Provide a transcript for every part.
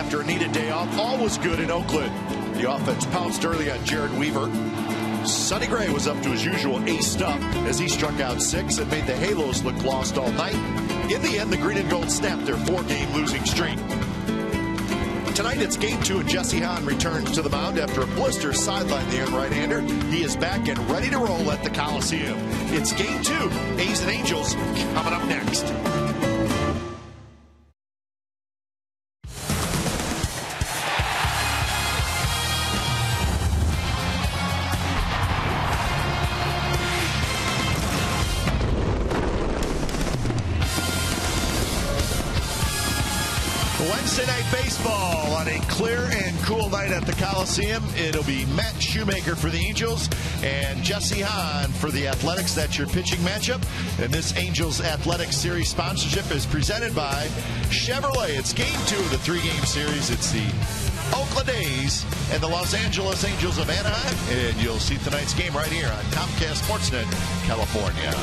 After a needed day off, all was good in Oakland. The offense pounced early on Jared Weaver. Sonny Gray was up to his usual ace stuff as he struck out 6 and made the Halos look lost all night. In the end, the Green and Gold snapped their 4-game losing streak. Tonight it's game 2 and Jesse Hahn returns to the mound after a blister sidelined the young right-hander. He is back and ready to roll at the Coliseum. It's game 2, A's and Angels coming up next. Wednesday night baseball on a clear and cool night at the Coliseum. It'll be Matt Shoemaker for the Angels and Jesse Hahn for the Athletics. That's your pitching matchup. And this Angels Athletics Series sponsorship is presented by Chevrolet. It's game 2 of the 3-game series. It's the Oakland A's and the Los Angeles Angels of Anaheim. And you'll see tonight's game right here on Comcast Sportsnet, California.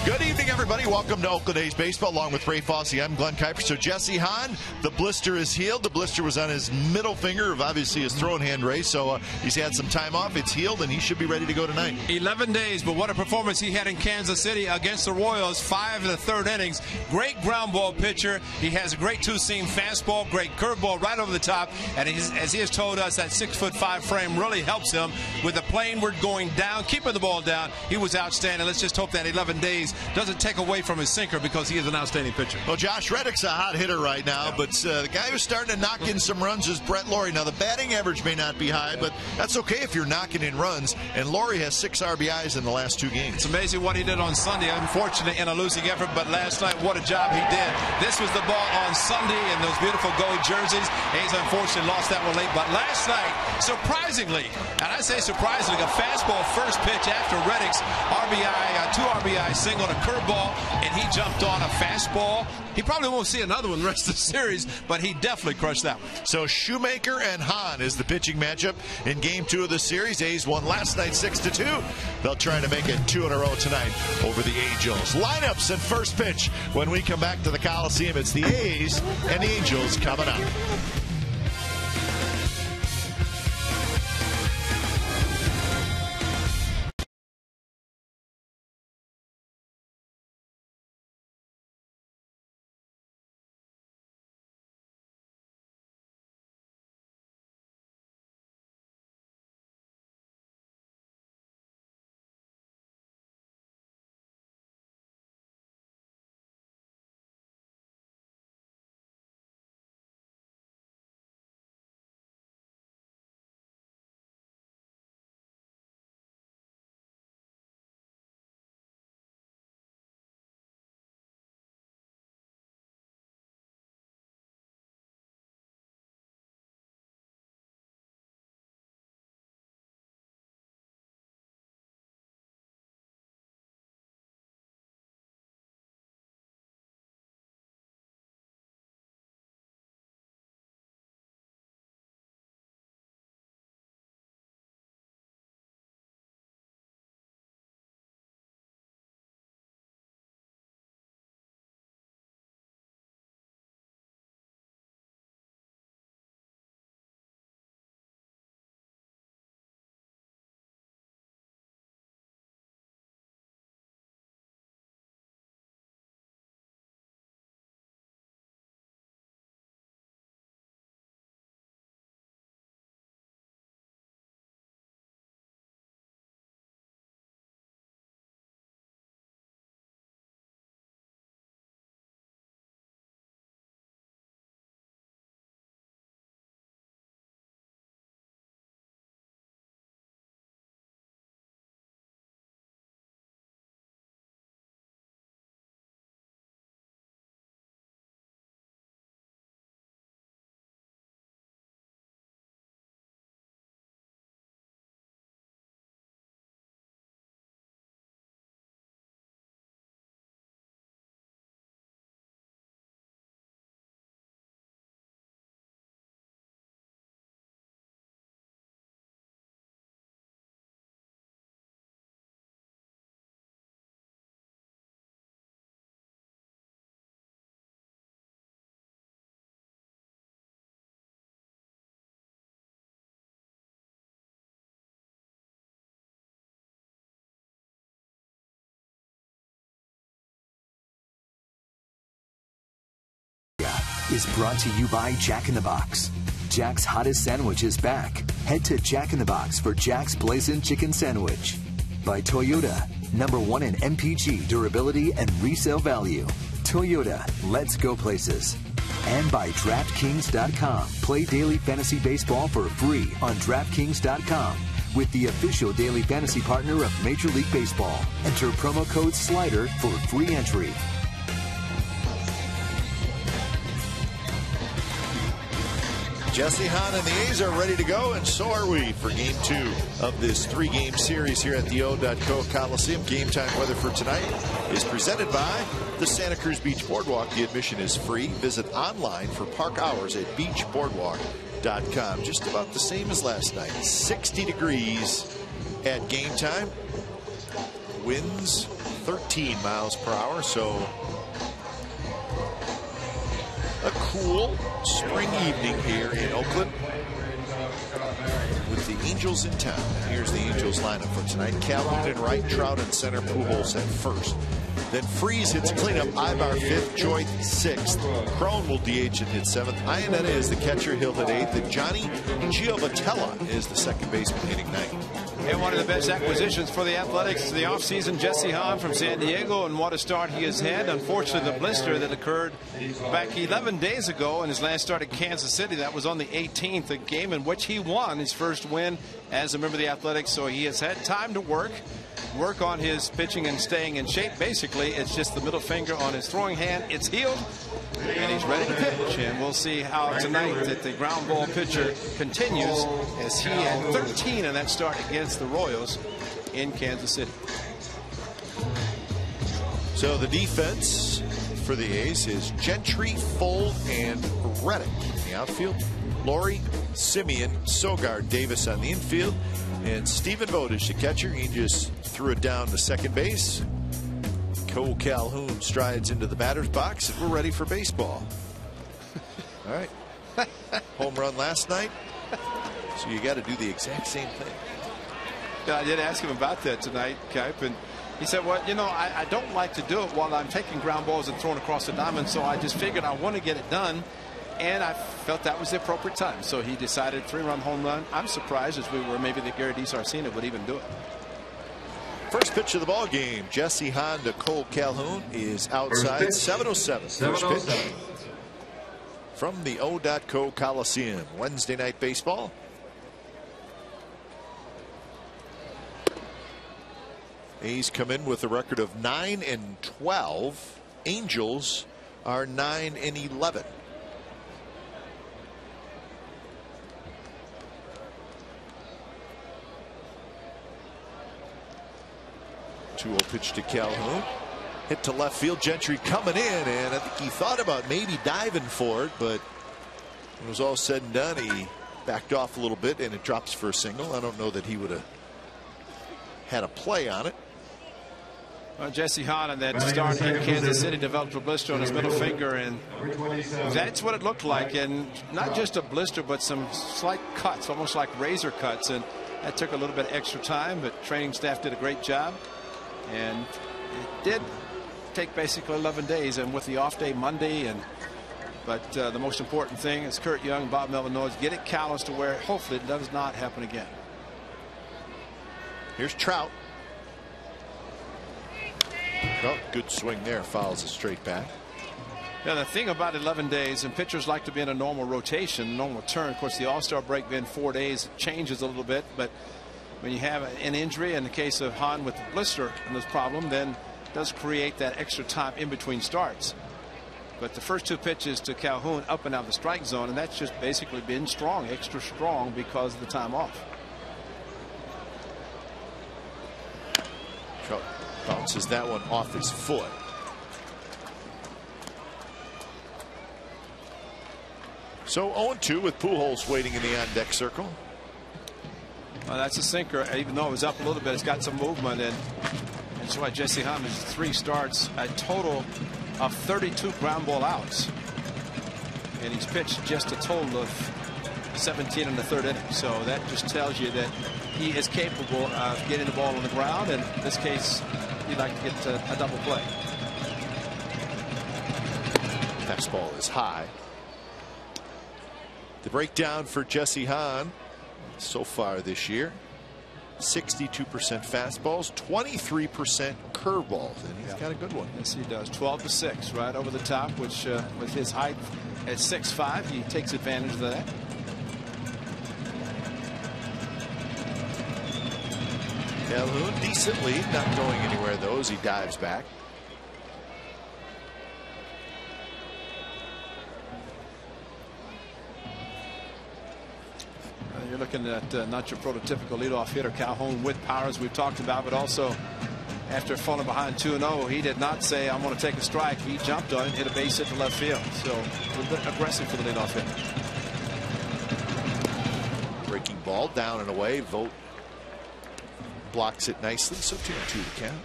Good evening, everybody. Welcome to Oakland A's baseball. Along with Ray Fosse, I'm Glenn Kuiper. So Jesse Hahn, the blister is healed. The blister was on his middle finger of obviously his throwing hand, Ray. So he's had some time off. It's healed, and he should be ready to go tonight. 11 days, but what a performance he had in Kansas City against the Royals. 5 in the 3rd innings. Great ground ball pitcher. He has a great two-seam fastball, great curveball right over the top. And as he has told us, that 6'5" frame really helps him with the planeward going down, keeping the ball down. He was outstanding. Let's just hope that 11 days doesn't take away from his sinker because he is an outstanding pitcher. Well, Josh Reddick's a hot hitter right now, but the guy who's starting to knock in some runs is Brett Lawrie. Now, the batting average may not be high, but that's okay if you're knocking in runs, and Lawrie has 6 RBIs in the last 2 games. It's amazing what he did on Sunday. Unfortunately, in a losing effort, but last night, what a job he did. This was the ball on Sunday in those beautiful gold jerseys. A's unfortunately lost that one late, but last night, surprisingly, and I say surprisingly, a fastball first pitch after Reddick's RBI, 2 RBI single, a curveball, and he jumped on a fastball. He probably won't see another one the rest of the series, but he definitely crushed that one. So Shoemaker and Hahn is the pitching matchup in game 2 of the series. A's won last night 6-2. They'll try to make it 2 in a row tonight over the Angels. Lineups and first pitch when we come back to the Coliseum. It's the A's and the Angels coming up. is brought to you by Jack in the Box. Jack's hottest sandwich is back. Head to Jack in the Box for Jack's Blazing Chicken Sandwich. By Toyota, #1 in MPG, durability, and resale value. Toyota, let's go places. And by DraftKings.com. Play daily fantasy baseball for free on DraftKings.com with the official daily fantasy partner of Major League Baseball. Enter promo code SLIDER for free entry. Jesse Hahn and the A's are ready to go, and so are we for Game 2 of this 3-game series here at the O.co Coliseum. Game time weather for tonight is presented by the Santa Cruz Beach Boardwalk. The admission is free. Visit online for park hours at beachboardwalk.com. Just about the same as last night. 60 degrees at game time. Winds 13 miles per hour, so a cool spring evening here in Oakland with the Angels in town. Here's the Angels lineup for tonight. Calhoun in right, Trout in center, Pujols at first. Then Freese hits cleanup, Ibar 5th, Joyce 6th. Crone will DH and hit 7th. Iannetta is the catcher, he'll hit 8th. And Johnny Giovatella is the second baseman hitting 9th. And one of the best acquisitions for the Athletics the offseason, Jesse Hahn from San Diego, and what a start he has had. Unfortunately, the blister that occurred back 11 days ago in his last start at Kansas City, that was on the 18th, a game in which he won his first win as a member of the Athletics. So he has had time to work on his pitching and staying in shape. Basically, it's just the middle finger on his throwing hand. It's healed, and he's ready to pitch. And we'll see how tonight that the ground ball pitcher continues, as he had 13 in that start against the Royals in Kansas City. So the defense for the A's is Gentry, Fold, and Reddick. In the outfield, Laurie, Simeon, Sogard, Davis on the infield, and Stephen Bowdish, the catcher. He just threw it down to second base. Cole Calhoun strides into the batter's box, and we're ready for baseball. All right. Home run last night, so you got to do the exact same thing. Yeah, I did ask him about that tonight, Kipe, and he said, well, you know, I don't like to do it while I'm taking ground balls and throwing across the diamond, so I just figured I want to get it done, and I felt that was the appropriate time. So he decided 3-run home run. I'm surprised, as we were, maybe that Gary DiSarcina would even do it. First pitch of the ball game, Jesse Hahn to Cole Calhoun is outside. 7:07. First pitch from the O.co Coliseum. Wednesday night baseball. A's come in with a record of 9-12. Angels are 9-11. Pitch to Calhoun, hit to left field. Gentry coming in, and I think he thought about maybe diving for it, but when it was all said and done, he backed off a little bit, and it drops for a single. I don't know that he would have had a play on it. Well, Jesse Hahn in that start in Kansas City developed a blister on his middle finger, and that's what it looked like. And not just a blister, but some slight cuts, almost like razor cuts, and that took a little bit extra time, but training staff did a great job. And it did take basically 11 days, and with the off day Monday, but the most important thing is Kurt Young, Bob Melvin knows, get it calloused to where hopefully it does not happen again. Here's Trout. Oh, good swing there, fouls it straight back. Yeah, the thing about 11 days, and pitchers like to be in a normal rotation, normal turn. Of course, the All-Star break being 4 days changes a little bit, but when you have an injury, in the case of Hahn with the blister and this problem, then it does create that extra time in between starts. But the first two pitches to Calhoun up and out of the strike zone, and that's just basically been strong, extra strong, because of the time off. Trout bounces that one off his foot. So 0-2 with Pujols waiting in the on-deck circle. Well, that's a sinker. Even though it was up a little bit, it's got some movement, and that's why Jesse Hahn has 3 starts, a total of 32 ground ball outs, and he's pitched just a total of 17 in the 3rd inning. So that just tells you that he is capable of getting the ball on the ground, and in this case, he'd like to get a double play. Fastball is high. The breakdown for Jesse Hahn so far this year: 62% fastballs, 23% curveballs, and he's got a good one. Yes, he does. 12-6, right over the top, which with his height at 6'5", he takes advantage of that. Calhoun, decent lead, not going anywhere though as he dives back. You're looking at not your prototypical leadoff hitter. Calhoun with power, as we've talked about, but also after falling behind 2-0, he did not say, I'm going to take a strike. He jumped on it and hit a base hit to left field. So a little bit aggressive for the leadoff hitter. Breaking ball down and away. Vogt blocks it nicely, so 2-2 to count.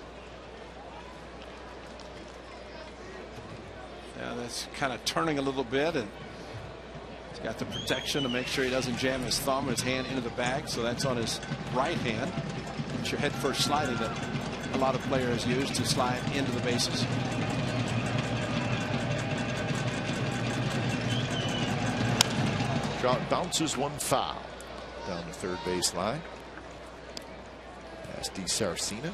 Yeah, that's kind of turning a little bit, and he's got the protection to make sure he doesn't jam his thumb or his hand into the bag, so that's on his right hand. It's your head first sliding that a lot of players use to slide into the bases. Trout bounces one foul down the third base line. Past DiSarcina.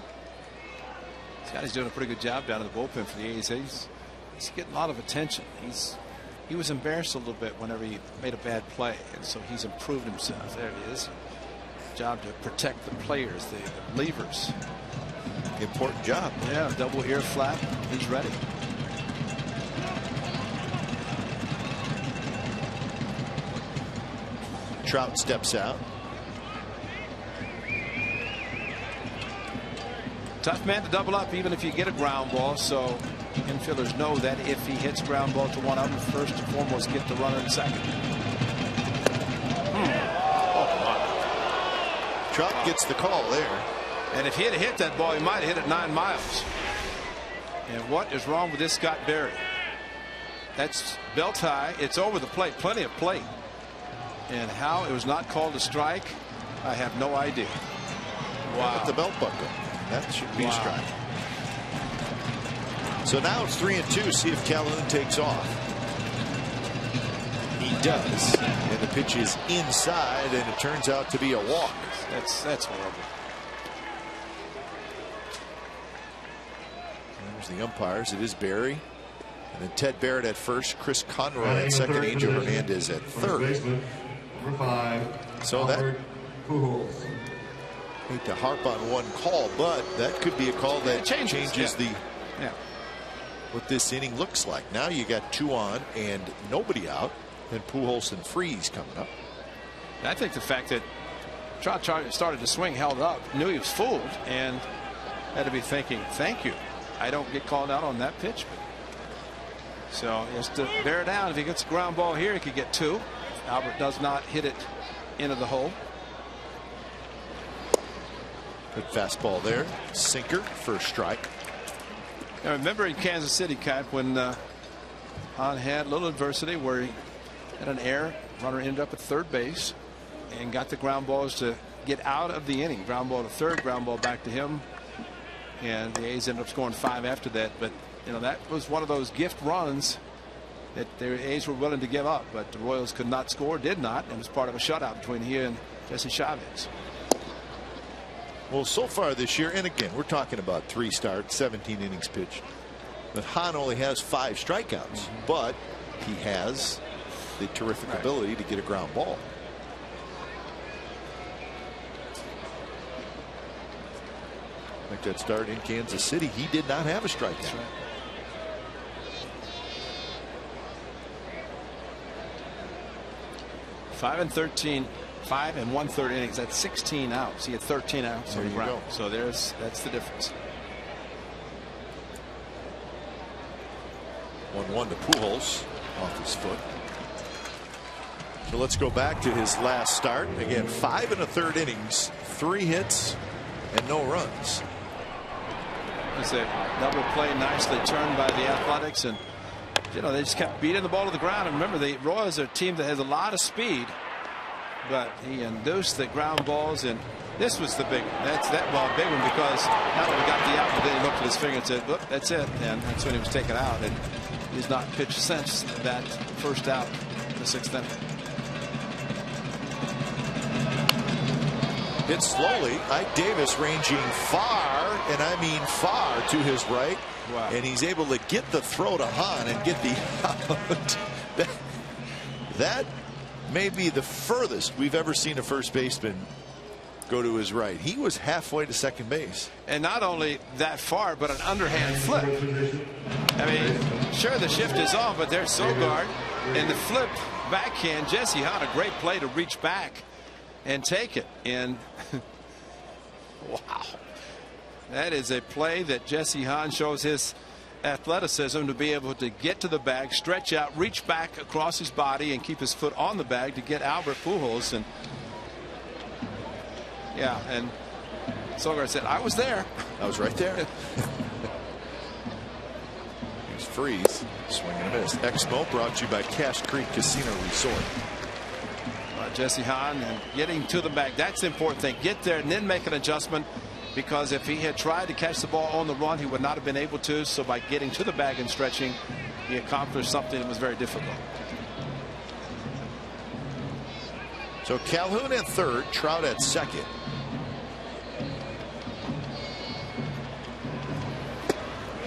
Scotty's doing a pretty good job down in the bullpen for the A's. He's getting a lot of attention. He was embarrassed a little bit whenever he made a bad play, and so he's improved himself. There he is. Job to protect the players, the relievers. Important job. Yeah, double ear flap. He's ready. Trout steps out. Tough man to double up even if you get a ground ball, so infielders know that if he hits ground ball to one of them, first and foremost get the runner in second. Trout gets the call there. And if he had hit that ball, he might have hit it 9 miles. And what is wrong with this Scott Berry? That's belt high. It's over the plate. Plenty of plate. And how it was not called a strike, I have no idea. Wow. With the belt buckle. That should be a strike. So now it's 3-2. See if Calhoun takes off. He does. And the pitch is inside, and it turns out to be a walk. That's horrible. There's the umpires. It is Berry. And then Ted Barrett at first, Chris Conroy at second, Angel Hernandez at third. So that, hate to harp on one call, but that could be a call that changes what this inning looks like. Now you got 2 on and nobody out, and Pujols and Freese coming up. I think the fact that Trout started to swing, held up, knew he was fooled, and had to be thinking, thank you, I don't get called out on that pitch. So he has to bear down. If he gets a ground ball here, he could get 2. Albert does not hit it into the hole. Good fastball there. Sinker, first strike. Now remember in Kansas City, Cat, when Hahn had a little adversity where he had an error, runner ended up at third base and got the ground balls to get out of the inning. Ground ball to third, ground ball back to him, and the A's ended up scoring 5 after that. But you know, that was one of those gift runs that the A's were willing to give up, but the Royals could not score, did not, and was part of a shutout between he and Jesse Chavez. Well, so far this year, and again, we're talking about 3 starts, 17 innings pitched, but Hahn only has 5 strikeouts, but he has the terrific ability to get a ground ball. Like that start in Kansas City, he did not have a strikeout. That's right. 5 1/3 innings. That's 16 outs. He had 13 outs on the ground. So that's the difference. 1-1 to Pujols off his foot. So let's go back to his last start. Again, 5 1/3 innings, 3 hits, and no runs. It's a double play, nicely turned by the Athletics, and you know, they just kept beating the ball to the ground. And remember, the Royals are a team that has a lot of speed, but he induced the ground balls, and this was the big one. Big one because not only got the out, but then he looked at his finger and said, "Look, that's it," and that's when he was taken out. And he's not pitched since that first out in the 6th inning. Hit slowly. Ike Davis ranging far, and I mean far, to his right. Wow. And he's able to get the throw to Hahn and get the out. That may be the furthest we've ever seen a first baseman go to his right. He was halfway to second base. And not only that far, but an underhand flip. I mean, sure, the shift is on, but there's Sogard. And the flip backhand, Jesse Hahn, a great play to reach back and take it. And wow. That is a play that Jesse Hahn shows his athleticism to be able to get to the bag, stretch out, reach back across his body, and keep his foot on the bag to get Albert Pujols. And yeah, and Sogard said, I was there. I was right there. Here's Freeze, swing and a miss. Expo brought to you by Cache Creek Casino Resort. Jesse Hahn and getting to the bag. That's the important thing. Get there and then make an adjustment, because if he had tried to catch the ball on the run, he would not have been able to. So by getting to the bag and stretching, he accomplished something that was very difficult. So Calhoun at third, Trout at second.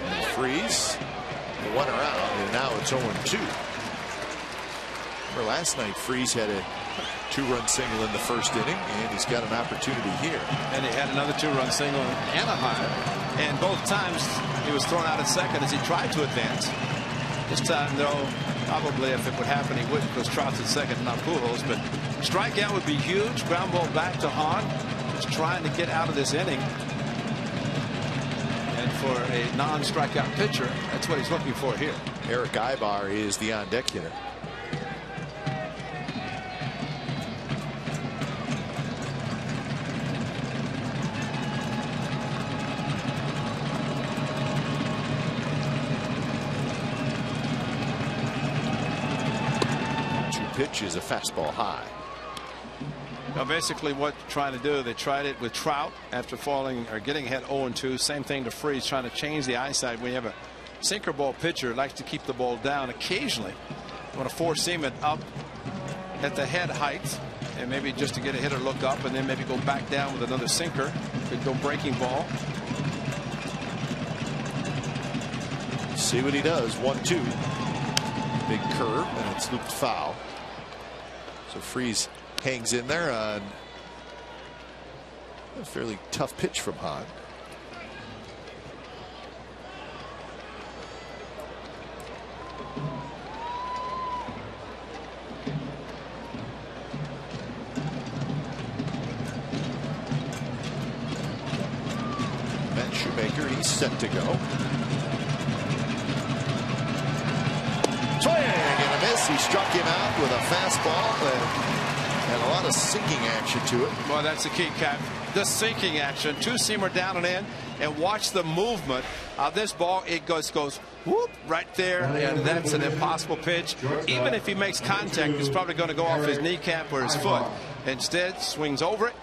And Freeze, the runner out, and now it's 0-2. Remember last night, Freeze had a 2-run single in the first inning, and he's got an opportunity here. And he had another 2-run single in Anaheim, and both times he was thrown out at second as he tried to advance. This time, though, probably if it would happen, he wouldn't, because Trout's at second, not Pujols. But strikeout would be huge. Ground ball back to Hahn, who's trying to get out of this inning. And for a non-strikeout pitcher, that's what he's looking for here. Eric Ibar is the on-deck hitter. Pitch is a fastball high. Now basically what they're trying to do, they tried it with Trout after falling or getting ahead 0-2. Same thing to Freeze, trying to change the eyesight. When you have a sinker ball pitcher, likes to keep the ball down. Occasionally you want to force seam it up at the head height, and maybe just to get a hitter look up, and then maybe go back down with another sinker. Could go breaking ball. See what he does. 1-2. Big curve, and it's looped foul. So Freeze hangs in there on a fairly tough pitch from Hahn. Matt Shoemaker, he's set to go. Swing and a miss. He struck him out with a fastball and a lot of sinking action to it. Well, that's the key, Cap. The sinking action. Two-seamer down and in, and watch the movement of this ball. It goes whoop right there, and that's an impossible pitch. Even if he makes contact, it's probably going to go off his kneecap or his foot. Instead, swings over it,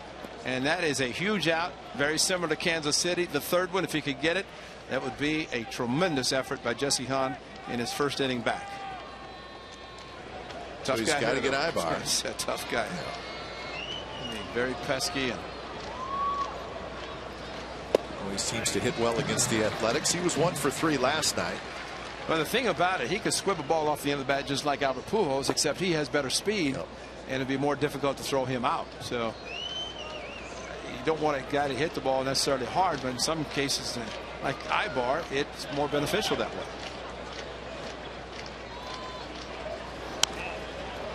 and that is a huge out. Very similar to Kansas City. The third one, if he could get it, that would be a tremendous effort by Jesse Hahn in his first inning back. So he's got to get Ibar. He's a tough guy. I mean, very pesky. And well, he seems to hit well against the Athletics. He was 1 for 3 last night. Well, the thing about it, he could squib a ball off the end of the bat just like Albert Pujols, except he has better speed, and it'd be more difficult to throw him out. So you don't want a guy to hit the ball necessarily hard, but in some cases, like Ibar, it's more beneficial that way.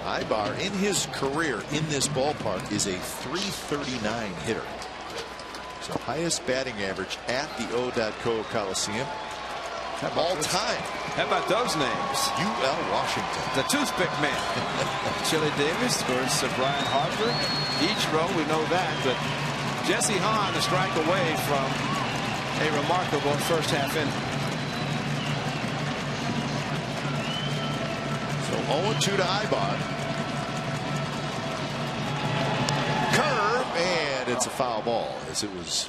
Ibar in his career in this ballpark is a .339 hitter. So highest batting average at the O.Co Coliseum all time. How about those names? U.L. Washington. The toothpick man. Chili Davis versus Brian Harper. Each row, we know that, but Jesse Hahn a strike away from a remarkable first half inning. So 0-2 to Ibar. Curve, and it's a foul ball as it was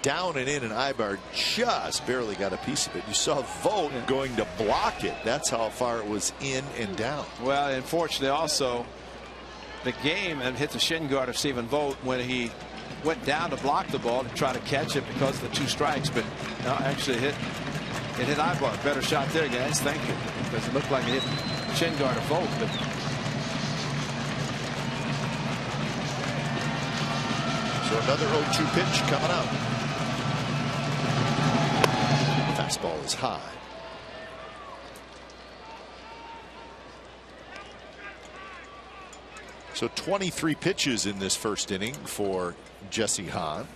down and in, and Ibar just barely got a piece of it. You saw Vogt going to block it. That's how far it was in and down. Well, unfortunately, also the game and hit the shin guard of Stephen Vogt when he went down to block the ball to try to catch it because of the 2 strikes, but no, actually it hit Ibar. Better shot there, guys. Thank you. Because it looked like it hit chin guard of Vogt. But so another 0-2 pitch coming up. Fastball is high. So 23 pitches in this first inning for Jesse Hahn.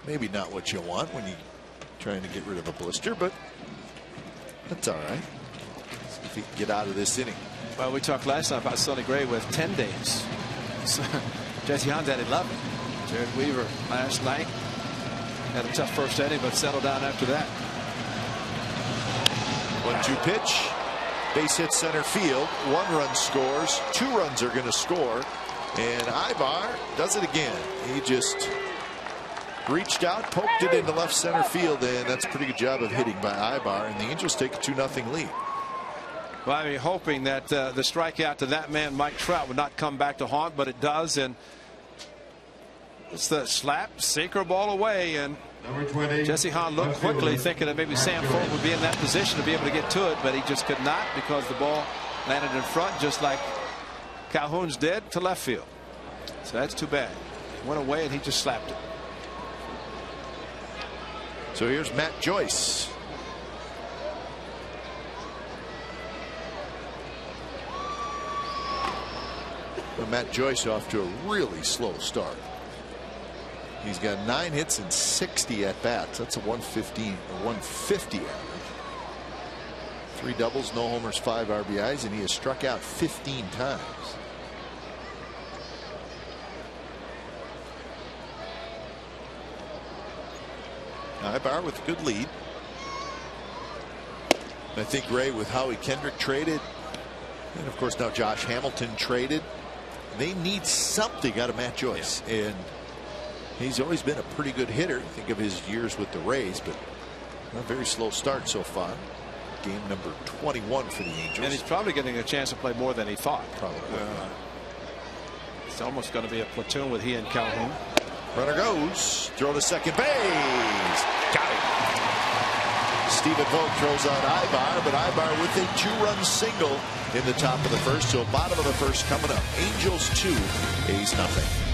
Maybe not what you want when you're trying to get rid of a blister, but that's all right. See if he can get out of this inning. Well, we talked last time about Sonny Gray with 10 days. So Jesse Hahn's at 11. Jared Weaver last night had a tough first inning, but settled down after that. 1-2 pitch. Base hit center field. 1 run scores. 2 runs are going to score. And Ibar does it again. He just reached out, poked it into left center field, and that's a pretty good job of hitting by Ibar. And the Angels take a 2-0 lead. Well, I mean, hoping that the strikeout to that man, Mike Trout, would not come back to haunt, but it does. And it's the slap, sinker ball away. And Jesse Hahn looked quickly, thinking that maybe Sam Ford would be in that position to be able to get to it, but he just could not because the ball landed in front, just like Calhoun's did to left field. So that's too bad. It went away and he just slapped it. So here's Matt Joyce. Well, Matt Joyce off to a really slow start. He's got 9 hits and 60 at bats. That's a 115 or 150 average. 3 doubles, no homers, 5 RBIs, and he has struck out 15 times. Ibar with a good lead. I think Ray, with Howie Kendrick traded, and of course now Josh Hamilton traded, they need something out of Matt Joyce. Yeah. And he's always been a pretty good hitter. Think of his years with the Rays, but a very slow start so far. Game number 21 for the Angels. And he's probably getting a chance to play more than he thought. Probably. It's almost going to be a platoon with he and Calhoun. Runner goes. Throw to second base. Got it. Stephen Vogt throws out Ibar, but Ibar with a 2-run single in the top of the first. So bottom of the first coming up. Angels 2, A's nothing.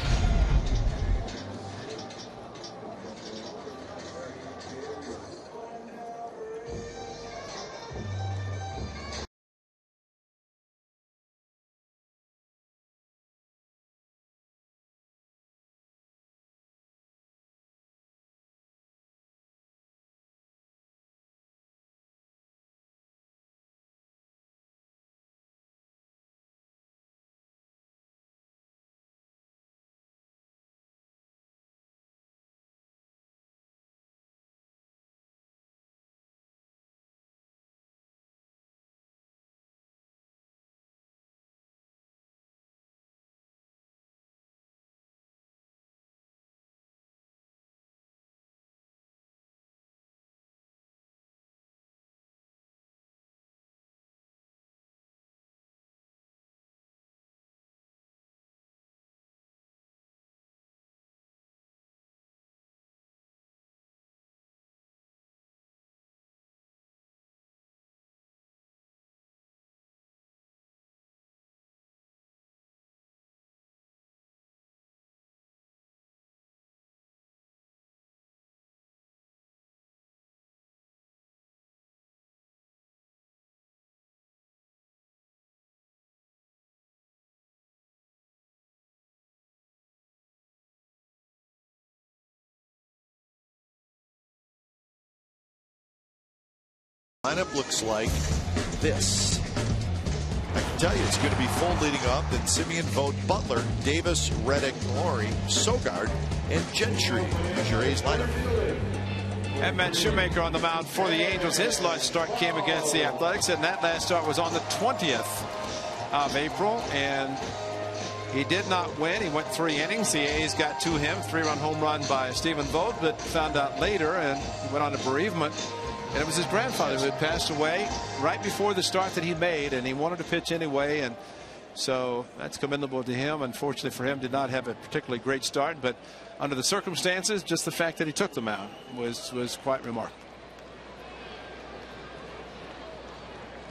Lineup looks like this. I can tell you it's going to be full leading off. Then Simeon, Vogt, Butler, Davis, Reddick, Laurie, Sogard, and Gentry. Here's your A's lineup. And Matt Shoemaker on the mound for the Angels. His last start came against the Athletics, and that last start was on the 20th of April, and he did not win. He went 3 innings. The A's got to him. 3-run home run by Stephen Vogt, but found out later and he went on to bereavement. And it was his grandfather who had passed away right before the start that he made, and he wanted to pitch anyway. And So that's commendable to him. Unfortunately for him, did not have a particularly great start, but under the circumstances, just the fact that he took them out was quite remarkable.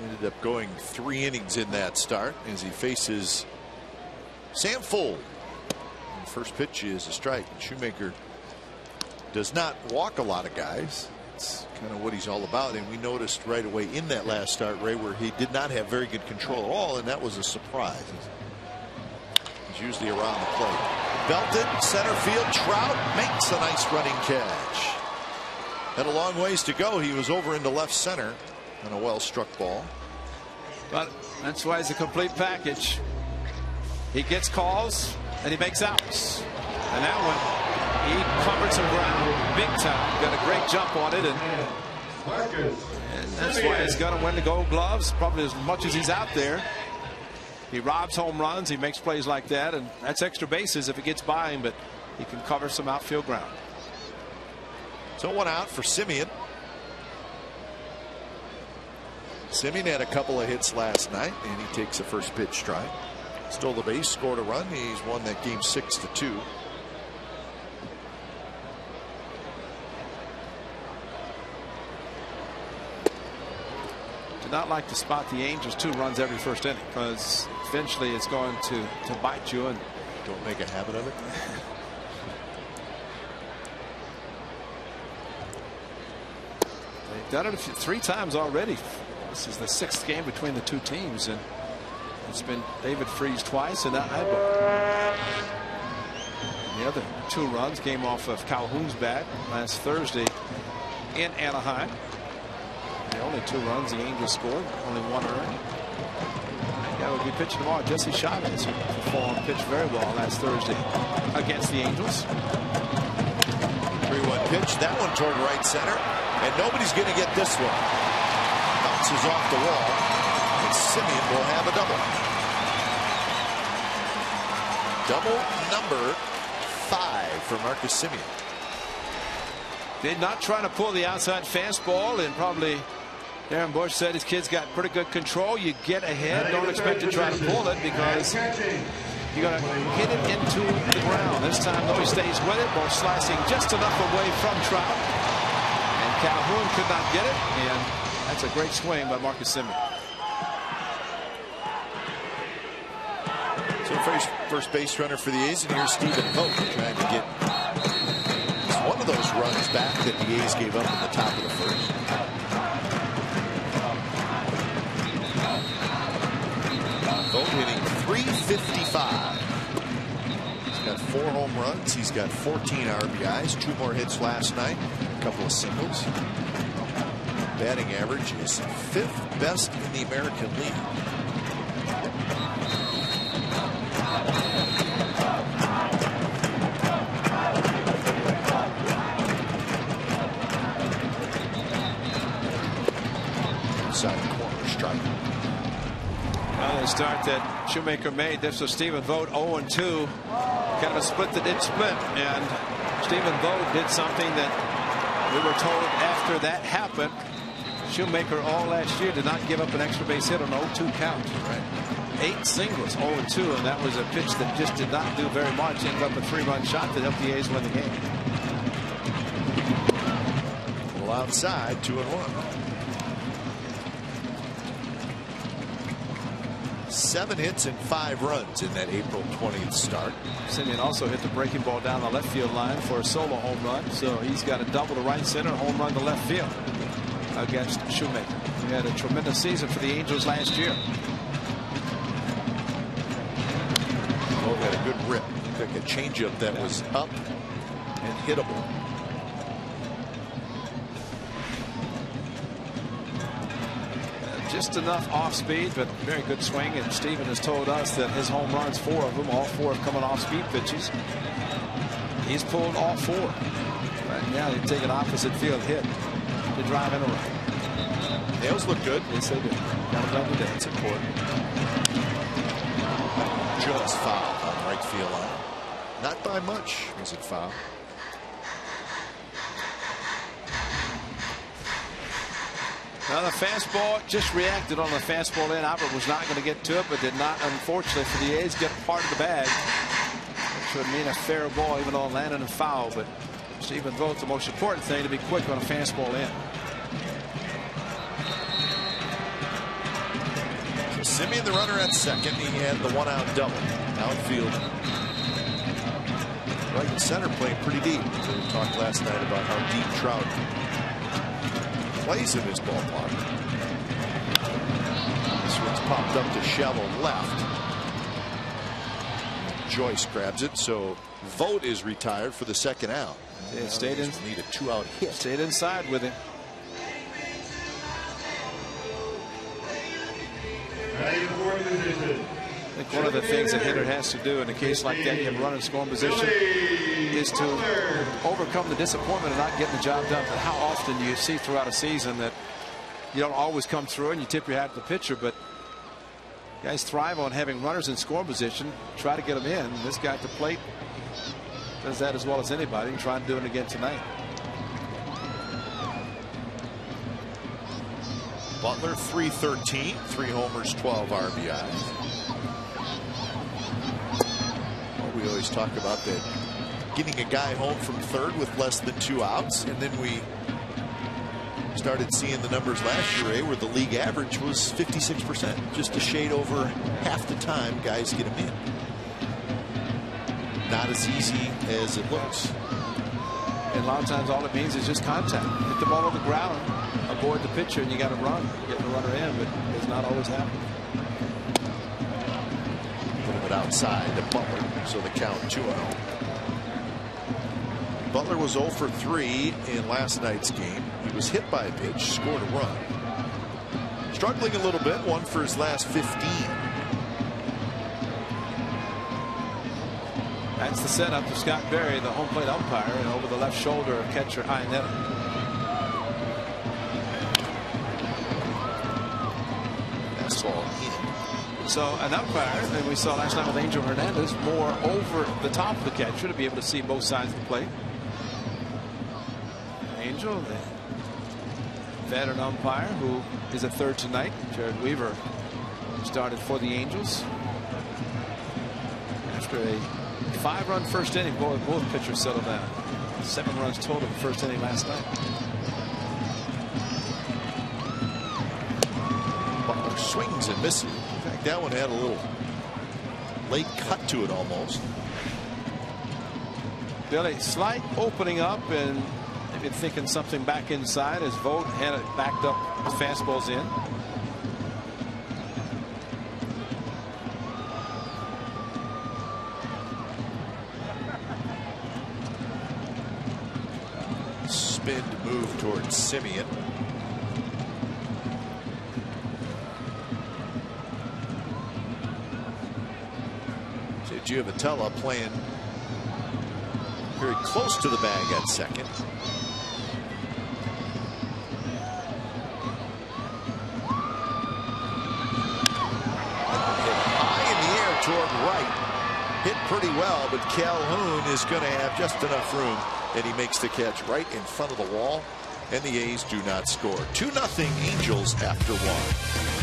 Ended up going 3 innings in that start as he faces Sam Fuld. And the first pitch is a strike. Shoemaker does not walk a lot of guys. It's kind of what he's all about, and we noticed right away in that last start, Ray, where he did not have very good control at all, and that was a surprise. He's usually around the plate. Belted, center field. Trout makes a nice running catch. Had a long ways to go. He was over into left center on a well-struck ball. But that's why it's a complete package. He gets calls and he makes outs. And that one, he covered some ground big time. Got a great jump on it, and that's why he's going to win the Gold Gloves probably as much as he's out there. He robs home runs. He makes plays like that, and that's extra bases if it gets by him, but he can cover some outfield ground. So 1 out for Semien. Semien had a couple of hits last night, and he takes a first pitch strike. Stole the base, scored a run. He's won that game 6-2. Not like to spot the Angels 2 runs every first inning, because eventually it's going to bite you, and don't make a habit of it. They've done it 3 times already. This is the 6th game between the 2 teams, and it's been David Freese twice and Ibo. The other 2 runs came off of Calhoun's bat last Thursday in Anaheim. The only 2 runs the Angels scored, only 1 earned. Yeah, we'll be pitching tomorrow. Jesse Chavez, who performed, pitched very well last Thursday against the Angels. 3-1 pitch, that one toward right center, and nobody's going to get this one. Bounces off the wall, and Semien will have a double. Double number 5 for Marcus Semien. They're not trying to pull the outside fastball, and probably Darren Bush said his kid's got pretty good control. You get ahead, don't expect to try to pull it, because you're going to hit it into the ground. This time, though, he stays with it. Ball slicing just enough away from Trout, and Calhoun could not get it, and that's a great swing by Marcus Semien. So first base runner for the A's, and here's Stephen Vogt trying to get one of those runs back that the A's gave up at the top of the first. Vogt hitting .355. He's got 4 home runs. He's got 14 RBIs, 2 more hits last night, a couple of singles. Batting average is 5th best in the American League. Corner strike. Well, the start that Shoemaker made, this was Stephen Vogt 0-2. Kind of a split that did split, and Stephen Vogt did something that we were told after that happened. Shoemaker all last year did not give up an extra base hit on 0-2 count. Right. 8 singles, 0-2, and that was a pitch that just did not do very much. Ended up a 3-run shot that helped the A's win the game. A little outside, 2-1. 7 hits and 5 runs in that April 20th start. Semien also hit the breaking ball down the left field line for a solo home run, so he's got a double to right center, home run to left field against Shoemaker. He had a tremendous season for the Angels last year. Oh, got a good rip. Took a changeup that was up and hittable. Just enough off speed, but very good swing. And Stephen has told us that his home runs, 4 of them, all 4 have come on off speed pitches. He's pulled all 4. Right now, they take an opposite field hit to drive in a run. Nails look good. Yes, they do. Got to double that. It's important. Just foul on right field line. Not by much was it foul. Now the fastball just reacted on the fastball in. Albert was not going to get to it, but did not, unfortunately for the A's, get part of the bag. Which would mean a fair ball, even though it landed in foul. But Stephen Vogt's the most important thing, to be quick on a fastball in. So Simeon, the runner at second, he had the one-out double. Outfield. Right in center, playing pretty deep. We talked last night about how deep Trout plays in his ballpark. This one's popped up to shallow left. Joyce grabs it, so Vogt is retired for the second out. It stayed in. Need a 2-out hit. Stayed inside with him. I think one of the things a hitter has to do in a case like that, you have a runner in scoring position, is to overcome the disappointment of not getting the job done. But how often do you see throughout a season that you don't always come through and you tip your hat to the pitcher, but guys thrive on having runners in scoring position, try to get them in. This guy at the plate does that as well as anybody, and try to do it again tonight. Butler 313, 3 homers, 12 RBIs. Well, we always talk about that, getting a guy home from third with less than 2 outs, and then we started seeing the numbers last year, where the league average was 56%, just a shade over half the time guys get him in. Not as easy as it looks. And a lot of times all it means is just contact. Hit the ball on the ground, avoid the pitcher, and you got to run. Get the runner in, but it's not always happening. A little bit outside to Butler, so the count 2-0. Butler was 0 for 3 in last night's game. He was hit by a pitch, scored a run. Struggling a little bit, 1 for his last 15. That's the setup to Scott Berry, the home plate umpire, and over the left shoulder of catcher Iannetta. Fastball in. So an umpire, and we saw last night with Angel Hernandez, more over the top of the catcher to be able to see both sides of the plate. Angel, the veteran umpire, who is at third tonight. Jared Weaver started for the Angels after a 5-run first inning. Both pitchers settled down. 7 runs total in the first inning last night. Butler swings and misses. In fact, that one had a little late cut to it almost. Billy, slight opening up, and maybe thinking something back inside as Vogt had it backed up with fastballs in. Spin to move towards Simeon. Giovitella playing very close to the bag at second. Hit high in the air toward right. Hit pretty well, but Calhoun is going to have just enough room, and he makes the catch right in front of the wall, and the A's do not score. 2-0 Angels after 1.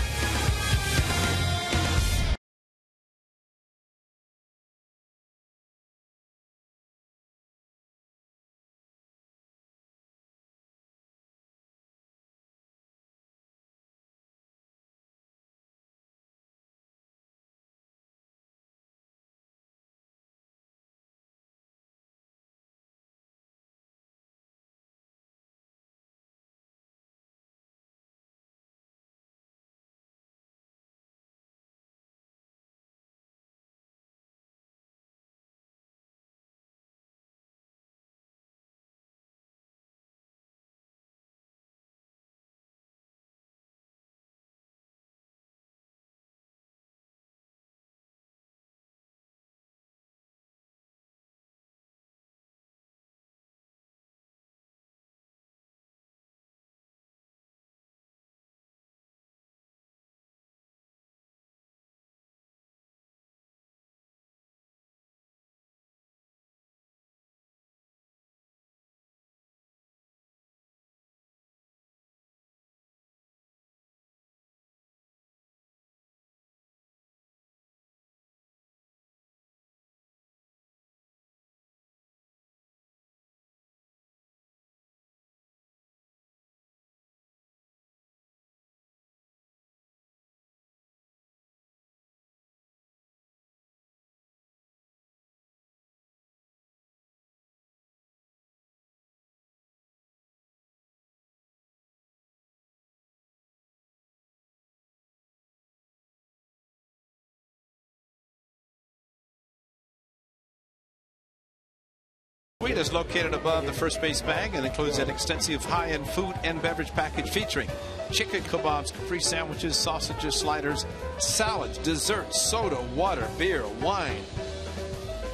Suite is located above the first base bag and includes an extensive high-end food and beverage package featuring chicken kebabs, free sandwiches, sausages, sliders, salads, desserts, soda, water, beer, wine,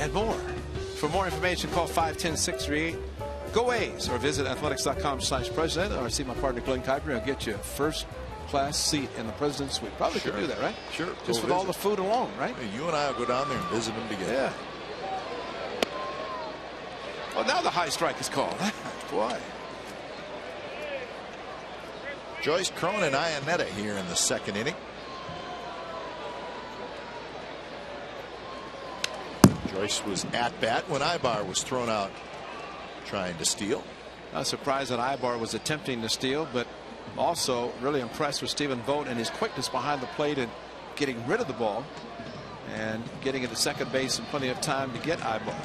and more. For more information, call 510-638-GO-A's or visit athletics.com/president, or see my partner Glenn Kuiper. I'll get you a first-class seat in the President's Suite. Probably could do that, right? Sure. Just with all the food alone, right? Hey, you and I will go down there and visit them together. Yeah. Well, now the high strike is called. Boy. Joyce, Cron, and Iannetta here in the second inning. Joyce was at bat when Ibar was thrown out trying to steal. Not surprised that Ibar was attempting to steal, but also really impressed with Stephen Vogt and his quickness behind the plate and getting rid of the ball and getting it to second base in plenty of time to get Ibar.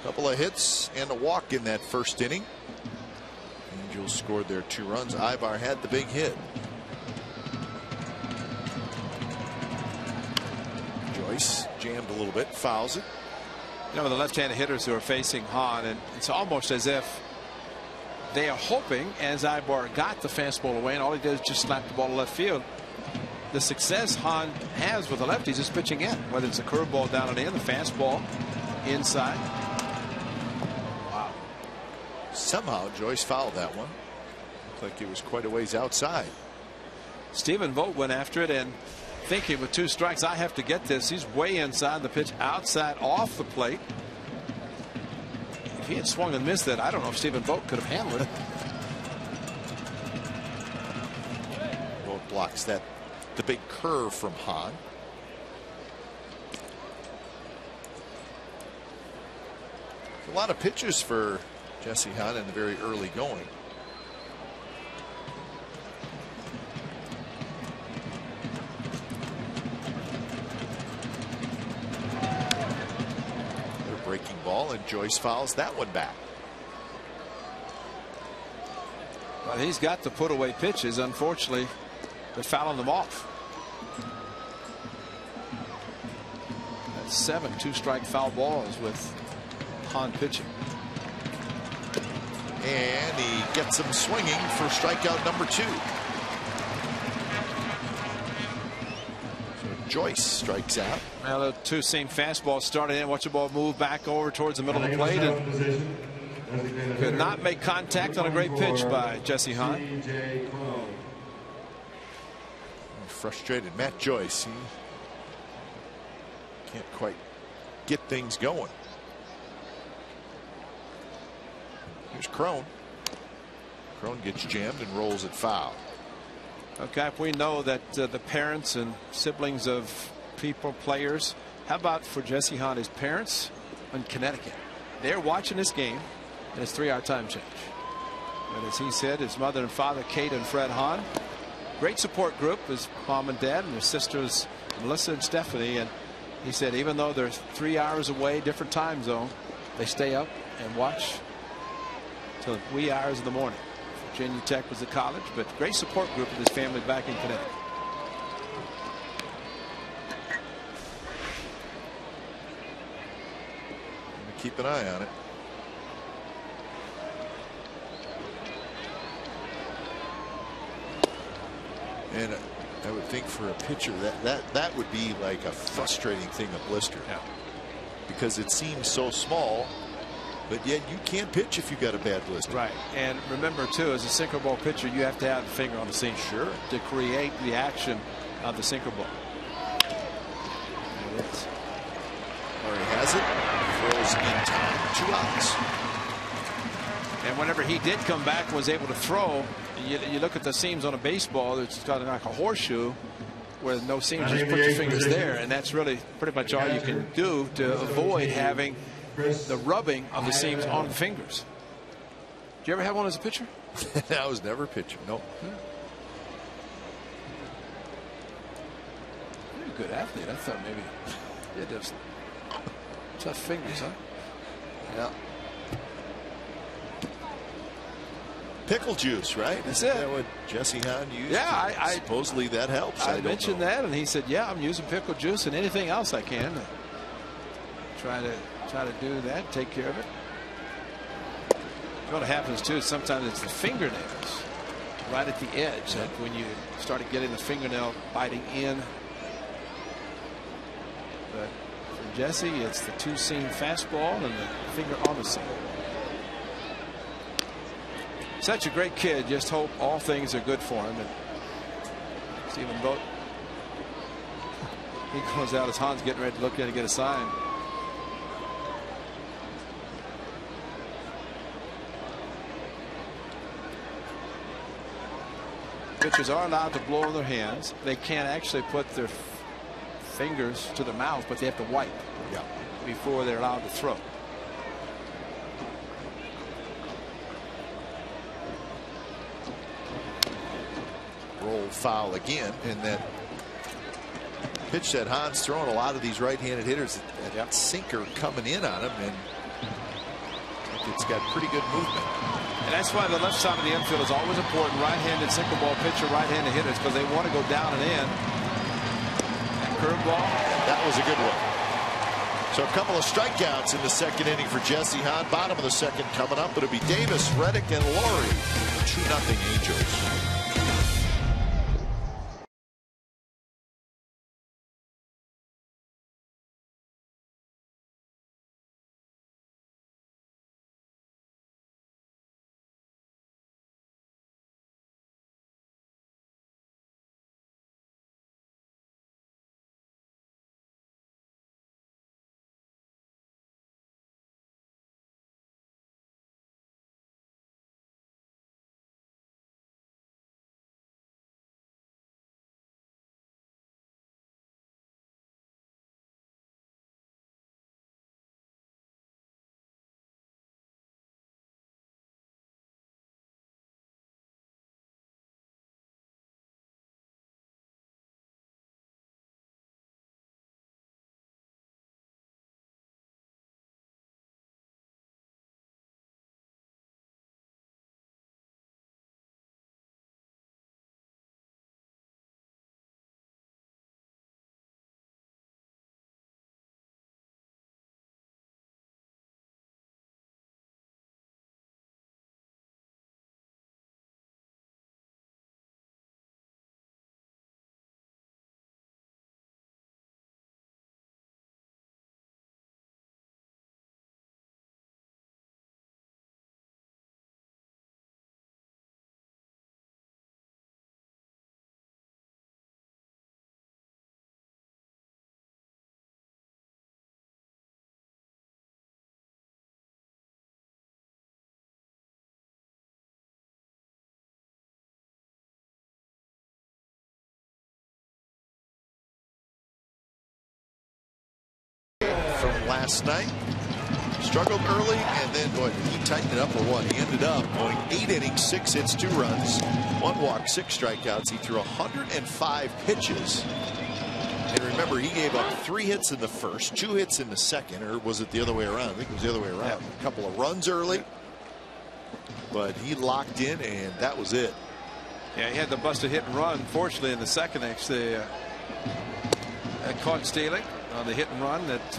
Couple of hits and a walk in that first inning. Angels scored their 2 runs. Ibar had the big hit. Joyce jammed a little bit, fouls it. You know, the left-handed hitters who are facing Hahn, and it's almost as if they are hoping, as Ibar got the fastball away and all he did is just slap the ball to left field. The success Hahn has with the lefties is pitching in, whether it's a curveball down and in, the fastball inside. Somehow Joyce fouled that one. Looked like it was quite a ways outside. Stephen Vogt went after it and thinking with 2 strikes, I have to get this. He's way inside the pitch, outside off the plate. If he had swung and missed that, I don't know if Stephen Vogt could have handled it. Vogt blocks the big curve from Hahn. A lot of pitches for Jesse Hahn in the very early going. Another breaking ball, and Joyce fouls that one back. Well, he's got the put away pitches. Unfortunately, they're fouling them off. That's 7 2-strike foul balls with Hahn pitching. And he gets him swinging for strikeout number 2. So Joyce strikes out. Now the 2-seam fastball started in. Watch the ball move back over towards the middle of the plate and could not make contact on a great pitch by Jesse Hahn. Frustrated Matt Joyce. He can't quite get things going. Here's Cron. Cron gets jammed and rolls it foul. Okay, we know that the parents and siblings of people, players, how about for Jesse Hahn, his parents in Connecticut? They're watching this game, and it's 3-hour time change. And as he said, his mother and father, Kate and Fred Hahn, great support group, his mom and dad, and their sisters, Melissa and Stephanie. And he said, even though they're 3 hours away, different time zone, they stay up and watch till the wee hours of the morning. Virginia Tech was at college, but great support group with his family back in Connecticut. Keep an eye on it. And I would think for a pitcher that would be like a frustrating thing, a blister. Yeah. Because it seems so small, but yet you can't pitch if you got a bad blister. Right. And remember too, as a sinker ball pitcher, you have to have the finger on the seam. Sure. To create the action of the sinker ball. Murray has it. Throws in time. 2 outs. And whenever he did come back, was able to throw. You look at the seams on a baseball, it's got like a horseshoe where no seams, just put your fingers there, and that's really pretty much all you can do to avoid having the rubbing of the seams on the fingers. Did you ever have one as a pitcher? I was never a pitcher. No. You're a good athlete. I thought maybe you had those tough fingers, huh? Yeah. pickle juice, right? That's Isn't it. that what Jesse Hahn used? Yeah, supposedly that helps. I mentioned that, and he said, "Yeah, I'm using pickle juice and anything else I can to try to do that, take care of it." What happens too is sometimes it's the fingernails right at the edge that when you started getting the fingernail biting in. But for Jesse, it's the two-seam fastball and the finger on the seam. Such a great kid. Just hope all things are good for him. And Stephen Vogt, he goes out as Hahn's getting ready to look in and get a sign. Pitchers are allowed to blow on their hands. They can't actually put their fingers to the mouth, but they have to wipe before they're allowed to throw. Roll foul again, and that pitch that Hahn's throwing a lot of these right-handed hitters. That sinker coming in on him, and it's got pretty good movement. And that's why the left side of the infield is always important. Right-handed single ball pitcher, right-handed hitters, because they want to go down and in. That curveball. That was a good one. So a couple of strikeouts in the second inning for Jesse Hahn. Bottom of the second coming up. It'll be Davis, Reddick, and Laurie. 2-0 Angels. From last night, struggled early, and then boy, did he tighten it up or what? He ended up going 8 innings, 6 hits, 2 runs, 1 walk, 6 strikeouts. He threw 105 pitches. And remember, he gave up 3 hits in the first, 2 hits in the second, or was it the other way around? I think it was the other way around. A couple of runs early, but he locked in, and that was it. Yeah, he had the busted hit and run. Fortunately, in the second, actually, caught stealing on the hit and run that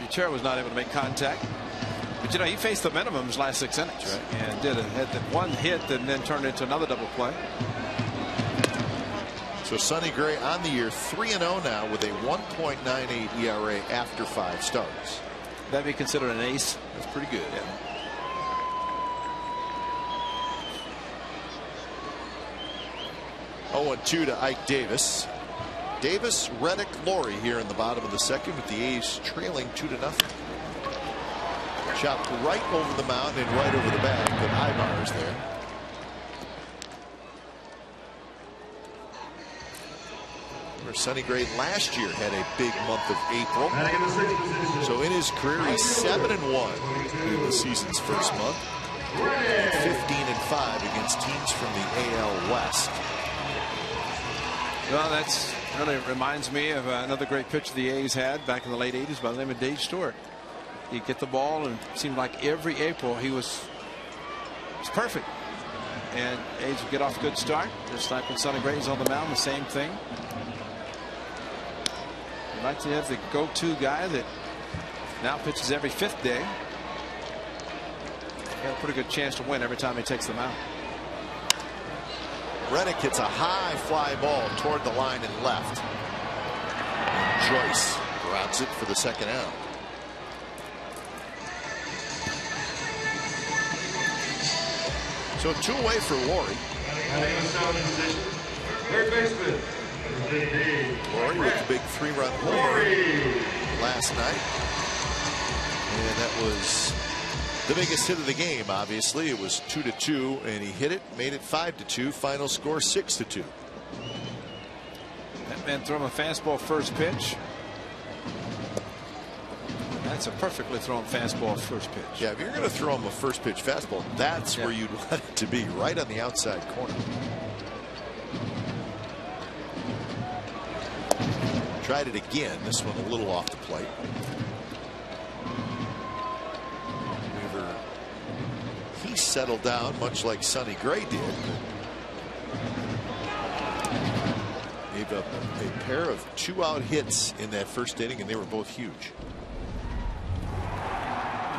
Buechler was not able to make contact. But you know, he faced the minimums last 6 innings, right? And had that 1 hit and then turned into another double play. So Sonny Gray on the year 3-0 now with a 1.98 ERA after 5 starts. That'd be considered an ace. That's pretty good. Yeah. Oh, 2 to Ike Davis. Davis, Reddick, Laurie here in the bottom of the second with the A's trailing 2-0. Chopped right over the mound and right over the bag. Good high bars there. Remember, Sonny Gray last year had a big month of April. So in his career, he's 7-1 in the season's first month. And 15-5 against teams from the AL West. Well, that's really reminds me of another great pitcher the A's had back in the late 80s by the name of Dave Stewart. He'd get the ball, and it seemed like every April he was It's perfect. And A's will get off a good start. Just like when Sonny Gray's on the mound, the same thing. You'd like to have the go-to guy that now pitches every 5th day. Got a pretty good chance to win every time he takes them out. Reddick hits a high fly ball toward the line and left. And Joyce grabs it for the second out. So 2 away for Laurie. Third baseman. Laurie with the big 3-run homer last night. And that was the biggest hit of the game, obviously. It was 2-2, and he hit it, made it 5-2. Final score 6-2. That man threw him a fastball first pitch. That's a perfectly thrown fastball first pitch. Yeah, if you're going to throw him a first pitch fastball, that's where you'd want it to be, right on the outside corner. Tried it again. This one a little off the plate. He settled down much like Sonny Gray did. Gave up a pair of 2-out hits in that first inning, and they were both huge.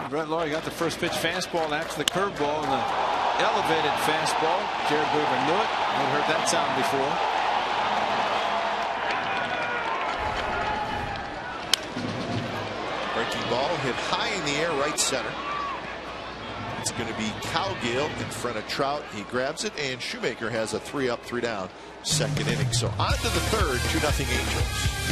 Brett Laurie got the first pitch fastball after the curveball and the elevated fastball. Jared Weaver knew it. I've heard that sound before. Breaking ball hit high in the air, right center. It's going to be Cowgill in front of Trout. He grabs it, and Shoemaker has a 3-up, 3-down second inning. So on to the third, 2-0 Angels.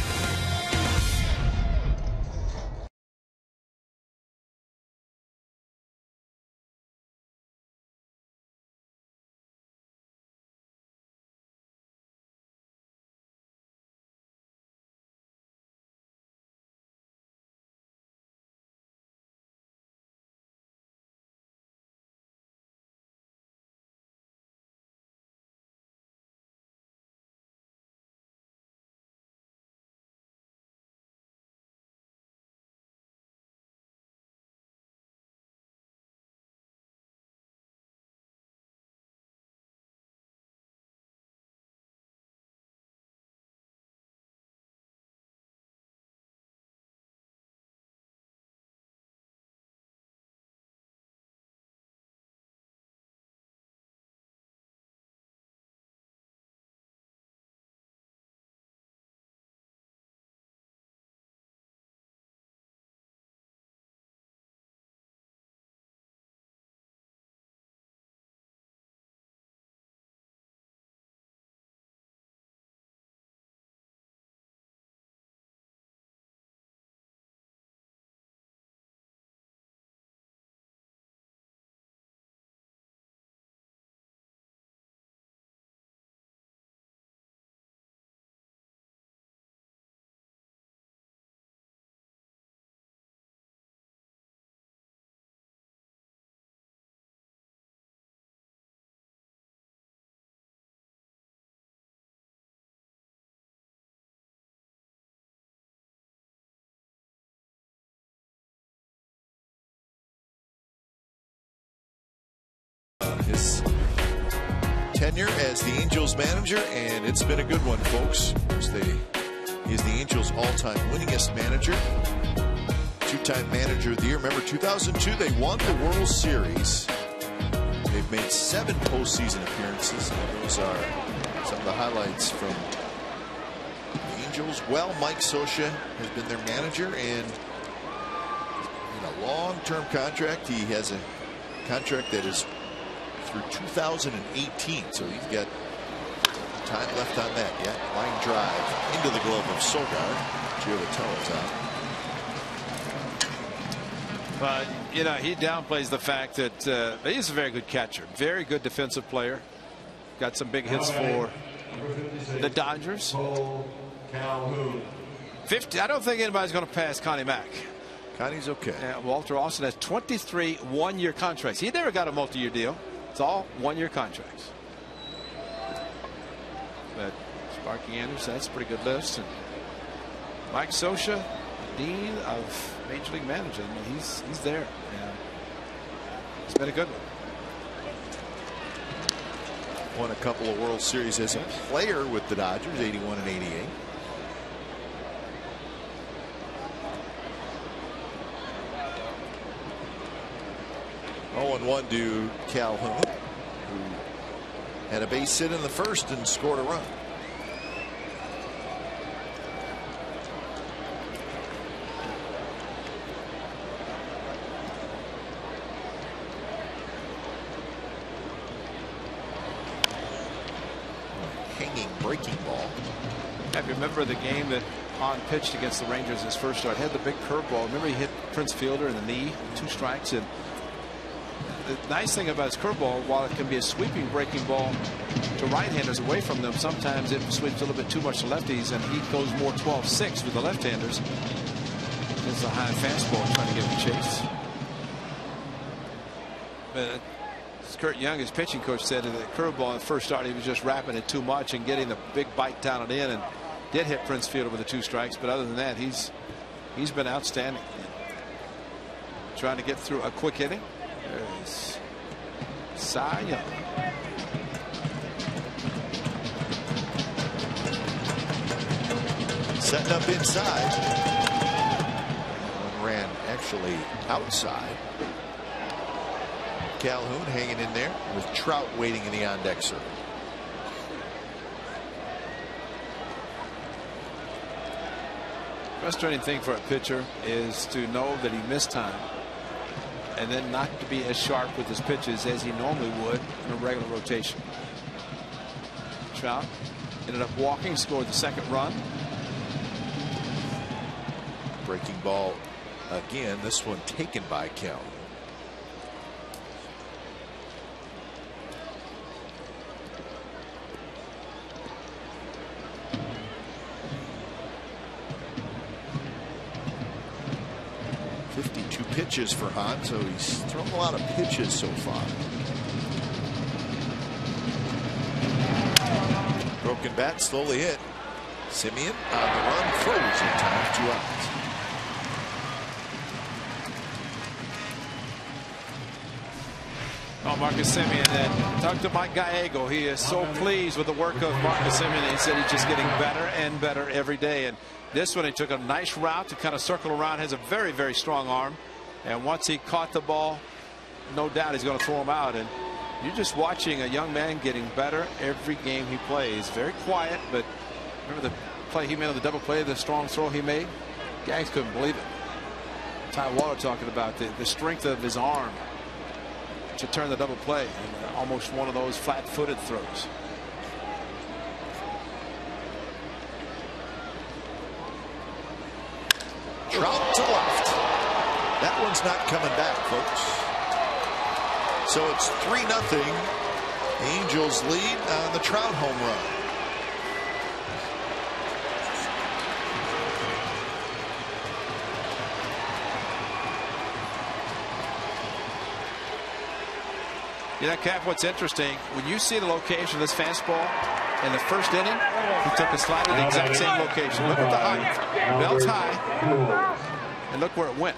His tenure as the Angels manager, and it's been a good one, folks. He's the Angels all-time winningest manager, 2-time manager of the year. Remember 2002 they won the World Series. They've made 7 postseason appearances, and those are some of the highlights from the Angels. Well, Mike Scioscia has been their manager, and in a long-term contract. He has a contract that is through 2018, so he's got time left on that yet. Line drive into the glove of Sogard. Giovatello's out. But you know, he downplays the fact that he's a very good catcher, very good defensive player. Got some big hits for the Dodgers. 50. I don't think anybody's going to pass Connie Mack. Connie's okay. Walter Austin has 23 one-year contracts. He never got a multi-year deal. It's all one-year contracts. But Sparky Anderson, that's a pretty good list. And Mike Scioscia, Dean of Major League Management. I mean, he's there. Yeah. It's been a good one. Won a couple of World Series as a player with the Dodgers, 81 and 88. Oh, and 1 to Calhoun, who had a base hit in the first and scored a run. Hanging breaking ball. I remember the game that Hahn pitched against the Rangers his first start. Had the big curveball. Remember he hit Prince Fielder in the knee, 2 strikes. And the nice thing about his curveball, while it can be a sweeping breaking ball to right-handers away from them, sometimes it sweeps a little bit too much to lefties, and he goes more 12-6 with the left-handers. This is a high fastball trying to give him chase. But Kurt Young, his pitching coach, said that the curveball in the first start, he was just wrapping it too much and getting the big bite down and in, and did hit Prince Fielder with the 2 strikes. But other than that, he's been outstanding. Trying to get through a quick inning. There's Cy Young. Setting up inside. One ran actually outside. Calhoun hanging in there with Trout waiting in the on-deck circle. Frustrating thing for a pitcher is to know that he missed time and then not to be as sharp with his pitches as he normally would in a regular rotation. Trout ended up walking, scored the 2nd run. Breaking ball again, this one taken by Calhoun. Pitches for Hahn, so he's thrown a lot of pitches so far. Broken bat, slowly hit. Simeon on the run, throws in time, 2 outs. Oh, Marcus Semien, and talk to Mike Gallego. He is so pleased with the work of Marcus Semien. He said he's just getting better and better every day. And this one, he took a nice route to kind of circle around. Has a very, very strong arm. And once he caught the ball, no doubt he's going to throw him out. And you're just watching a young man getting better every game he plays. Very quiet, but remember the play he made on the double play, the strong throw he made? Gags couldn't believe it. Ty Waller talking about the strength of his arm to turn the double play. And almost one of those flat-footed throws. Trout to left. That one's not coming back, folks. So it's 3-0. The Angels lead on the Trout home run. You know, Cap, what's interesting, when you see the location of this fastball in the first inning, he took a slide at the exact same location. Look at the height. Belt's high. And look where it went.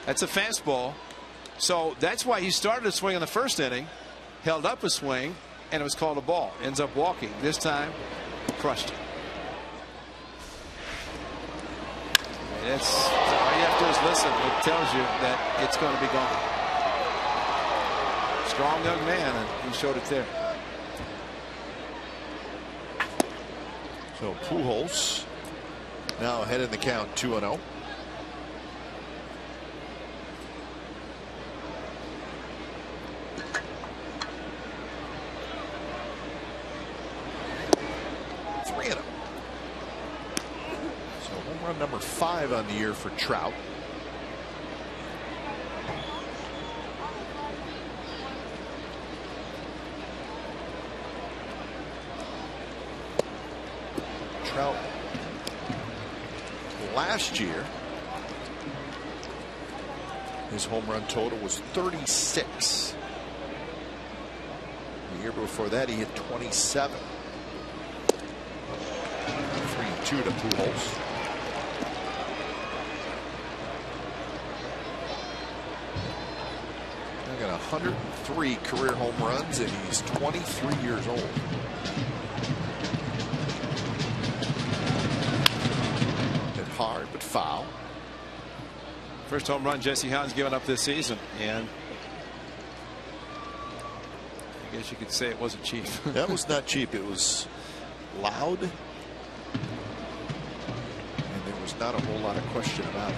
That's a fastball. So that's why he started to swing in the first inning, held up a swing, and it was called a ball. Ends up walking. This time, crushed it. That's all you have to do is listen. It tells you that it's going to be gone. Strong young man, and he showed it there. So Pujols now ahead in the count, 2-0. Number 5 on the year for Trout. Trout last year, his home run total was 36. The year before that, he hit 27. 3-2 to Pujols. Got 100 23 career home runs, and he's 23 years old. Hit hard, but foul. First home run Jesse Hahn's given up this season, and I guess you could say it wasn't cheap. That was not cheap. It was loud, and there was not a whole lot of question about it.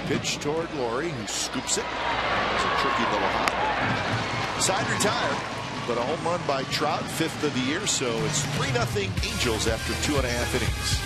Pitch toward Laurie, who scoops it. It was a tricky little hop. Side retired, but a home run by Trout, 5th of the year, so it's 3-0 Angels after 2.5 innings.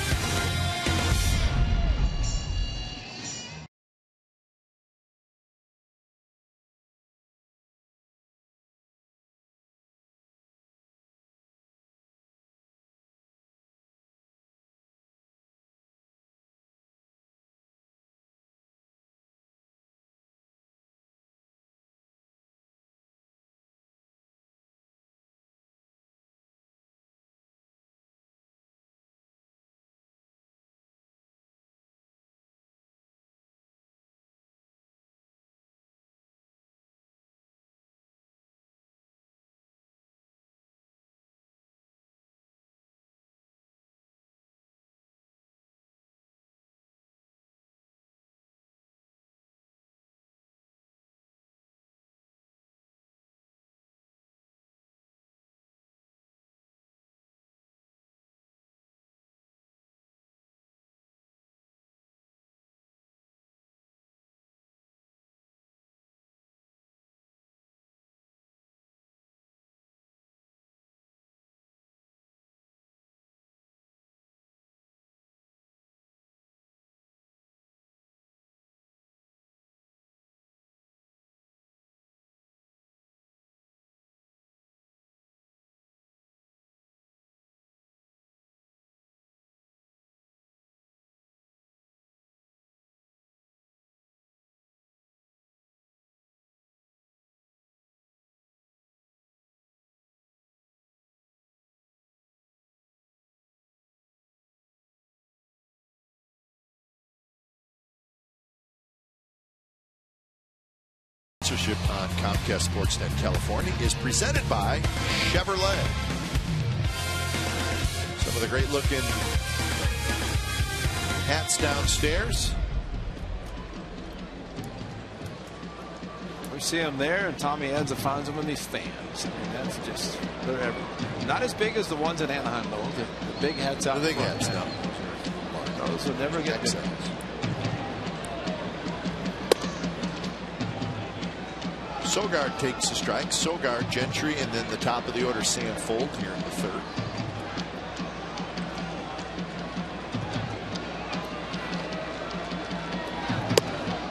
Sponsorship on Comcast Sportsnet California is presented by Chevrolet. Some of the great looking hats downstairs. We see them there, and Tommy Edza finds them in these stands. I mean, that's just, they're everywhere. Not as big as the ones at Anaheim, though. The big hats out. The big hats, no. Those will never get bigger. Sogard takes a strike. Sogard, Gentry, and then the top of the order, Sandfold here in the 3rd.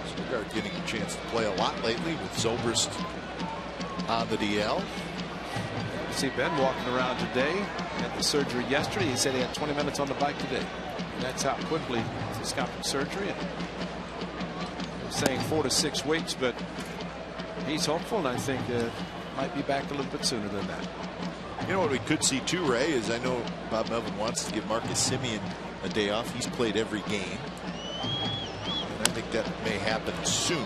Sogard getting a chance to play a lot lately with Zobrist on the DL. See Ben walking around today. Had the surgery yesterday. He said he had 20 minutes on the bike today. And that's how quickly he's got from surgery. And they're saying 4 to 6 weeks, but he's hopeful, and I think might be back a little bit sooner than that. You know what we could see too, Ray, is I know Bob Melvin wants to give Marcus Semien a day off. He's played every game, and I think that may happen soon.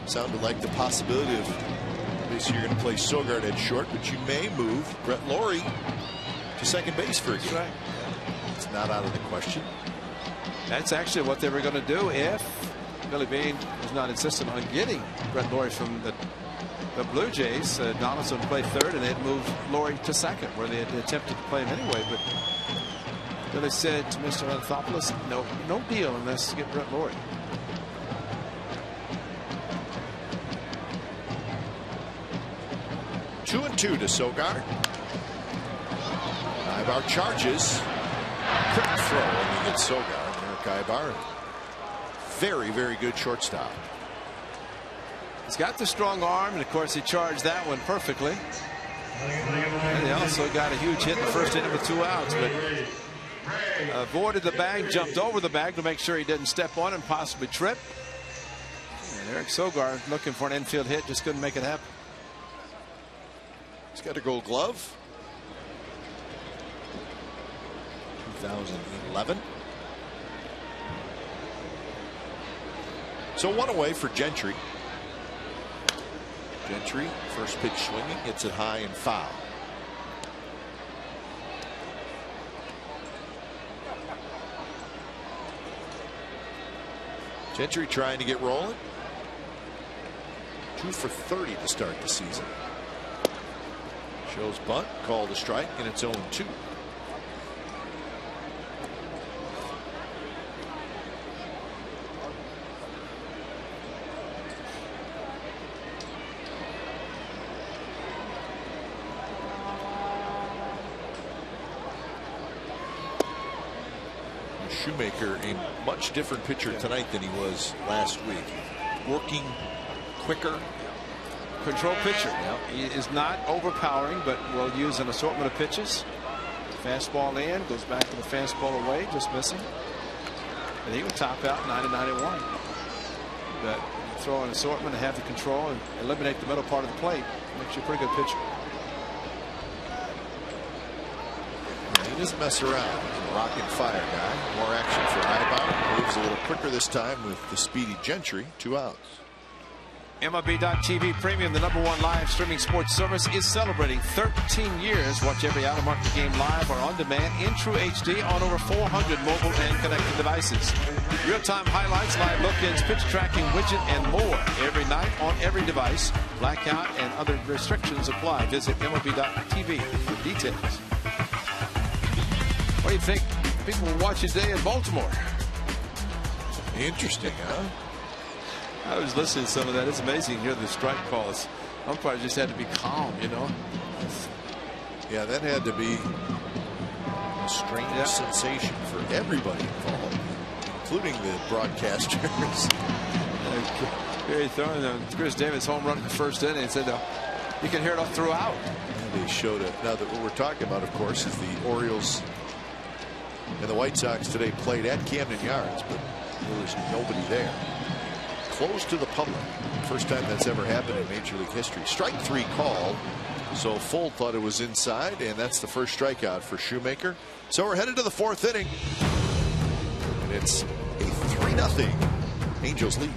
Sounded like the possibility of this year you're going to play Sogard at short, but you may move Brett Laurie to second base for a game. That's right. It's not out of the question. That's actually what they were going to do if Billy Beane was not insistent on getting Brett Laurie from the Blue Jays. Donaldson played 3rd, and they'd moved Laurie to 2nd, where they had attempted to play him anyway. But Billy said to Mr. Anthopoulos, no deal unless you get Brett Laurie. Two and 2 to Sogard. Ibar charges. Quick throw, and he gets Sogard. Eric Ibar. Very, very good shortstop. He's got the strong arm, and of course he charged that one perfectly. And he also got a huge hit in the first inning with 2 outs, but avoided the bag, jumped over the bag to make sure he didn't step on it and possibly trip. And Eric Sogard looking for an infield hit, just couldn't make it happen. He's got a Gold Glove. 2011. So one away for Gentry. Gentry, first pitch swinging, hits it high and foul. Gentry trying to get rolling. 2 for 30 to start the season. Shows bunt, called a strike, and it's 0-2. Shoemaker, a much different pitcher tonight than he was last week. Working quicker. Control pitcher. He is not overpowering, but will use an assortment of pitches. Fastball in, goes back to the fastball away, just missing. And he would top out 90-91. But throw an assortment and have the control and eliminate the middle part of the plate. Makes you a pretty good pitcher. He doesn't mess around. He's a rock and fire guy. More action for Ibauer. Moves a little quicker this time with the speedy Gentry. 2 outs. MLB.TV Premium, the #1 live streaming sports service, is celebrating 13 years. Watch every out-of-market game live or on demand in true HD on over 400 mobile and connected devices. Real-time highlights, live look-ins, pitch tracking, widget, and more every night on every device. Blackout and other restrictions apply. Visit MLB.TV for details. What do you think people will watch today in Baltimore? Interesting, huh? I was listening to some of that. It's amazing to hear the strike calls. Umpires just had to be calm, you know. Yeah, that had to be a strange sensation for everybody involved, including the broadcasters. Gary throwing Chris Davis home run in the first inning and said you can hear it all throughout. And they showed it. Now that what we're talking about, of course, is the Orioles and the White Sox today played at Camden Yards, but there was nobody there. Closed to the public. First time that's ever happened in Major League history. Strike 3 called. So Full thought it was inside, and that's the first strikeout for Shoemaker. So we're headed to the 4th inning. And it's a 3-0 Angels lead.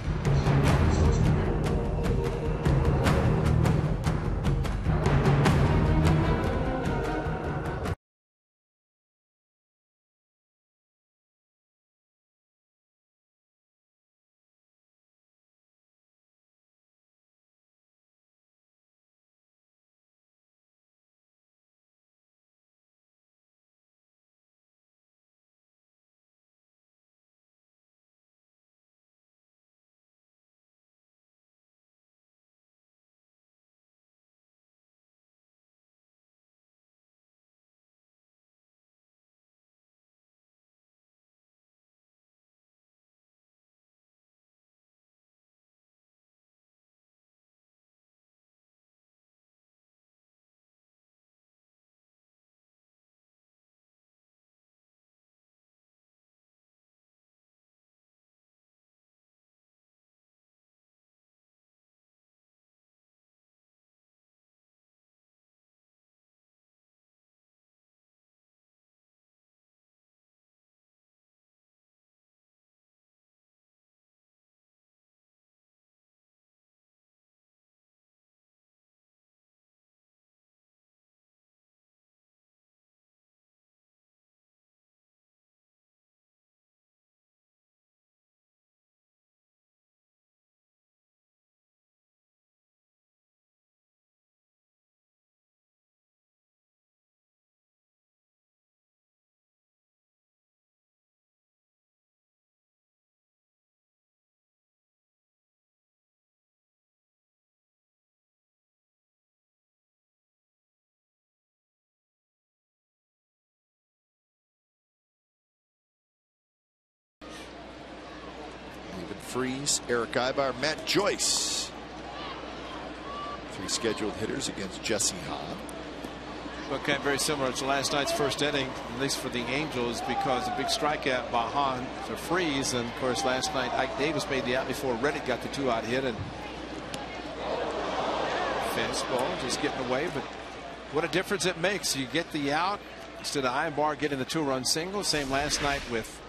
Freeze, Eric Ibar, Matt Joyce. 3 scheduled hitters against Jesse Hahn. Okay, very similar to last night's first inning, at least for the Angels, because a big strikeout by Hahn to Freeze. And of course, last night Ike Davis made the out before Reddick got the 2-out hit, and fastball just getting away. But what a difference it makes. You get the out instead of Ibar getting the 2-run single. Same last night with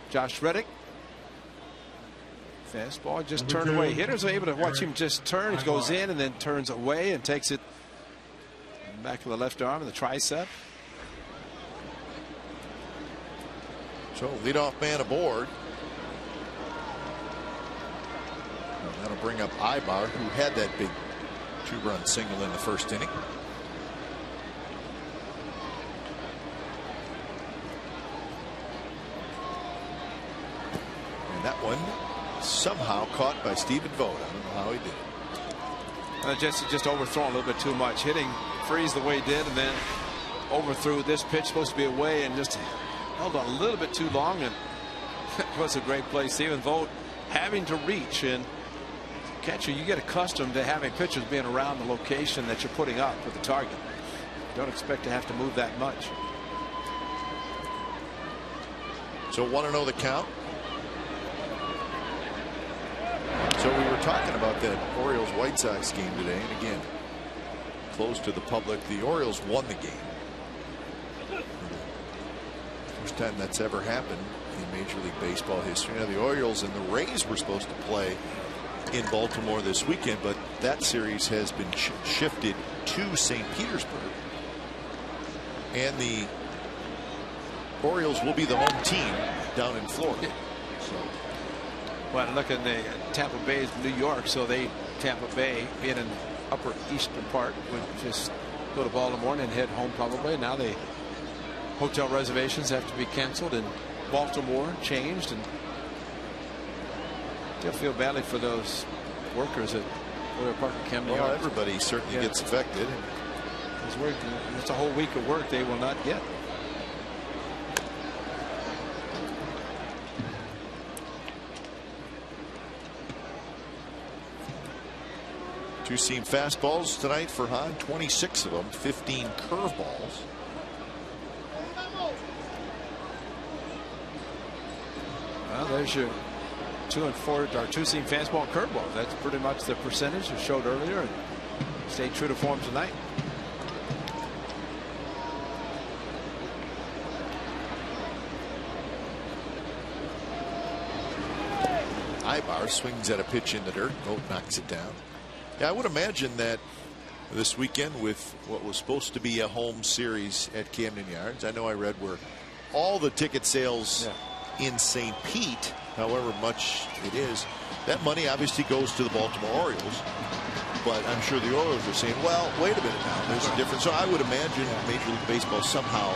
Josh Reddick. Fastball just turned away. Hitters are able to watch him just turn. He goes in and then turns away and takes it back to the left arm and the tricep. So leadoff man aboard. And that'll bring up Ibar, who had that big 2-run single in the first inning. And that one somehow caught by Stephen Vogt. I don't know how he did it. Just overthrown a little bit too much. Hitting Freeze the way he did, and then overthrew this pitch supposed to be away and just held on a little bit too long, and it was a great play. Stephen Vogt having to reach, and catcher, you get accustomed to having pitchers being around the location that you're putting up with the target. You don't expect to have to move that much. So 1-0 the count. So we were talking about that Orioles White Sox game today, and again, closed to the public. The Orioles won the game. First time that's ever happened in Major League Baseball history. Now the Orioles and the Rays were supposed to play in Baltimore this weekend, but that series has been shifted to St. Petersburg, and the Orioles will be the home team down in Florida. So, well, look at the Tampa Bay is New York, so Tampa Bay being in the upper eastern part would just go to Baltimore and then head home probably. Now the hotel reservations have to be canceled in Baltimore, changed, and I feel badly for those workers at Royal Park and Camden Yards. Everybody certainly gets affected. It's a whole week of work they will not get. Two-seam fastballs tonight for Hahn, 26 of them, 15 curveballs. Well, there's your 2 and 4 or two-seam fastball and curveball. That's pretty much the percentage you showed earlier, and stayed true to form tonight. Ibar swings at a pitch in the dirt. Vogt knocks it down. Yeah, I would imagine that this weekend, with what was supposed to be a home series at Camden Yards, I know I read where all the ticket sales in St. Pete, however much it is, that money obviously goes to the Baltimore Orioles. But I'm sure the Orioles are saying, well, wait a minute now, there's a difference. So I would imagine Major League Baseball somehow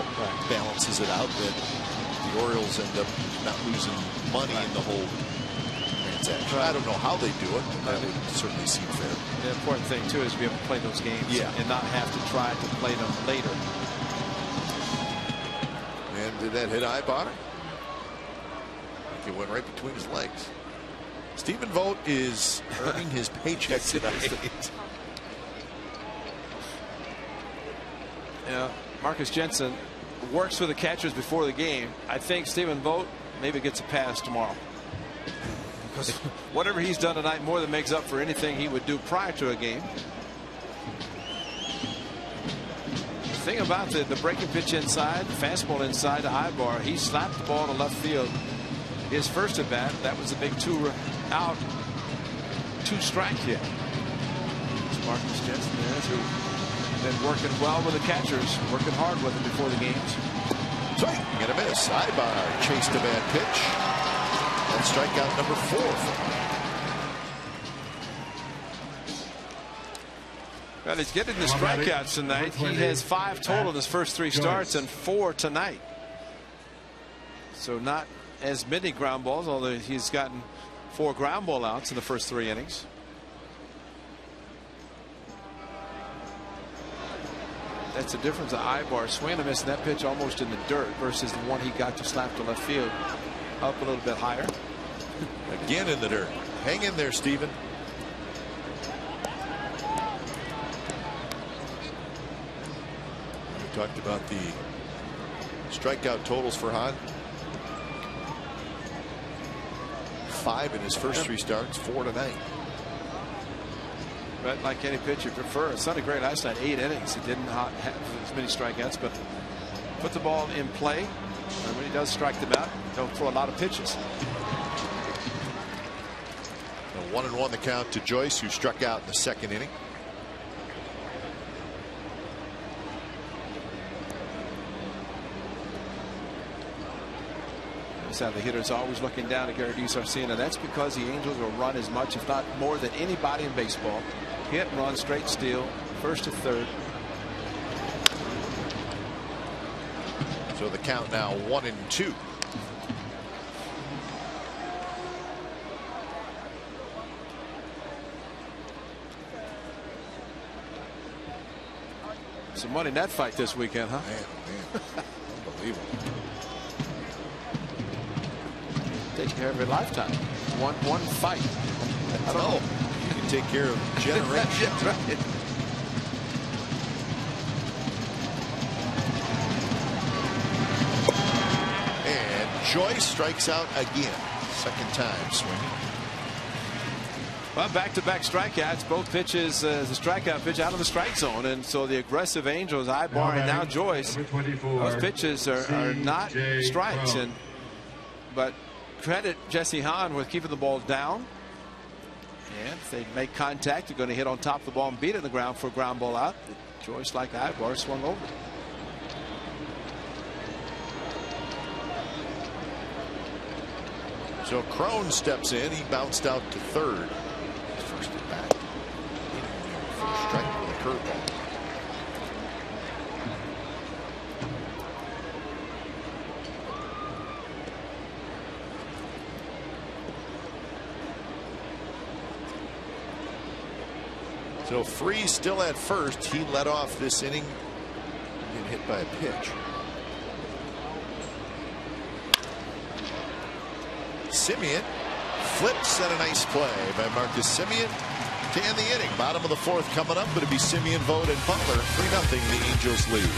balances it out, that the Orioles end up not losing money in the whole transaction. I don't know how they do it, but that would certainly seem fair. The important thing too is to be able to play those games and not have to try to play them later. And did that hit Ibar? It went right between his legs. Stephen Vogt is earning his paycheck tonight. Marcus Jensen works with the catchers before the game. I think Stephen Vogt maybe gets a pass tomorrow, because whatever he's done tonight more than makes up for anything he would do prior to a game. The thing about the breaking pitch inside, the fastball inside to Ibar, he slapped the ball to left field. His first at bat, that was a big 2-out, 2-strike hit. It's Marcus Jensen there, who's been working well with the catchers, working hard with them before the games. Swing and a miss. Ibar chased a bad pitch. And strikeout number 4 for him. Well, he's getting the strikeouts tonight. He has 5 total in his first 3 starts and 4 tonight. So not as many ground balls, although he's gotten 4 ground ball outs in the first 3 innings. That's the difference of Ibar swinging and missing that pitch almost in the dirt versus the one he got to slap to left field up a little bit higher. Again in the dirt. Hang in there, Stephen. We talked about the strikeout totals for Hahn. 5 in his first 3 starts, 4 tonight. But like any pitcher you prefer, it sounded great last night. 8 innings. He didn't have as many strikeouts, but put the ball in play. And when he does strike them out, he'll throw a lot of pitches. 1-1 the count to Joyce, who struck out in the second inning. That's how the hitter's always looking down at Gary Sarcina. That's because the Angels will run as much, if not more, than anybody in baseball. Hit, run, straight steal, first to third. So the count now 1-2. Some money in that fight this weekend, huh? Man. Unbelievable. Take care of your lifetime. One fight. I don't know. You can take care of generations. Yeah, right. And Joyce strikes out again. Second time swinging. Well, back-to-back strikeouts. Both pitches, the strikeout pitch out of the strike zone, and so the aggressive Angels, Ibar and now Joyce, those pitches are not strikes. But credit Jesse Hahn with keeping the ball down. And if they make contact, they're going to hit on top of the ball and beat it in the ground for a ground ball out. Joyce, like Ibar, swung over. So Crone steps in. He bounced out to third. First at bat. First strike with a curveball. So Freese still at first. He led off this inning. Getting hit by a pitch. Semien flips, and a nice play by Marcus Semien to end the inning. Bottom of the fourth coming up. It'll be Semien, Vogt, and Butler. 3-0. The Angels lead.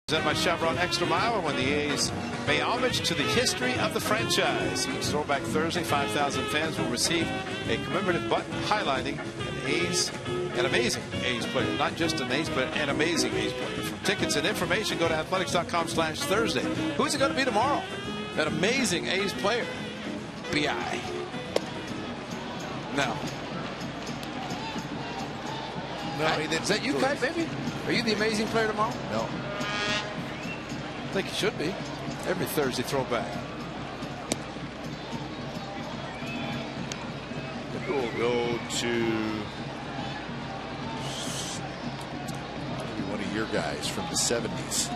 Presented by Chevron Extra Mile, when the A's pay homage to the history of the franchise. Each Throwback Thursday, 5,000 fans will receive a commemorative button highlighting an amazing A's player. Not just an A's player, an amazing A's player. For tickets and information, go to athletics.com/Thursday. Who's it going to be tomorrow? That amazing A's player. B.I. No. Is that you, Kai, baby? Are you the amazing player tomorrow? No. I think it should be. Every Thursday throwback. We'll go to maybe one of your guys from the 70s.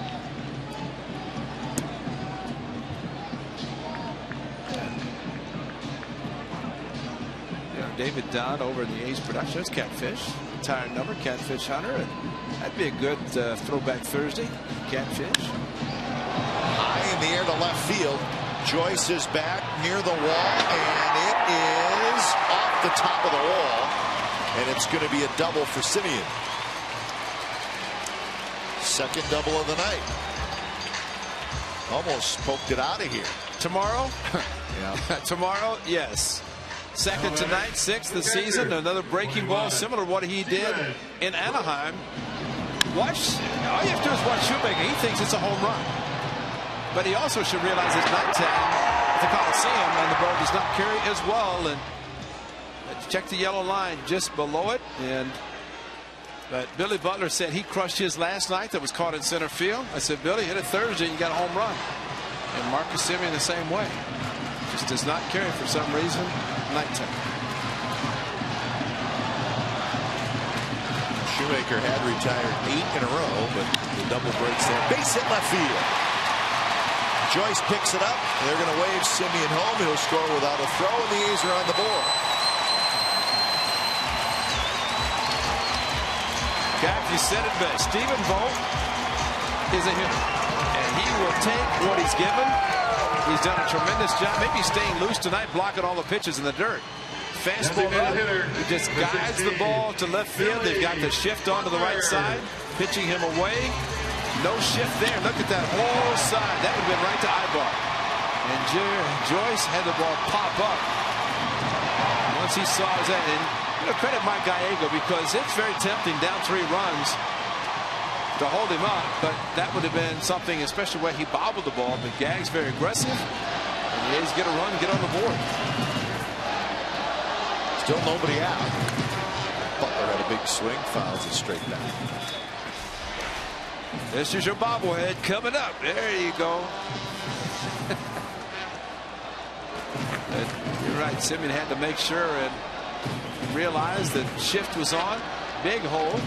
Yeah, David Dodd over in the A's production. That's Catfish. retired number, Catfish Hunter. And that'd be a good throwback Thursday. Catfish. High in the air to left field. Joyce is back near the wall, and it is off the top of the wall, and it's going to be a double for Simeon. Second double of the night. Almost poked it out of here. Tomorrow? Yeah. Tomorrow, yes. Second tonight, sixth of the season. Another breaking ball similar to what he did in Anaheim. Watch. All you have to do is watch Shoemaker. He thinks it's a home run. But he also should realize it's nighttime at the Coliseum, and the ball does not carry as well. And check the yellow line just below it. But Billy Butler said he crushed his last night that was caught in center field. I said, Billy, hit it Thursday and you got a home run. And Marcus Simeon the same way. Just does not carry for some reason nighttime. Shoemaker had retired 8 in a row, but the double breaks there. Base hit left field. Joyce picks it up. They're going to wave Simeon home. He'll score without a throw, and the A's are on the board. Cap, you said it best. Stephen Vogt is a hitter, and he will take what he's given. He's done a tremendous job. Maybe staying loose tonight, blocking all the pitches in the dirt. Fastball hitter. He just guides the ball to left field. They've got the shift onto the right side, pitching him away. No shift there. Look at that whole side. That would have been right to Ibar. And Joyce had the ball pop up once he saw that. And you know, credit Mike Gallego, because it's very tempting down 3 runs to hold him up. But that would have been something, especially where he bobbled the ball. But Gag's very aggressive. And the A's get a run, get on the board. Still nobody out. Butler had a big swing, fouls it straight back. This is your bobblehead coming up. There you go. You're right. Simeon had to make sure and realize that shift was on. Big hole.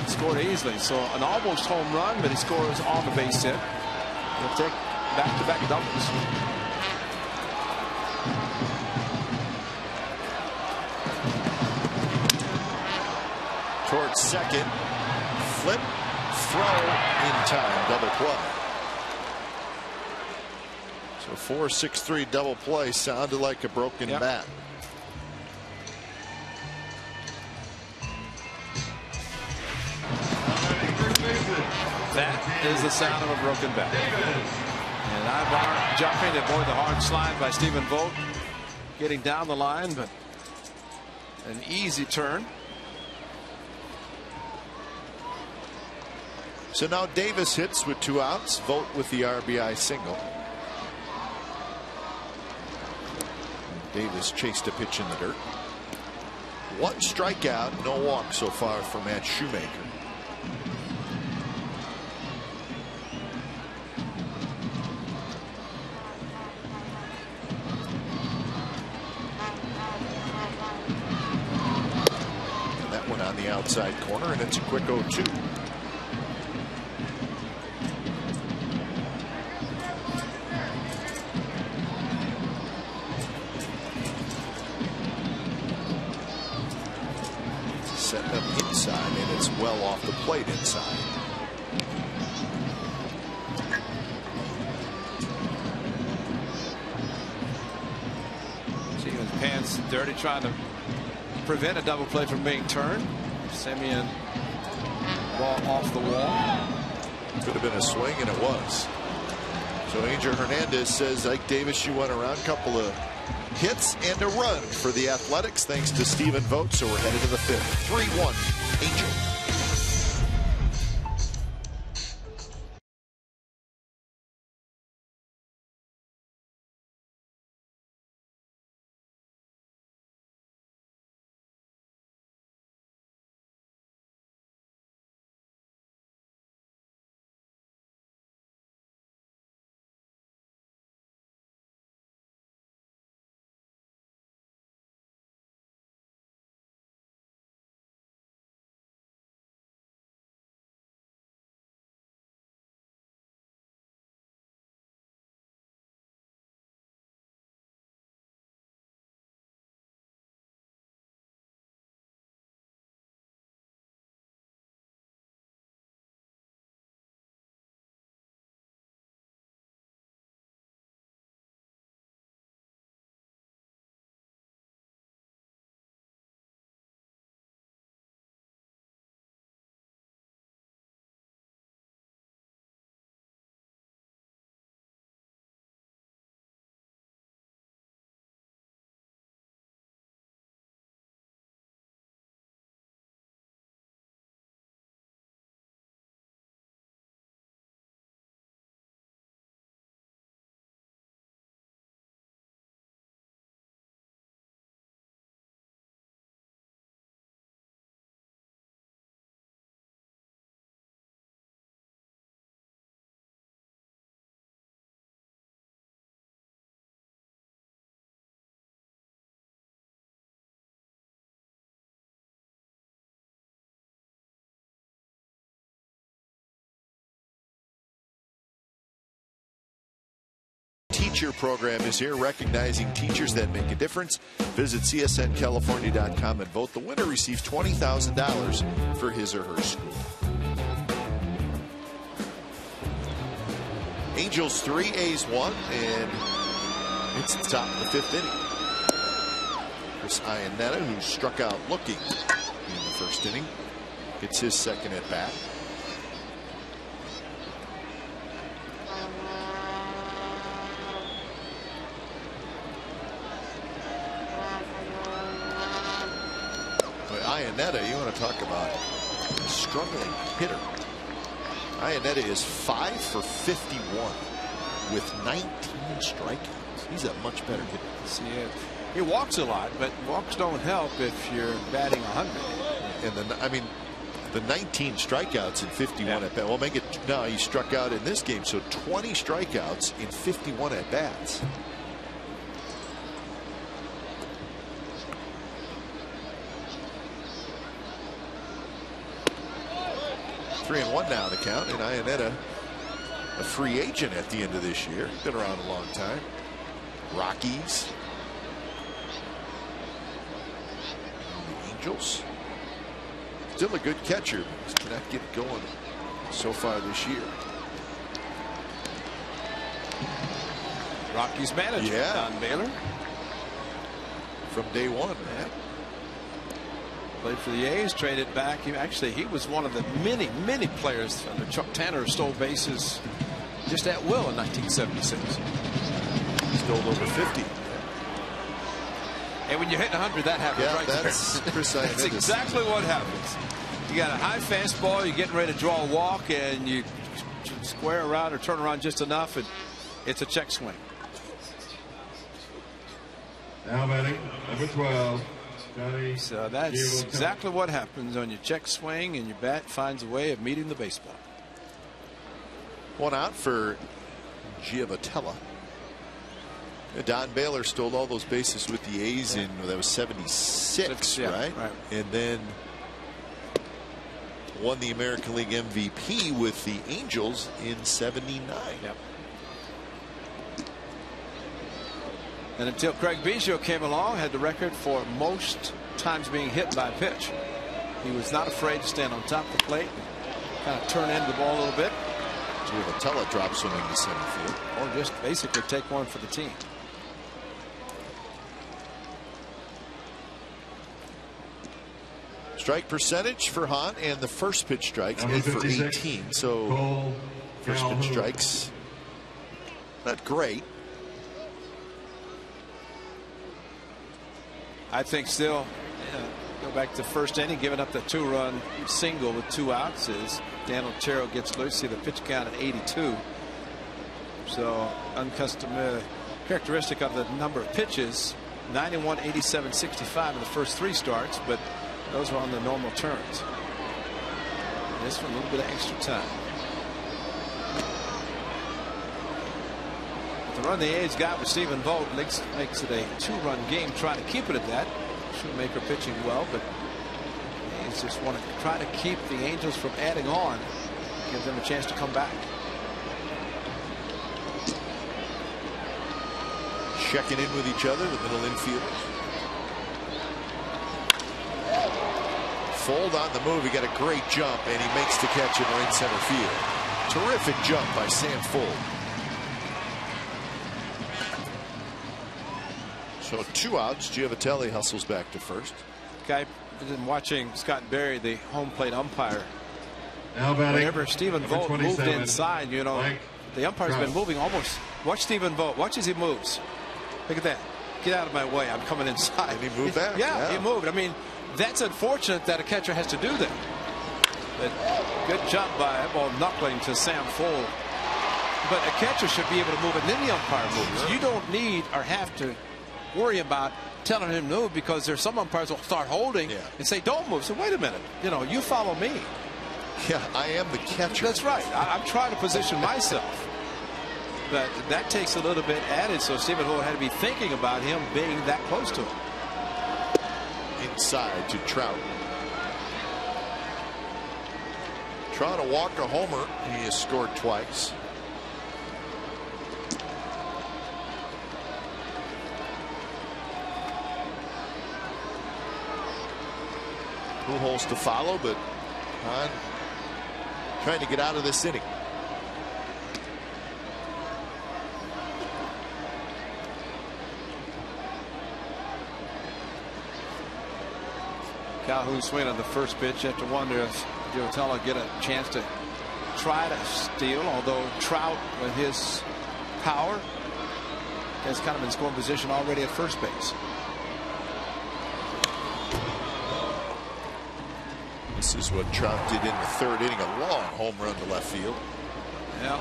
Scored easily. So an almost home run, but he scores on the base hit. He'll take back-to-back doubles. Towards second. Flip. Throw in time, double play. So 4-6-3 double play sounded like a broken bat. That is the sound of a broken bat. And Ibar jumping to avoid the hard slide by Stephen Vogt, getting down the line, but an easy turn. So now Davis hits with 2 outs. Vogt with the RBI single. Davis chased a pitch in the dirt. 1 strikeout, no walk so far for Matt Shoemaker. And that one on the outside corner, and it's a quick 0-2. Set up inside, and it's well off the plate inside. See his pants dirty, trying to prevent a double play from being turned. Simeon, ball off the wall. Could have been a swing, and it was. So Angel Hernandez says, Ike Davis, you went around, couple of hits and a run for the Athletics thanks to Stephen Vogt. So we're headed to the 5th. 3-1 Angels. Teacher program is here, recognizing teachers that make a difference. Visit csncalifornia.com and vote. The winner receives $20,000 for his or her school. Angels 3, A's 1, and it's the top of the 5th inning. Chris Iannetta, who struck out looking in the first inning, gets his second at bat. Iannetta, you want to talk about a struggling hitter. Iannetta is 5 for 51 with 19 strikeouts. He's a much better hitter. See it. He walks a lot, but walks don't help if you're batting 100. And the 19 strikeouts in 51 at bat. Well, make it no. He struck out in this game, so 20 strikeouts in 51 at bats. Three and one now the count, and Iannetta, a free agent at the end of this year. Been around a long time. Rockies. The Angels. Still a good catcher. Just cannot get it going so far this year. Rockies manager, Don Baylor. From day one. Yeah. Played for the A's, traded back. He was one of the many players under Chuck Tanner who stole bases just at will in 1976. Stole over 50. And when you hit 100, that happens right that's there. precise. That's exactly what happens. You got a high fastball, you're getting ready to draw a walk, and you square around or turn around just enough, and it's a check swing. Now batting, number 12. So that's exactly what happens on your check swing, and your bat finds a way of meeting the baseball. One out for Giavotella. Don Baylor stole all those bases with the A's in that was 76, right? And then won the American League MVP with the Angels in 79. Yep. And until Craig Biggio came along, had the record for most times being hit by a pitch. He was not afraid to stand on top of the plate, kind of turn into the ball a little bit. Giavotella drop swimming to center field. Or just basically take one for the team. Strike percentage for Hahn, and the first pitch strikes in for 18. So first pitch strikes not great. I think still go back to the first inning, giving up the 2-run single with 2 outs as Dan Otero gets loose. See the pitch count at 82. So uncustomary characteristic of the number of pitches, 91, 87, 65 in the first 3 starts, but those were on the normal turns. This one a little bit of extra time. The run the A's got with Stephen Vogt makes it a 2-run game, trying to keep it at that. Shoemaker pitching well, but the A's just want to try to keep the Angels from adding on, give them a chance to come back. Checking in with each other, the middle infielders. Fold on the move. He got a great jump, and he makes the catch in right center field. Terrific jump by Sam Fold. So 2 outs. Giavotella hustles back to first. Guy been watching Scott Berry, the home plate umpire. Now batting, whenever Stephen Vogt moved inside, you know, the umpire's been moving almost. Watch Stephen Vogt. Watch as he moves. Look at that. Get out of my way. I'm coming inside. And he moved back. Yeah, he moved. I mean, that's unfortunate that a catcher has to do that. But good jump by knuckling to Sam Fold. But a catcher should be able to move it, and then the umpire moves. You don't need or have to worry about telling him to move, because there's some umpires will start holding and say, don't move. So wait a minute. You know, you follow me. Yeah, I am the catcher. That's right. I'm trying to position myself. But that takes a little bit added, so Stephen Vogt had to be thinking about him being that close to him. Inside to Trout. Trout a walk, a homer. He has scored twice. Pujols to follow, but Hahn trying to get out of this inning. Calhoun swing on the first pitch. You have to wonder if Giotto get a chance to try to steal, although Trout with his power has kind of in scoring position already at first base. This is what Trout did in the third inning, a long home run to left field. Yeah.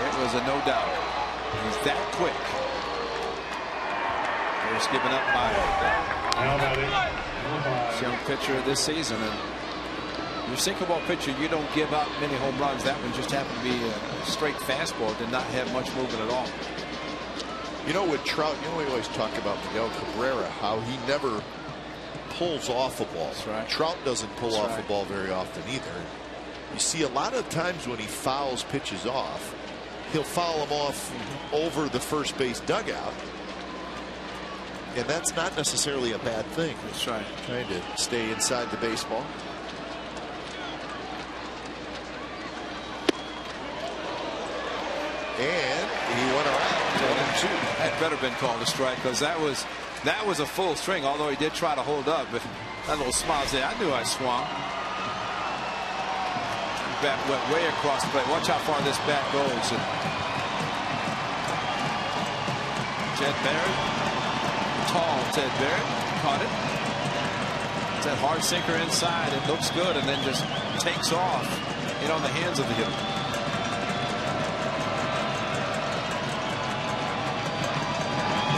It was a no doubt. He's that quick. First given up by this young pitcher this season. And your single ball pitcher, you don't give up many home runs. That one just happened to be a straight fastball. Did not have much movement at all. You know, with Trout, you know, we always talk about Miguel Cabrera, how he never pulls off a ball. That's right. Trout doesn't pull That's off right. a ball very often either. You see a lot of times when he fouls pitches off, he'll foul them off over the first base dugout. And that's not necessarily a bad thing. That's right. Trying to stay inside the baseball. And he went around 1-2. That better been called a strike, because that was a full swing, although he did try to hold up. But that little smile said, I knew I swung. Bat went way across the plate. Watch how far this bat goes. And Ted Barrett, tall Ted Barrett, caught it. It's that hard sinker inside. It looks good, and then just takes off on the hands of the hitter.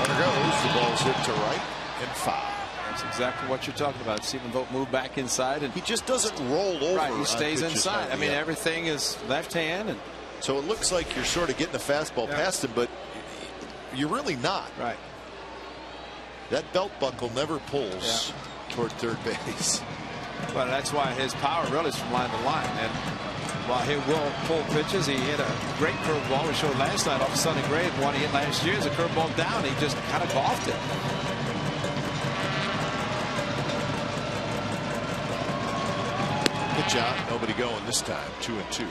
Runner goes. The ball's hit to right and foul. That's exactly what you're talking about. Stephen Vogt moved back inside, and he just doesn't roll over. Right, he stays inside. I mean, yeah. everything is left hand, and so it looks like you're sort of getting a fastball past him, but you're really not. Right. That belt buckle never pulls toward third base. Well, that's why his power really is from line to line. And while he will pull pitches, he hit a great curveball. We showed last night off Sonny Gray. One he hit last year is a curveball down. He just kind of golfed it. Good job. Nobody going this time. 2-2.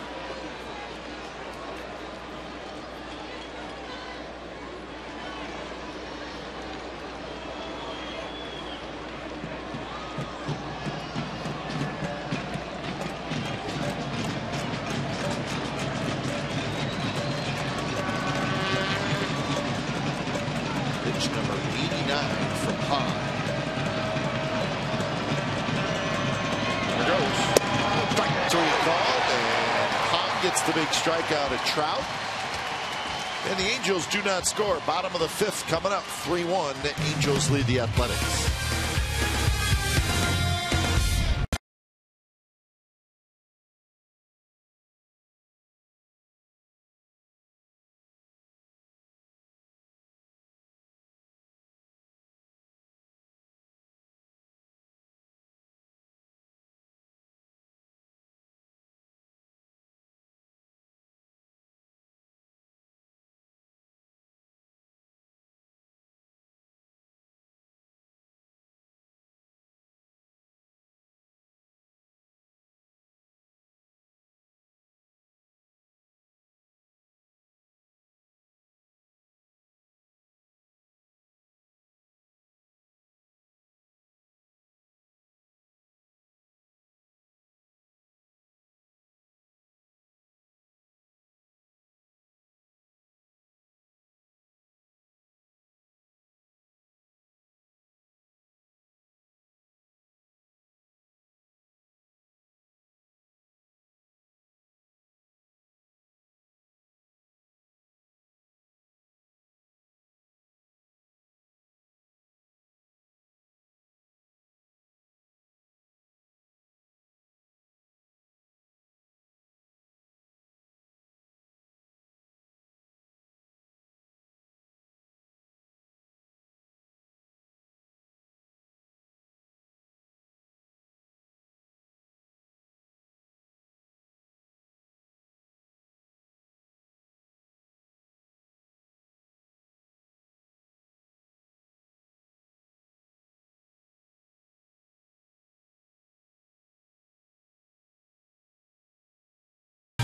Pitch number 89 from Hahn. There goes. Back to the ball, and Hahn gets the big strikeout at Trout. And the Angels do not score. Bottom of the fifth coming up. 3-1. The Angels lead the Athletics.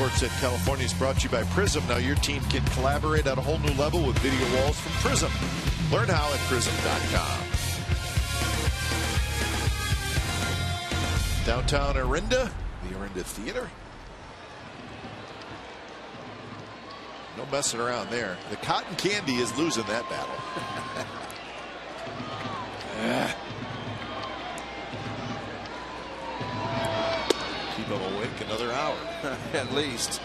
Sports at California is brought to you by Prism. Now your team can collaborate at a whole new level with video walls from Prism. Learn how at prism.com. Downtown Orinda, the Orinda Theater. No messing around there. The cotton candy is losing that battle. Keep them awake another hour. At least.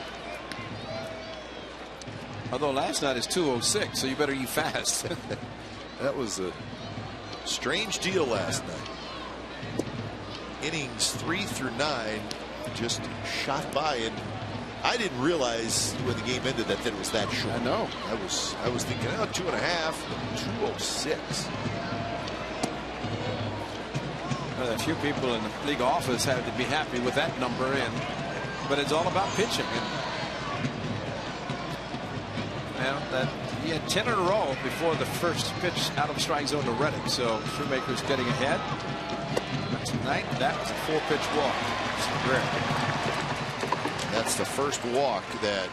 Although last night is 2:06, so you better eat fast. That was a strange deal last night. Innings 3 through 9 just shot by, and I didn't realize when the game ended that it was that short. I know. I was thinking, oh, 2.5, 2:06. A few people in the league office had to be happy with that number, but it's all about pitching. And that he had 10 in a row before the first pitch out of strike zone to Reddick. So Shoemaker's getting ahead. But tonight, that was a 4-pitch walk. It's rare. That's the first walk that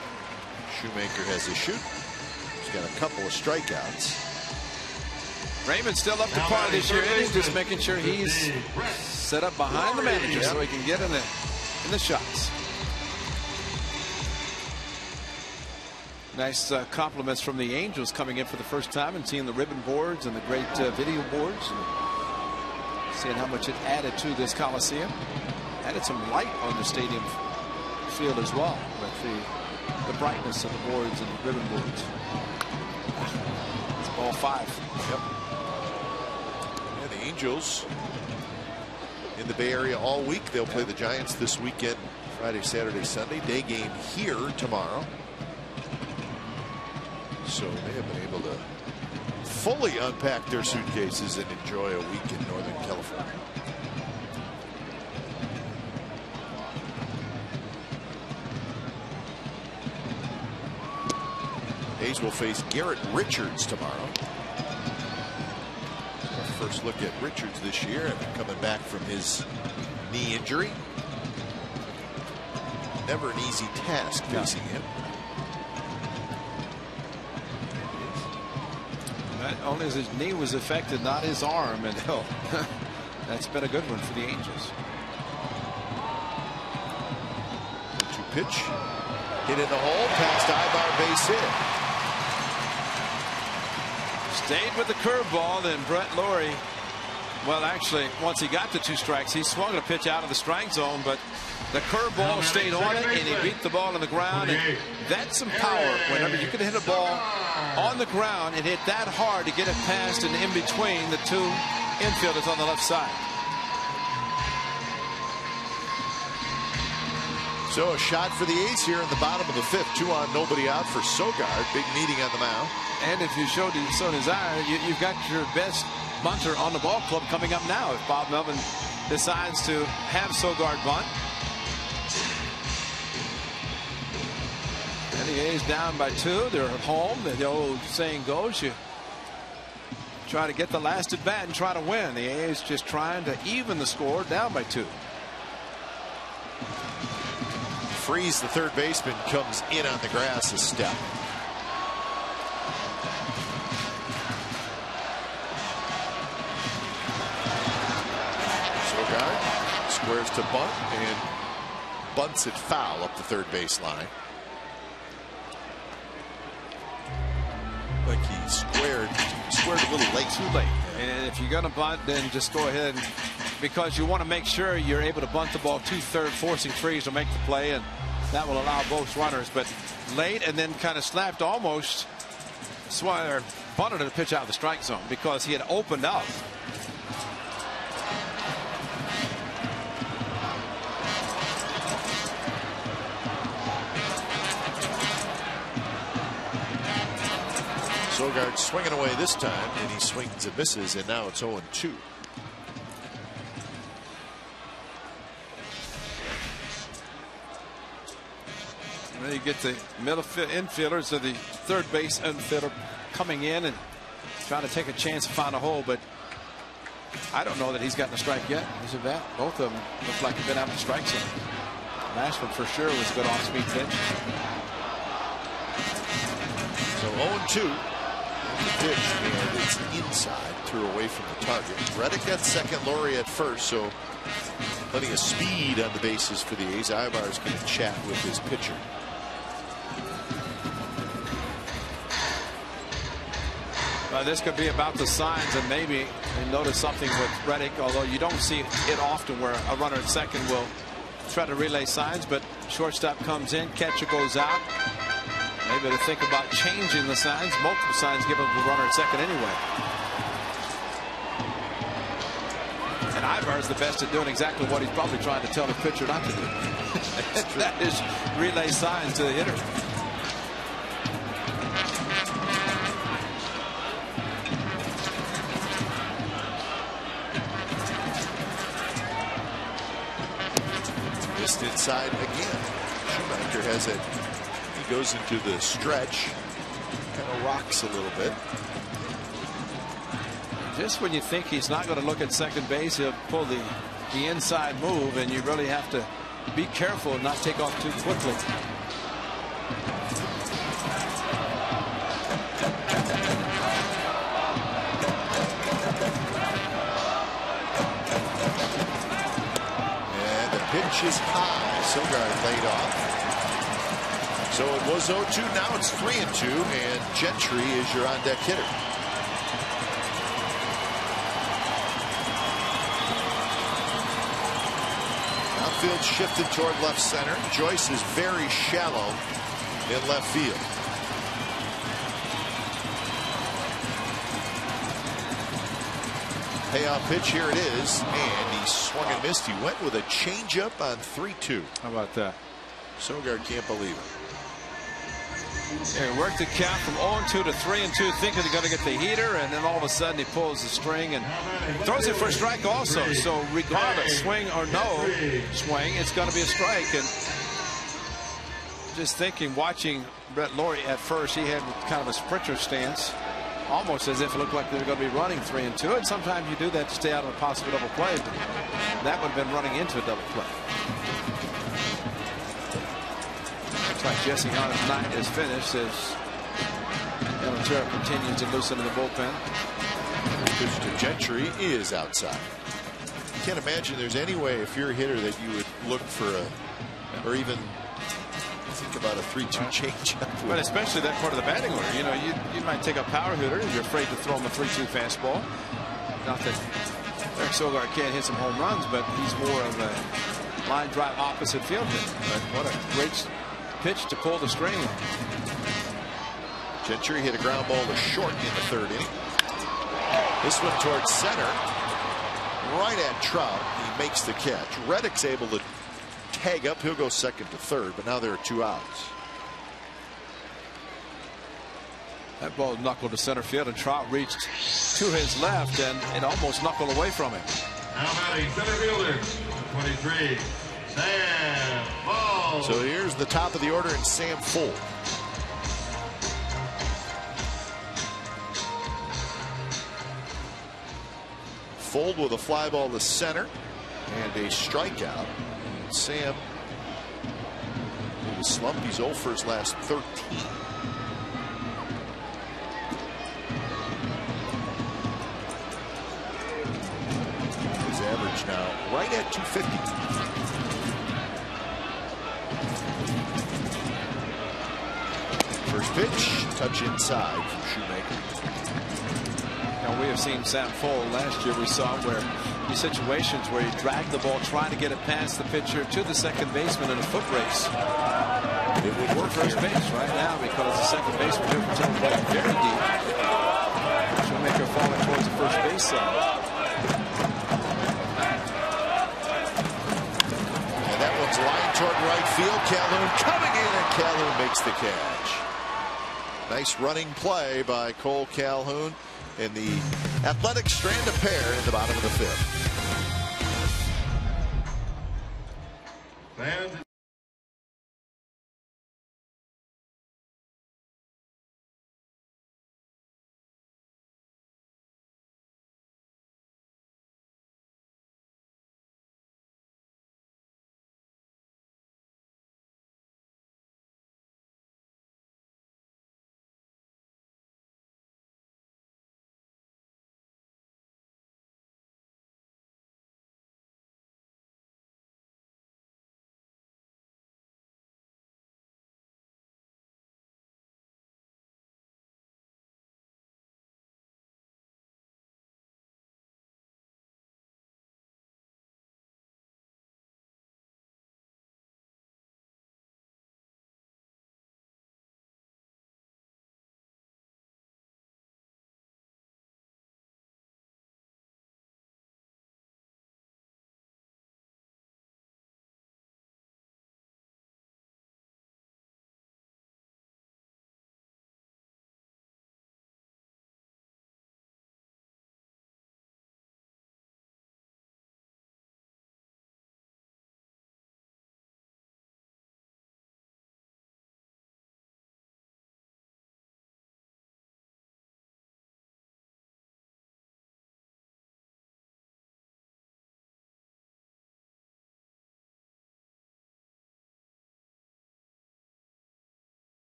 Shoemaker has issued. He's got a couple of strikeouts. Raymond's still up to par this year. He's just making sure he's set up behind the manager so he can get in the shots. Nice compliments from the Angels coming in for the first time and seeing the ribbon boards and the great video boards. And seeing how much it added to this Coliseum. Added some light on the stadium field as well with the brightness of the boards and the ribbon boards. It's ball 5. Yep. The Angels in the Bay Area all week. They'll play the Giants this weekend, Friday, Saturday, Sunday. Day game here tomorrow. So they have been able to fully unpack their suitcases and enjoy a week in Northern California. A's will face Garrett Richards tomorrow. First look at Richards this year, and coming back from his knee injury. Never an easy task facing him. Not only his knee was affected, not his arm, and that's been a good one for the Angels. 2 pitch, hit in the hole, past Ibar, base hit. Stayed with the curveball, then Brett Lawrie. Well, actually, once he got to 2 strikes, he swung a pitch out of the strike zone, but the curveball stayed on it, and he beat the ball on the ground. And that's some power. Whenever you can hit a ball on the ground and hit that hard to get it past and in between the 2 infielders on the left side. So a shot for the A's here in the bottom of the 5th. 2 on, nobody out for Sogard. Big meeting on the mound. And if you so desire, you've got your best bunter on the ball club coming up now. If Bob Melvin decides to have Sogard bunt. And the A's down by 2. They're at home. The old saying goes, you try to get the last at bat and try to win. The A's just trying to even the score, down by 2. Freeze, the third baseman, comes in on the grass a step. Sogard squares to bunt and bunts it foul up the third baseline. Like he squared a little late. Too late. And if you're going to bunt, then just go ahead, because you want to make sure you're able to bunt the ball 2/3, forcing Freeze to make the play, and that will allow both runners. But late, and then kind of slapped almost. Swire bunted a pitch out of the strike zone because he had opened up. Sogard swinging away this time, and he swings and misses, and now it's 0-2. Well, you get the middle infielders or the third base infielder coming in and trying to take a chance to find a hole, but I don't know that he's gotten a strike yet. Is it that? Both of them look like they've been out of the strike zone. Last one for sure was a good off-speed pitch. So 0-2. Pitch, and it's inside, threw away from the target. Reddick at second, Laurie at first, so plenty of speed on the bases for the A's. Ibar's going to chat with his pitcher. This could be about the signs, and maybe you notice something with Reddick, although you don't see it often where a runner at second will try to relay signs, but shortstop comes in, catcher goes out. Maybe to think about changing the signs. Multiple signs given to the runner at second anyway. And Ibar's the best at doing exactly what he's probably trying to tell the pitcher not to do. That is relay signs to the hitter. Missed inside again. Shoemaker has it. He goes into the stretch, kind of rocks a little bit. Just when you think he's not going to look at second base, he'll pull the inside move, and you really have to be careful and not take off too quickly. And the pitch is high. Sogard laid off. So it was 0-2. Now it's 3-2, and Gentry is your on-deck hitter. Outfield shifted toward left center. Joyce is very shallow in left field. Payoff pitch, here it is, and he swung and missed. He went with a changeup on 3-2. How about that? Sogard can't believe it. Yeah, worked the count from 0-2 to 3-2, thinking they're going to get the heater, and then all of a sudden he pulls the string and throws it for a strike also. So regardless, swing or no swing, it's going to be a strike. And just thinking, watching Brett Laurie at first, he had kind of a sprinter stance, almost as if it looked like they were going to be running 3-2. And sometimes you do that to stay out of a possible double play, but that would have been running into a double play. Looks like Jesse Hahn's night is finished as Ventura continues to loosen in the bullpen. Pitch to Gentry is outside. Can't imagine there's any way, if you're a hitter, that you would look for a, or even think about a 3-2 changeup. But especially that part of the batting order. You know, you might take a power hitter if you're afraid to throw him a 3-2 fastball. Not that Eric Sogard can't hit some home runs, but he's more of a line drive opposite field hitter. But what a great pitch to pull the string. Gentry hit a ground ball to short in the third inning. This one towards center, right at Trout. He makes the catch. Reddick's able to tag up. He'll go second to third, but now there are 2 outs. That ball knuckled to center field, and Trout reached to his left, and it almost knuckled away from him. Now batting center fielder, 23, Sam Fuld. So here's the top of the order, and Sam Fuld. Fuld with a fly ball to center and a strikeout. Sam, he was slumped. He's 0 for his last 13. His average now right at 250. First pitch, touch inside from Shoemaker. Now, we have seen Sam Fuld last year. We saw where these situations where he dragged the ball trying to get it past the pitcher to the second baseman in a foot race. It would work First base right now because the second baseman here for Tampa Bay very deep. Shoemaker falling towards the first base side. And that one's lined toward right field. Calhoun coming in, and Calhoun makes the catch. Nice running play by Cole Calhoun, and the Athletics strand a pair in the bottom of the fifth.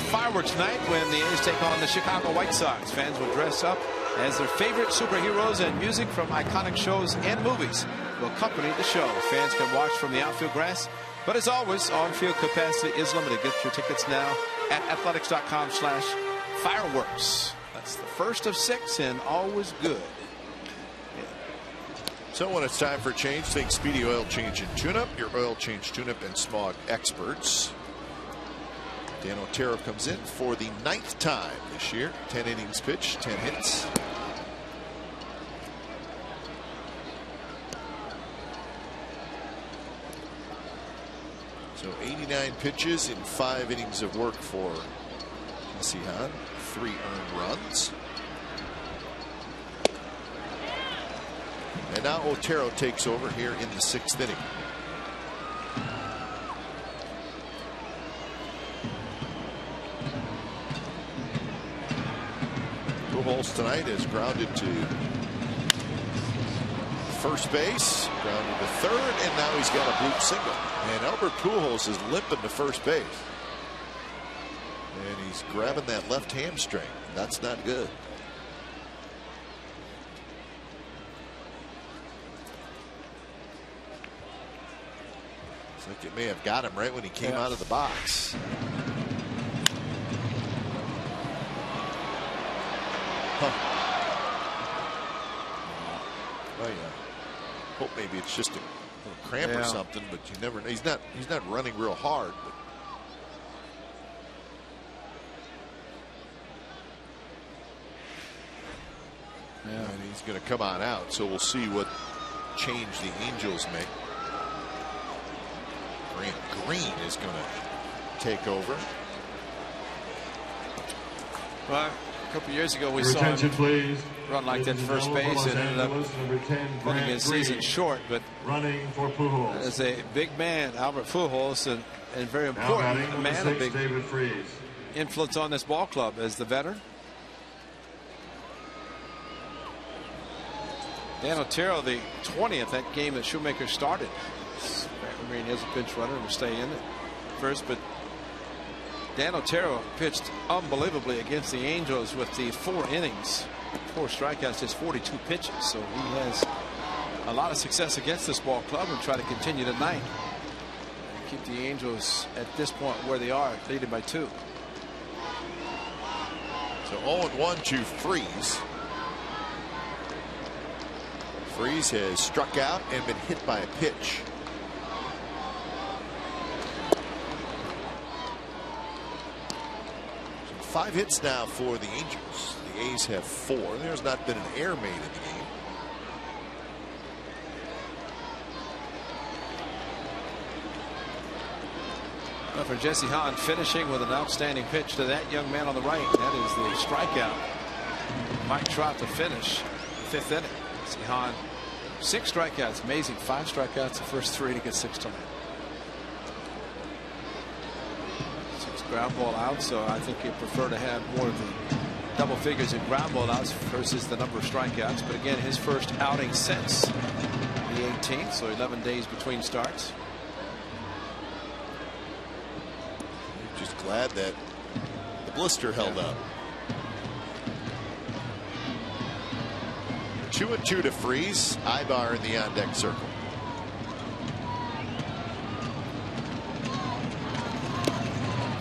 fireworks night when the A's take on the Chicago White Sox. Fans will dress up as their favorite superheroes, and music from iconic shows and movies will accompany the show. Fans can watch from the outfield grass, but as always, on-field capacity is limited. Get your tickets now at athletics.com/fireworks. That's the first of 6 and always good. So when it's time for change, think Speedy Oil Change and Tune-Up, your oil change, tune-up, and smog experts. Dan Otero comes in for the 9th time this year. 10 innings pitched, 10 hits. So 89 pitches in 5 innings of work for Jesse Hahn. 3 earned runs. And now Otero takes over here in the 6th inning. Pujols tonight is grounded to first base, grounded to third, and now he's got a bloop single. And Albert Pujols is limping to first base. And he's grabbing that left hamstring. That's not good. Looks like it may have got him right when he came out of the box. Well, yeah. Hope maybe it's just a little cramp or something, but you never know. He's not running real hard, but and he's going to come on out, so we'll see what change the Angels make. Grant Green is going to take over. Well, a couple years ago we saw him run like that first base and ended up cutting his season short, but running for Pujols. as a big man, Albert Pujols, and very important man, a big influence on this ball club as the veteran. Dan Otero, the 20th, that game that Shoemaker started. I mean, he is a pinch runner and will stay in it first, but Dan Otero pitched unbelievably against the Angels with the 4 innings, 4 strikeouts, just 42 pitches. So he has a lot of success against this ball club and try to continue tonight and keep the Angels at this point where they are, leading by 2. So 0-1 to Freese. Freese has struck out and been hit by a pitch. So 5 hits now for the Angels. The A's have 4. There's not been an error made in the game. Well, for Jesse Hahn, finishing with an outstanding pitch to that young man on the right. That is the strikeout. Mike Trout to finish 5th inning. Jesse Hahn, 6 strikeouts. Amazing. 5 strikeouts the first 3 to get 6 tonight. 6 ground ball outs, so I think you prefer to have more of the double figures in ground ball outs versus the number of strikeouts. But again, his first outing since the 18th, so 11 days between starts. Just glad that the blister held up. 2-2 to Freese. Ibar in the on-deck circle.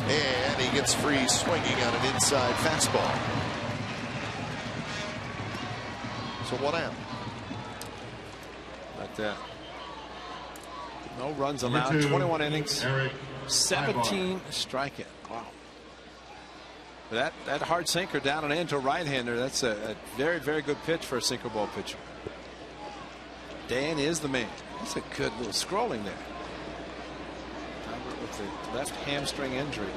And he gets Freese swinging on an inside fastball. So 1 out. Like that. No runs allowed. 21 innings. 17 strikeout. Wow. That hard sinker down and in to a right-hander. That's a very, very good pitch for a sinker ball pitcher. Dan is the man. That's a good little scrolling there. Albert with the left hamstring injury.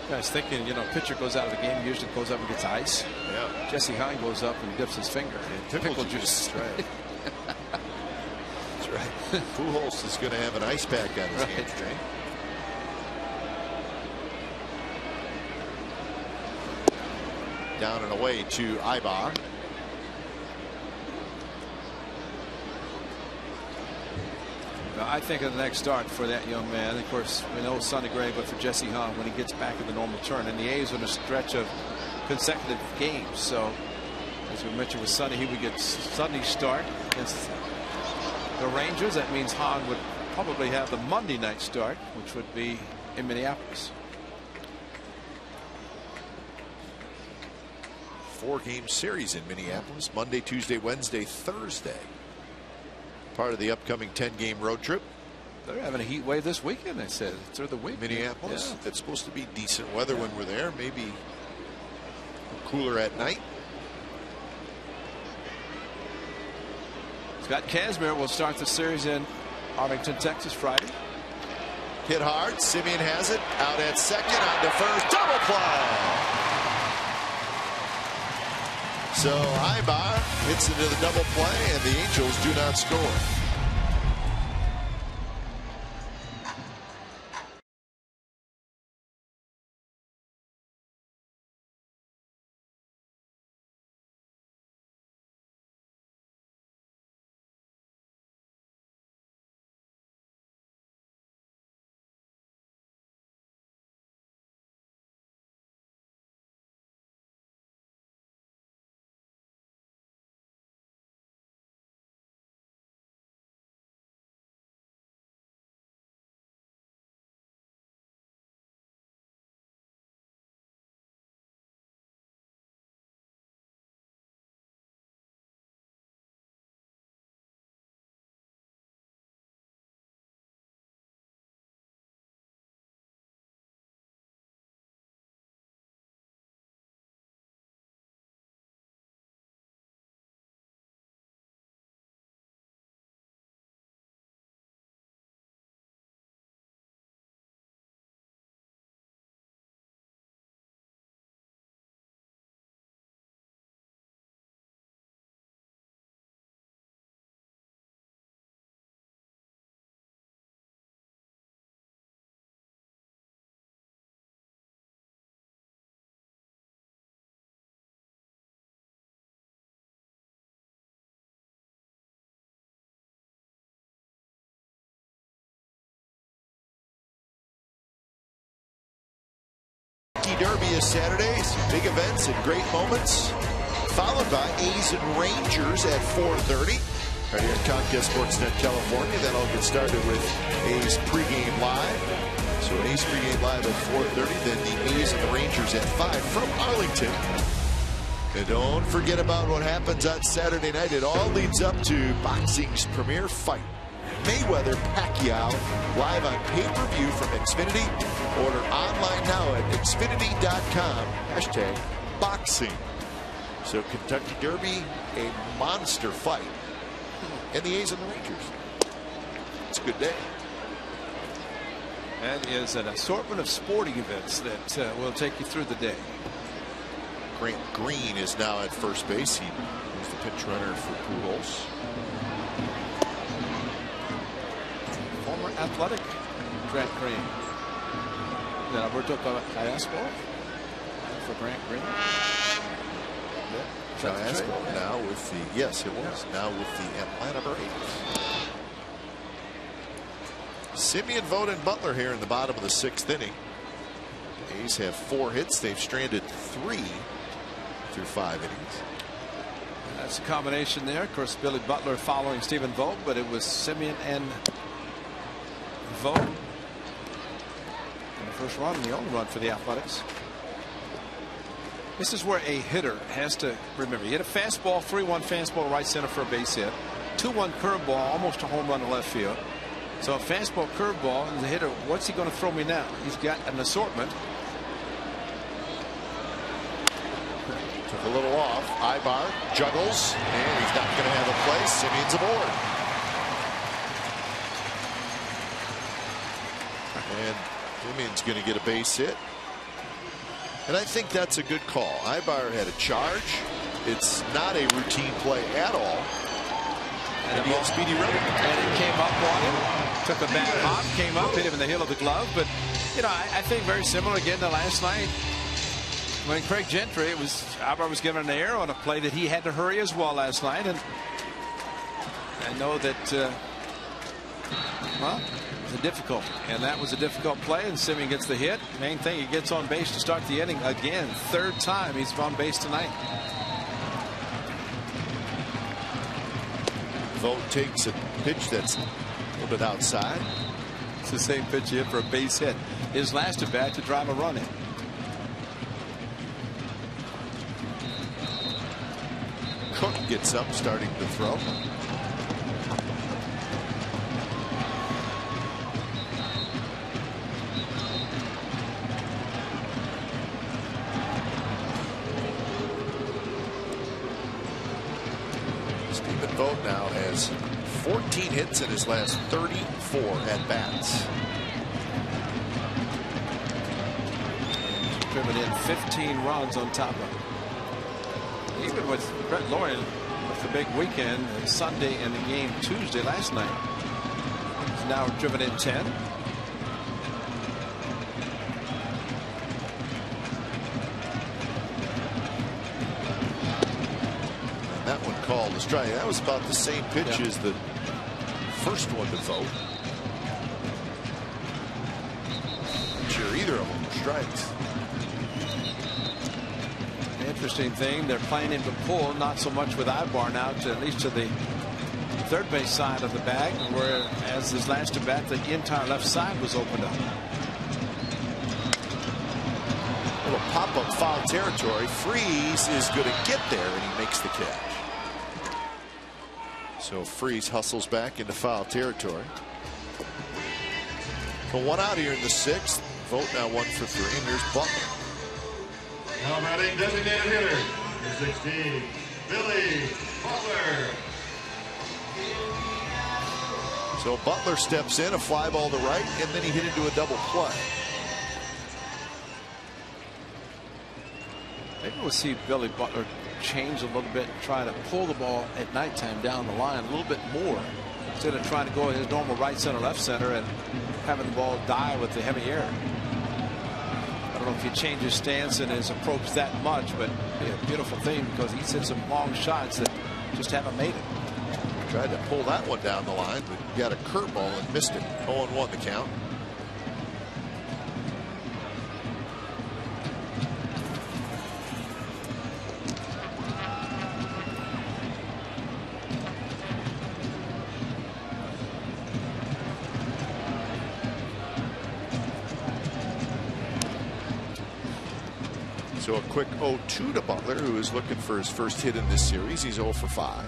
I was thinking, you know, pitcher goes out of the game, usually goes up and gets ice. Yeah. Jesse Hahn goes up and dips his finger. Pickle juice. That's right. That's right. Pujols is going to have an ice pack on his hamstring. Down and away to Ibar. I think of the next start for that young man. Of course, we know Sonny Gray, but for Jesse Hahn, when he gets back in the normal turn, and the A's on a stretch of consecutive games. So, as we mentioned with Sonny, he would get Sunday's start against the Rangers. That means Hahn would probably have the Monday night start, which would be in Minneapolis. 4-game series in Minneapolis, Monday, Tuesday, Wednesday, Thursday. Part of the upcoming 10-game road trip. They're having a heat wave this weekend, they said, through the week. Minneapolis. Yeah. It's supposed to be decent weather when we're there, maybe cooler at night. Scott Kazmir will start the series in Arlington, Texas, Friday. Hit hard. Simeon has it. Out at second. On to first. Double play. So Ibar hits into the double play, and the Angels do not score. Derby is Saturday. Some big events and great moments, followed by A's and Rangers at 4:30 right here at Comcast Sportsnet California. Then I'll get started with A's pregame live. So A's pregame live at 4:30. Then the A's and the Rangers at 5 from Arlington. And don't forget about what happens on Saturday night. It all leads up to boxing's premier fight, Mayweather Pacquiao, live on pay-per-view from Xfinity. Order online now at Xfinity.com. #boxing. So Kentucky Derby, a monster fight. And the A's and the Rangers. It's a good day. That is an assortment of sporting events that will take you through the day. Grant Green is now at first base. He was the pinch runner for Pujols. Former Athletic Grant Green. Then Alberto Callasco for Grant Green. Callasco now with the, yes, it was, now with the Atlanta Braves. Simeon, Vogt, and Butler here in the bottom of the 6th inning. The A's have 4 hits. They've stranded 3 through 5 innings. That's a combination there. Of course, Billy Butler following Stephen Vogt, but it was Simeon and Vogt in the first run and the only run for the Athletics. This is where a hitter has to remember. You hit a fastball, 3-1 fastball right center for a base hit. 2-1 curveball, almost a home run to left field. So a fastball, curveball, and the hitter, what's he going to throw me now? He's got an assortment. Took a little off. Ibar juggles, and he's not going to have a play. Simeon's aboard. And Simeon's going to get a base hit. And I think that's a good call. Ibar had a charge. It's not a routine play at all. And he had speedy running. And it came up on him. Took a bad hop, came up, hit him in the heel of the glove. But, you know, I think very similar again to last night. When Craig Gentry, Ibar was given an error on a play that he had to hurry as well last night. And I know that Well, it's a difficulty, and that was a difficult play, and Simeon gets the hit. Main thing, he gets on base to start the inning again. Third time he's on base tonight. Vogt takes a pitch that's a little bit outside. It's the same pitch he hit for a base hit. His last at bat to drive a run in. Cook gets up, starting to throw. Vogt now has 14 hits in his last 34 at-bats. Driven in 15 runs on top of it. Even with Brett Lauren with the big weekend, Sunday and the game Tuesday last night. He's now driven in 10. Called a strike. That was about the same pitch as the first one to Vogt. Not sure either of them were strikes. Interesting thing, they're playing him to pull, not so much with Ibarn out to at least to the third base side of the bag, whereas his last at bat the entire left side was opened up. A little pop-up foul territory. Freeze is going to get there, and he makes the catch. So Freeze hustles back into foul territory. So one out here in the sixth. Vogt now 1 for 3. And here's Butler. Now batting designated hitter, number 16, Billy Butler. So Butler steps in, a fly ball to right, and then he hit into a double play. Maybe we'll see Billy Butler change a little bit and try to pull the ball at nighttime down the line a little bit more instead of trying to go his normal right center, left center, and having the ball die with the heavy air. I don't know if he changed his stance and his approach that much, but it'd be a beautiful thing because he's hit some long shots that just haven't made it. Tried to pull that one down the line, but got a curveball and missed it. 0-1 the count. So a quick 0-2 to Butler, who is looking for his first hit in this series. He's 0 for 5.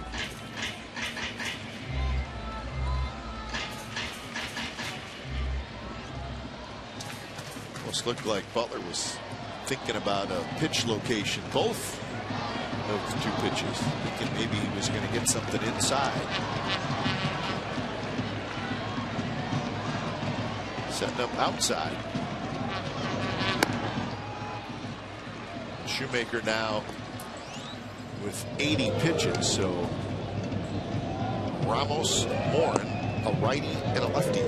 Almost looked like Butler was thinking about a pitch location. Both of the two pitches. Thinking maybe he was going to get something inside. Setting up outside. Shoemaker now with 80 pitches. So Ramos, Morin, a righty and a lefty.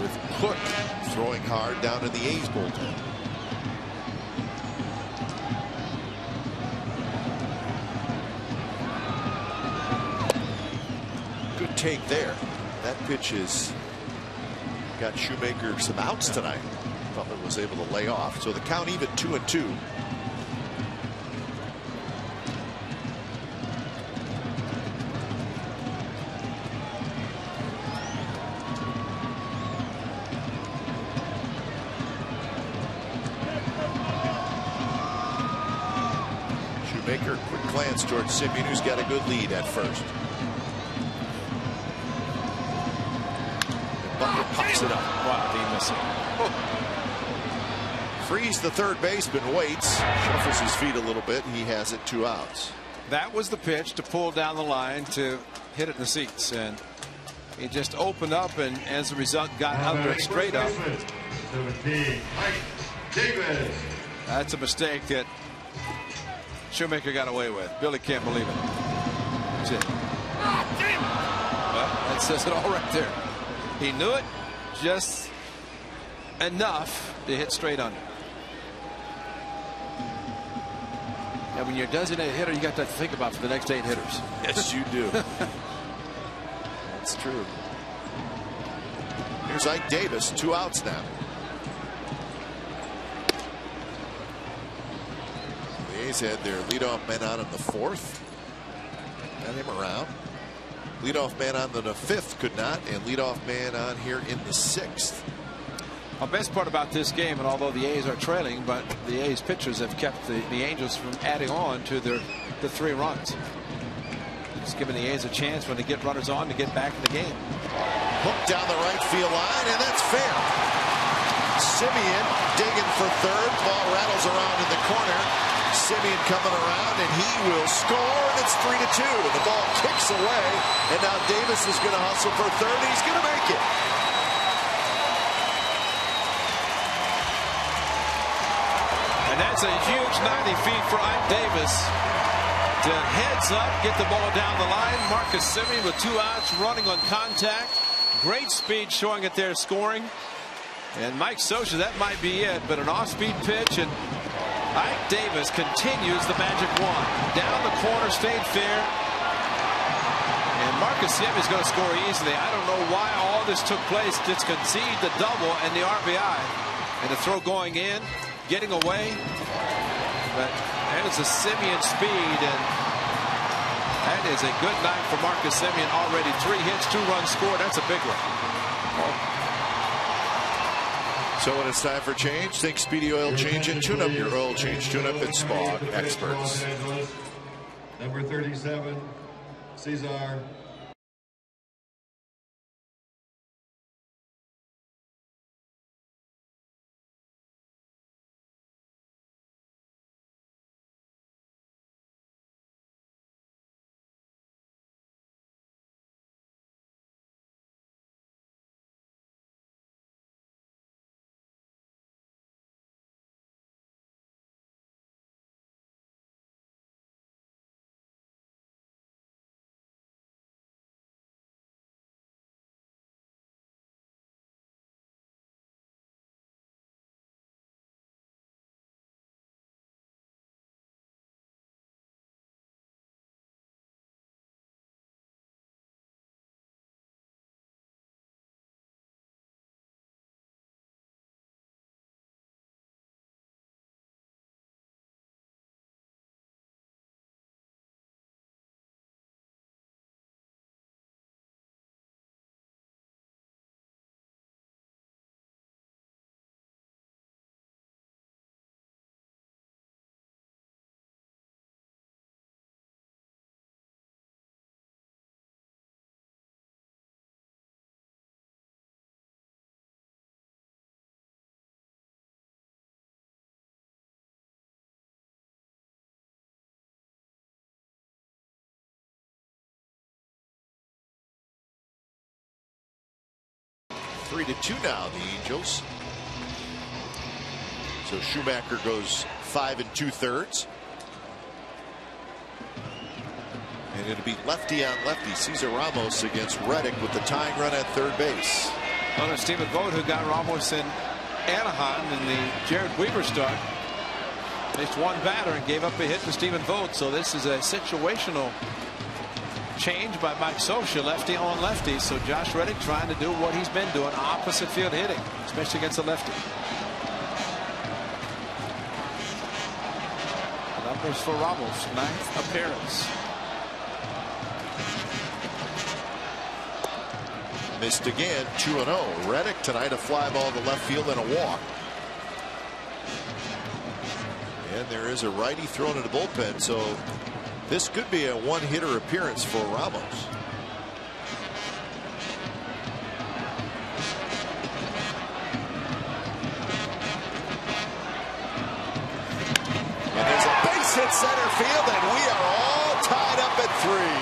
With Cook throwing hard down in the A's bullpen. Good take there. That pitch is got Shoemaker some outs tonight. Butler was able to lay off. So the count even 2-2. Shoemaker, quick glance towards Simeon, who's got a good lead at first. Butler pops it up. Wow, he missed it. Freeze, the third baseman, waits, shuffles his feet a little bit, and he has it 2 outs. That was the pitch to pull down the line to hit it in the seats, and he just opened up, and as a result got under it straight up. 17, Mike Davis. That's a mistake that Shoemaker got away with. Billy can't believe it. That's it. Well, that says it all right there. He knew it just enough to hit straight under. Yeah, when you're a designated hitter, you got to think about for the next 8 hitters. Yes, you do. That's true. Here's Ike Davis, 2 outs now. The A's had their leadoff man out in the 4th. Got him around. Leadoff man on the 5th could not, and leadoff man on here in the 6th. The best part about this game, and although the A's are trailing, but the A's pitchers have kept the Angels from adding on to the 3 runs. It's giving the A's a chance when they get runners on to get back in the game. Hook down the right field line, and that's fair. Simeon digging for 3rd. Ball rattles around in the corner. Simeon coming around, and he will score, and it's 3-2. And the ball kicks away, and now Davis is going to hustle for 3rd, and he's going to make it. And that's a huge 90 feet for Ike Davis to heads up, get the ball down the line. Marcus Simeon with 2 outs, running on contact. Great speed showing it there, scoring. And Mike Scioscia, that might be it, but an off-speed pitch, and Ike Davis continues the magic wand. Down the corner, stayed fair. And Marcus Simeon is going to score easily. I don't know why all this took place. Just concede the double and the RBI. And the throw going in, getting away. But that is a Simeon speed, and that is a good night for Marcus Simeon. Already 3 hits, 2 runs scored. That's a big one. So when it's time for change, think Speedy Oil Change and Tune Up. Your oil change tune up and Spog experts. Number 37, Cesar. Three to 2 now, the Angels. So Schumacher goes 5 2/3. And it'll be lefty on lefty. Cesar Ramos against Reddick with the tying run at 3rd base. Well, there's Stephen Vogt, who got Ramos in Anaheim in the Jared Weaver start. Missed 1 batter and gave up a hit to Stephen Vogt. So this is a situational change by Mike Scioscia, lefty on lefty. So Josh Reddick trying to do what he's been doing, opposite field hitting, especially against a lefty. The numbers for Ramos, 9th appearance. Missed again, 2-0. Reddick tonight, a fly ball to left field and a walk. And there is a righty thrown in the bullpen, so this could be a 1-hitter appearance for Ramos. And there's a base hit center field, and we are all tied up at 3.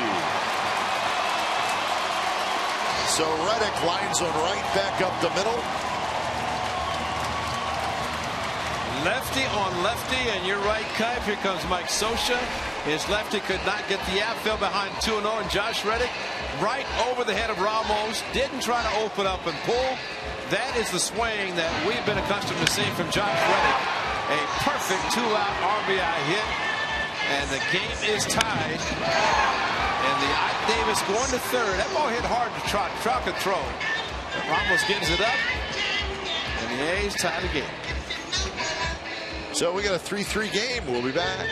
So Reddick lines one right back up the middle. Lefty on lefty, and you're right, Kipe. Here comes Mike Scioscia. His lefty could not get the outfield behind 2-0, and Josh Reddick right over the head of Ramos. Didn't try to open up and pull. That is the swing that we've been accustomed to seeing from Josh Reddick. A perfect 2-out RBI hit. And the game is tied. And the Ike Davis going to third. That ball hit hard to Trout. Trout could throw. But Ramos gives it up. And the A's tie the game. So we got a 3-3 game. We'll be back.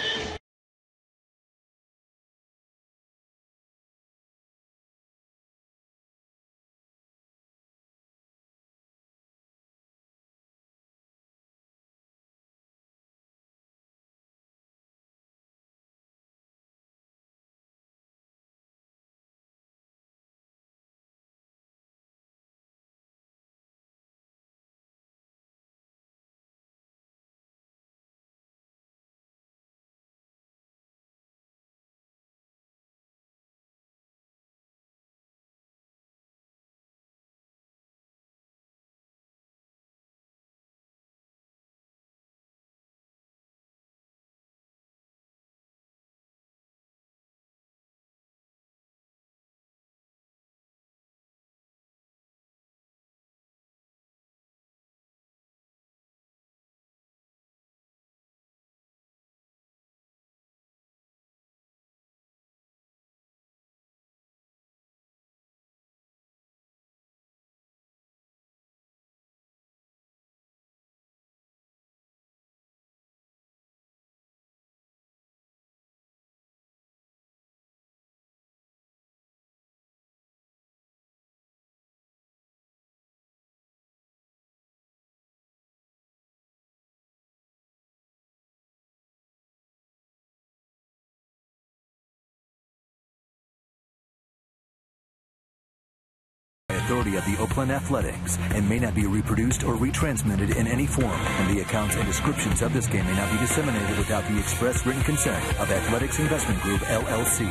Authority of the Oakland Athletics and may not be reproduced or retransmitted in any form, and the accounts and descriptions of this game may not be disseminated without the express written consent of Athletics Investment Group, LLC.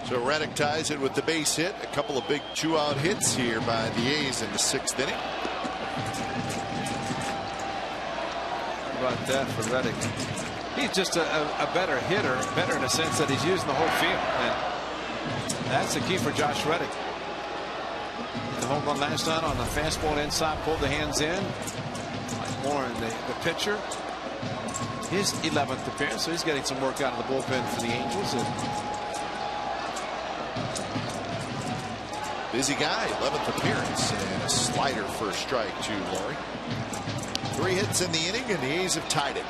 So Reddick ties it with the base hit. A couple of big 2-out hits here by the A's in the 6th inning. How about that for Reddick? He's just a better hitter, better in the sense that he's using the whole field. And that's the key for Josh Reddick. The home run last night on the fastball inside, pulled the hands in. Like Warren, the pitcher. His 11th appearance, so he's getting some work out of the bullpen for the Angels. And busy guy, 11th appearance, and a slider for a strike to Laurie. 3 hits in the inning, and the A's have tied it.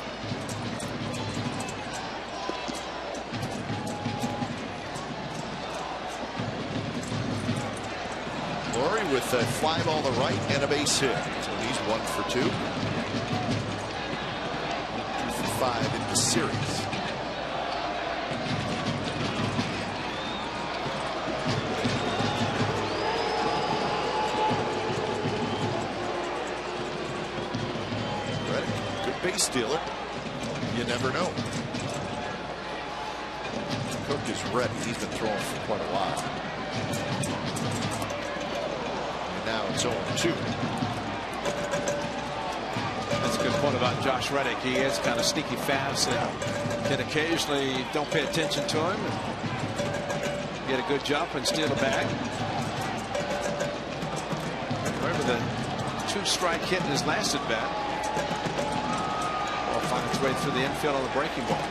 Laurie with a fly ball to right and a base hit. So he's 1 for 2. 2 for 5 in the series. Reddick, good base stealer. You never know. Cook is ready. He's been throwing for quite a while. Now it's 0-2. that's a good point about Josh Reddick. He is kind of sneaky fast and can occasionally don't pay attention to him and get a good jump and steal a bag. Remember the 2-strike hit in his last at bat. Ball finds its way through the infield on the breaking ball.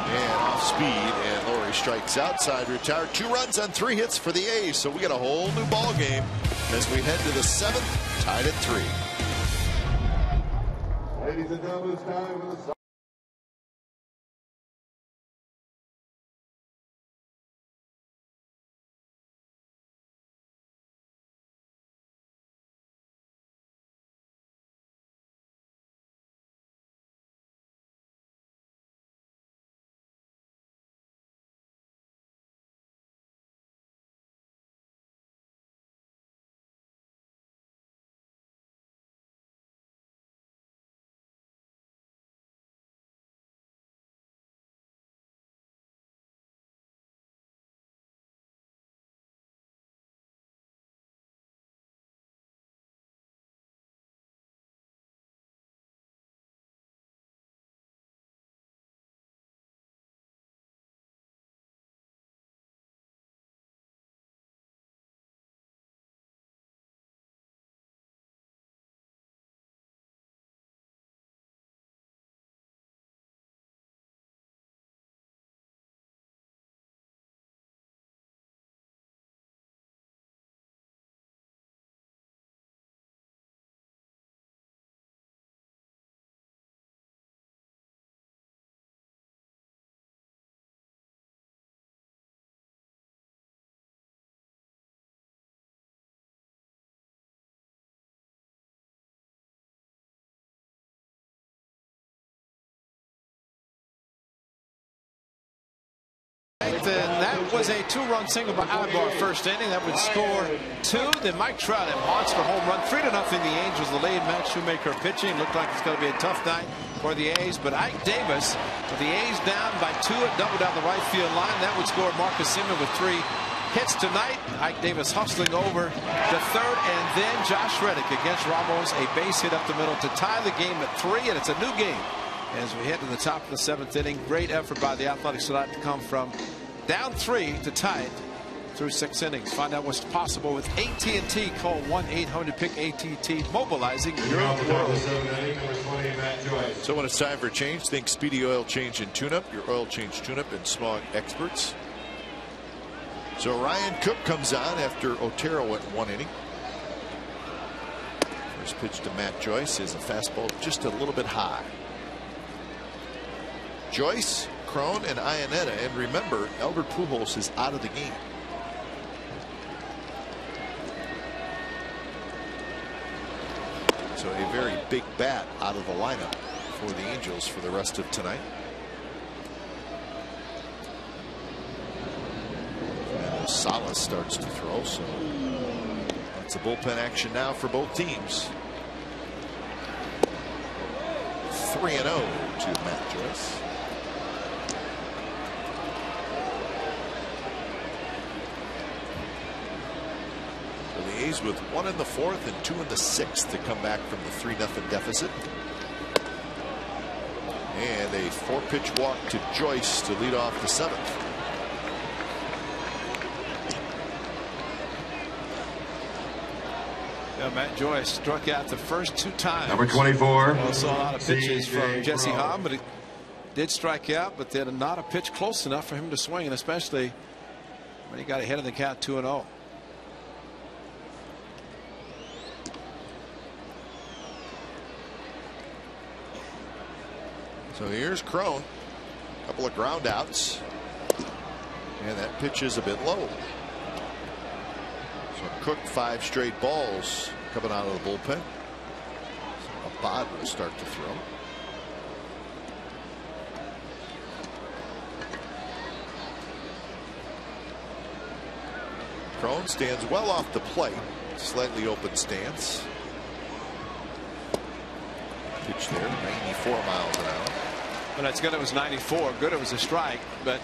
And off speed, and Laurie strikes outside, retired. 2 runs on 3 hits for the A's. So we got a whole new ball game as we head to the 7th, tied at 3. Ladies and gentlemen, it's time for the was a 2-run single by Algar first inning. That would score 2. Then Mike Trout, a monster home run. 3-0. The Angels, the lead. Matt Shoemaker pitching. Looked like it's going to be a tough night for the A's. But Ike Davis, with the A's down by 2, double down the right field line. That would score Marcus Semien with 3 hits tonight. Ike Davis hustling over to third, and then Josh Reddick against Ramos, a base hit up the middle to tie the game at 3, and it's a new game as we head to the top of the 7th inning. Great effort by the Athletics tonight to come from down 3 to tie it through 6 innings. Find out what's possible with AT&T. Call 1-800-PICK-ATT, mobilizing your world. So when it's time for a change, think Speedy Oil Change and Tune-Up, your oil change tune-up and smog experts. So Ryan Cook comes on after Otero went 1 inning. First pitch to Matt Joyce is a fastball just a little bit high. Joyce, Cron, and Iannetta, and remember, Albert Pujols is out of the game. So a very big bat out of the lineup for the Angels for the rest of tonight. Salas starts to throw, so that's a bullpen action now for both teams. 3-0 to Matt Joyce. So the A's with 1 in the 4th and 2 in the 6th to come back from the 3-0 deficit. And a 4-pitch walk to Joyce to lead off the 7th. Matt Joyce struck out the first 2 times. Number 24. Well, saw a lot of pitches from Jesse Hahn, but he did strike out, but then not a pitch close enough for him to swing, and especially when he got ahead of the count 2-0. So here's Cron. A couple of ground outs. And that pitch is a bit low. So Cook 5 straight balls coming out of the bullpen. So Abad will start to throw. Cron stands well off the plate. Slightly open stance. Pitch there, 94 miles an hour. Well, that's good. It was 94. Good. It was a strike, but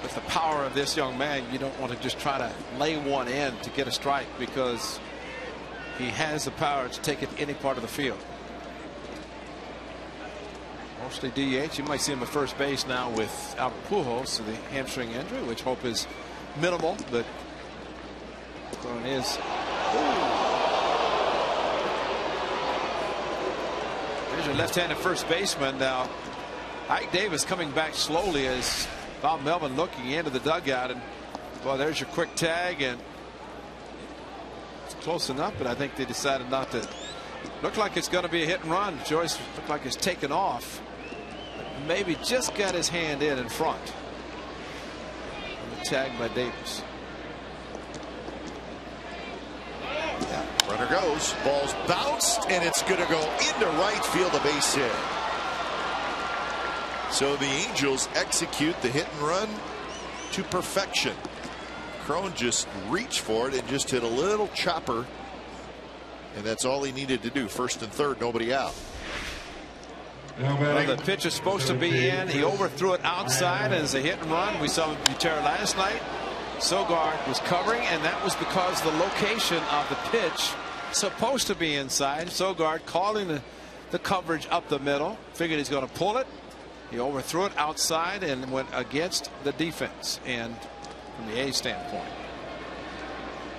with the power of this young man, you don't want to just try to lay one in to get a strike, because he has the power to take it any part of the field. Mostly DH. You might see him at first base now with Albert Pujols to the hamstring injury, which hope is minimal, but Cron is. There's your left-handed first baseman. Now Ike Davis coming back slowly as Bob Melvin looking into the dugout, and well, there's your quick tag, and it's close enough, but I think they decided not to. Look like it's going to be a hit and run. Joyce looked like it's taken off. Maybe just got his hand in front. And the tag by Davis. Yeah, runner goes. Ball's bounced, and it's going to go into right field, a base hit. So the Angels execute the hit and run to perfection. Cron just reached for it and just hit a little chopper, and that's all he needed to do. First and third, nobody out. Well, the pitch is supposed to be in. He overthrew it outside as a hit and run. We saw Butera last night. Sogard was covering, and that was because the location of the pitch supposed to be inside. Sogard calling the coverage up the middle. Figured he's going to pull it. He overthrew it outside and went against the defense, and from the A's standpoint.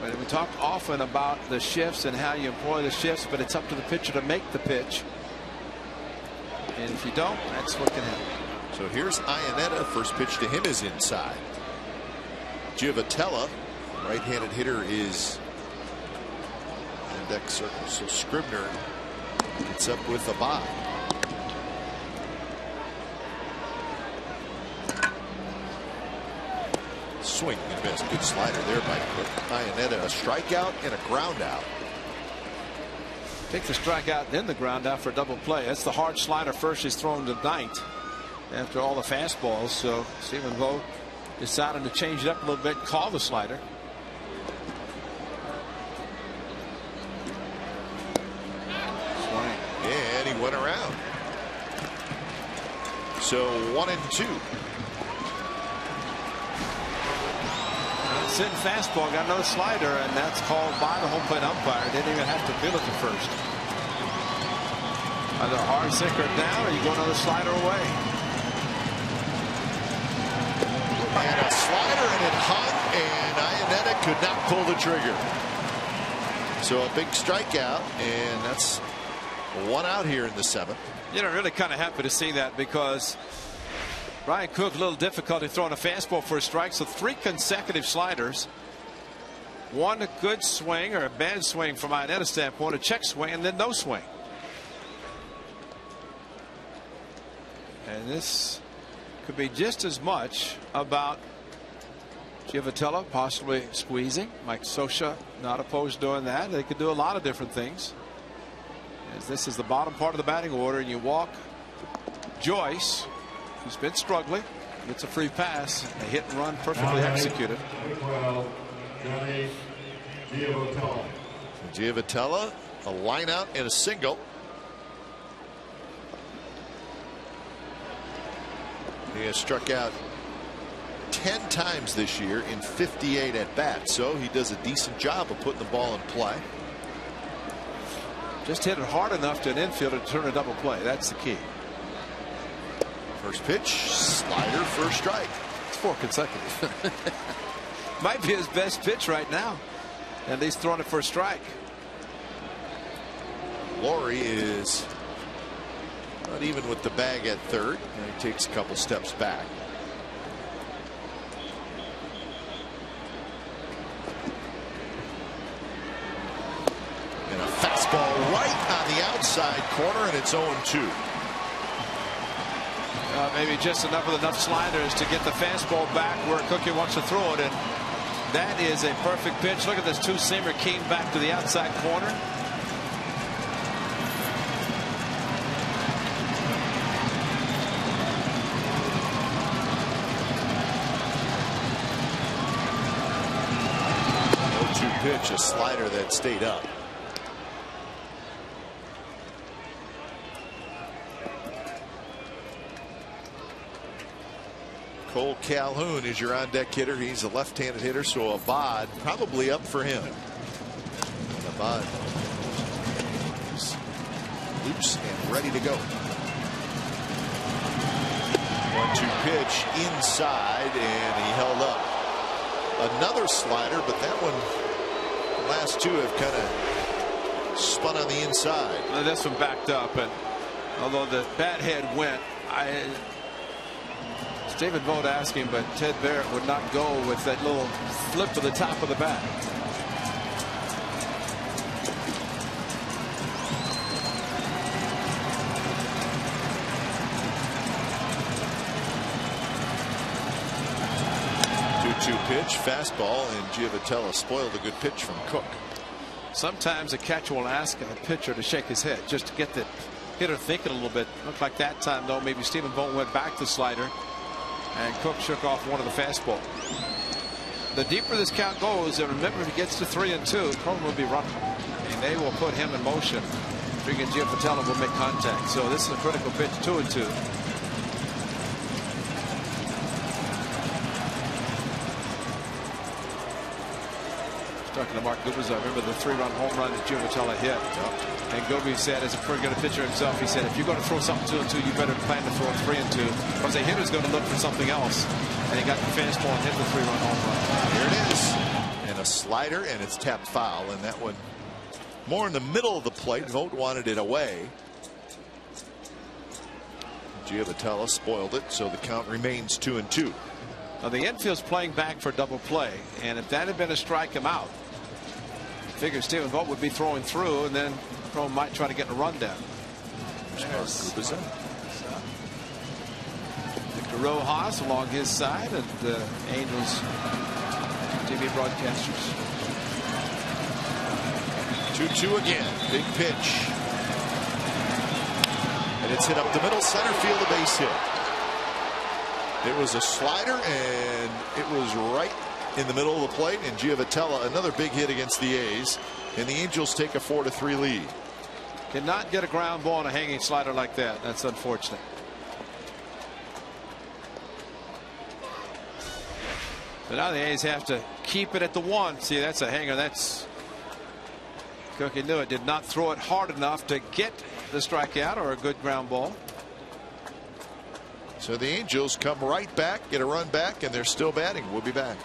But we talk often about the shifts and how you employ the shifts, but it's up to the pitcher to make the pitch. And if you don't, that's what can happen. So here's Iannetta. First pitch to him is inside. Giovitella, right-handed hitter, is index circle. So Scribner gets up with a bye. Swing and miss. Good slider there by Iannetta. A strikeout and a ground out. Take the strikeout, then the ground out for a double play. That's the hard slider first he's thrown tonight after all the fastballs. So Stephen Vogt decided to change it up a little bit, call the slider. Swing. And he went around. So 1-2. Sitting fastball, got another slider, and that's called by the home plate umpire. Didn't even have to feel it to first. Either a hard sinker down, or you go another slider away. And a slider, and it hung, and Iannetta could not pull the trigger. So a big strikeout, and that's 1 out here in the 7th. You know, really kind of happy to see that, because Brian Cook, a little difficulty throwing a fastball for a strike. So 3 consecutive sliders. 1 a good swing or a bad swing from Ionetta's standpoint, a check swing, and then no swing. And this could be just as much about Giovitella possibly squeezing. Mike Scioscia not opposed to doing that. They could do a lot of different things. As this is the bottom part of the batting order, and you walk Joyce, who's been struggling, gets a free pass, a hit and run perfectly executed. Giovitella, a line out and a single. He has struck out 10 times this year in 58 at bats, so he does a decent job of putting the ball in play. Just hit it hard enough to an infielder to turn a double play. That's the key. First pitch, slider for a strike. It's 4 consecutive. Might be his best pitch right now. At least throwing it for a strike. Laurie is not even with the bag at third, and he takes a couple steps back. And a fastball right on the outside corner, and it's 0-2. Maybe just enough sliders to get the fastball back where Cookie wants to throw it, and that is a perfect pitch. Look at this two-seamer came back to the outside corner. Pitch, a slider that stayed up. Cole Calhoun is your on-deck hitter. He's a left-handed hitter, so Abad probably up for him. Abad is loose and ready to go. 1-2 pitch inside, and he held up. Another slider, but that one, the last 2 have kind of spun on the inside. Well, this one backed up, and although the bat head went, Stephen Vogt asked him, but Ted Barrett would not go with that little flip to the top of the bat. Pitch, fastball, and Giovitella spoiled a good pitch from Cook. Sometimes a catcher will ask a pitcher to shake his head just to get the hitter thinking a little bit. Looked like that time, though, maybe Stephen Vogt went back to slider, and Cook shook off one of the fastball. The deeper this count goes, and remember, if he gets to 3-2, Coleman will be running, and they will put him in motion. Figuring Giovitella will make contact. So this is a critical pitch, 2-2. Talking to Mark Gubas, I remember the 3-run home run that Giovitella hit. Yep. And Gobi said, as a pretty good pitcher himself, he said, if you're going to throw something 2-2, you better plan to throw it 3-2, because the hitter's going to look for something else. And he got the fastball and hit the 3-run home run. Here it is. And a slider, and it's tapped foul. And that one more in the middle of the plate. Vogt wanted it away. Giovitella spoiled it, so the count remains 2-2. Now the infield's playing back for double play, and if that had been a strike him out, I figure Stephen Vogt would be throwing through, and then Crow might try to get a run down. Victor Rojas along his side, and the Angels TV broadcasters. 2-2 again. Big pitch. And it's hit up the middle, center field, a base hit. It was a slider, and it was right in the middle of the plate. And Giovitella, another big hit against the A's, and the Angels take a 4-3 lead. Cannot get a ground ball on a hanging slider like that. That's unfortunate. But now the A's have to keep it at the 1. See, that's a hanger. That's Cookie knew it. Did not throw it hard enough to get the strikeout or a good ground ball. So the Angels come right back, get a run back, and they're still batting. We'll be back.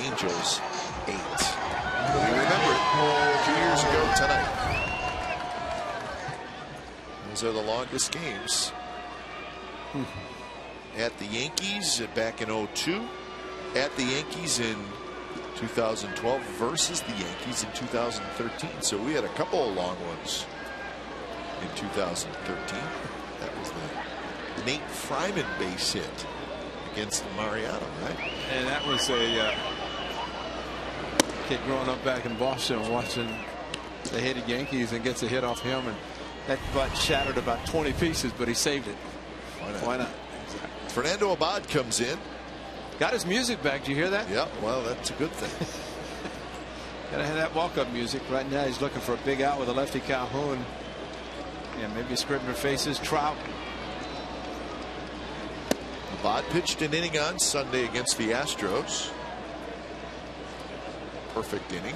Angels 8. We remember it 2 years ago tonight. Those are the longest games. At the Yankees back in 2002, at the Yankees in 2012 versus the Yankees in 2013. So we had a couple of long ones in 2013. That was the Nate Fryman base hit against Mariano, right? And that was a kid growing up back in Boston watching the hated Yankees and gets a hit off him, and that butt shattered about 20 pieces, but he saved it. Why not? Exactly. Fernando Abad comes in. Got his music back. Do you hear that? Yeah, well, that's a good thing. Gotta have that walk-up music. Right now he's looking for a big out with a lefty Calhoun. Yeah, maybe Scribner faces Trout. Abad pitched an inning on Sunday against the Astros. Perfect inning.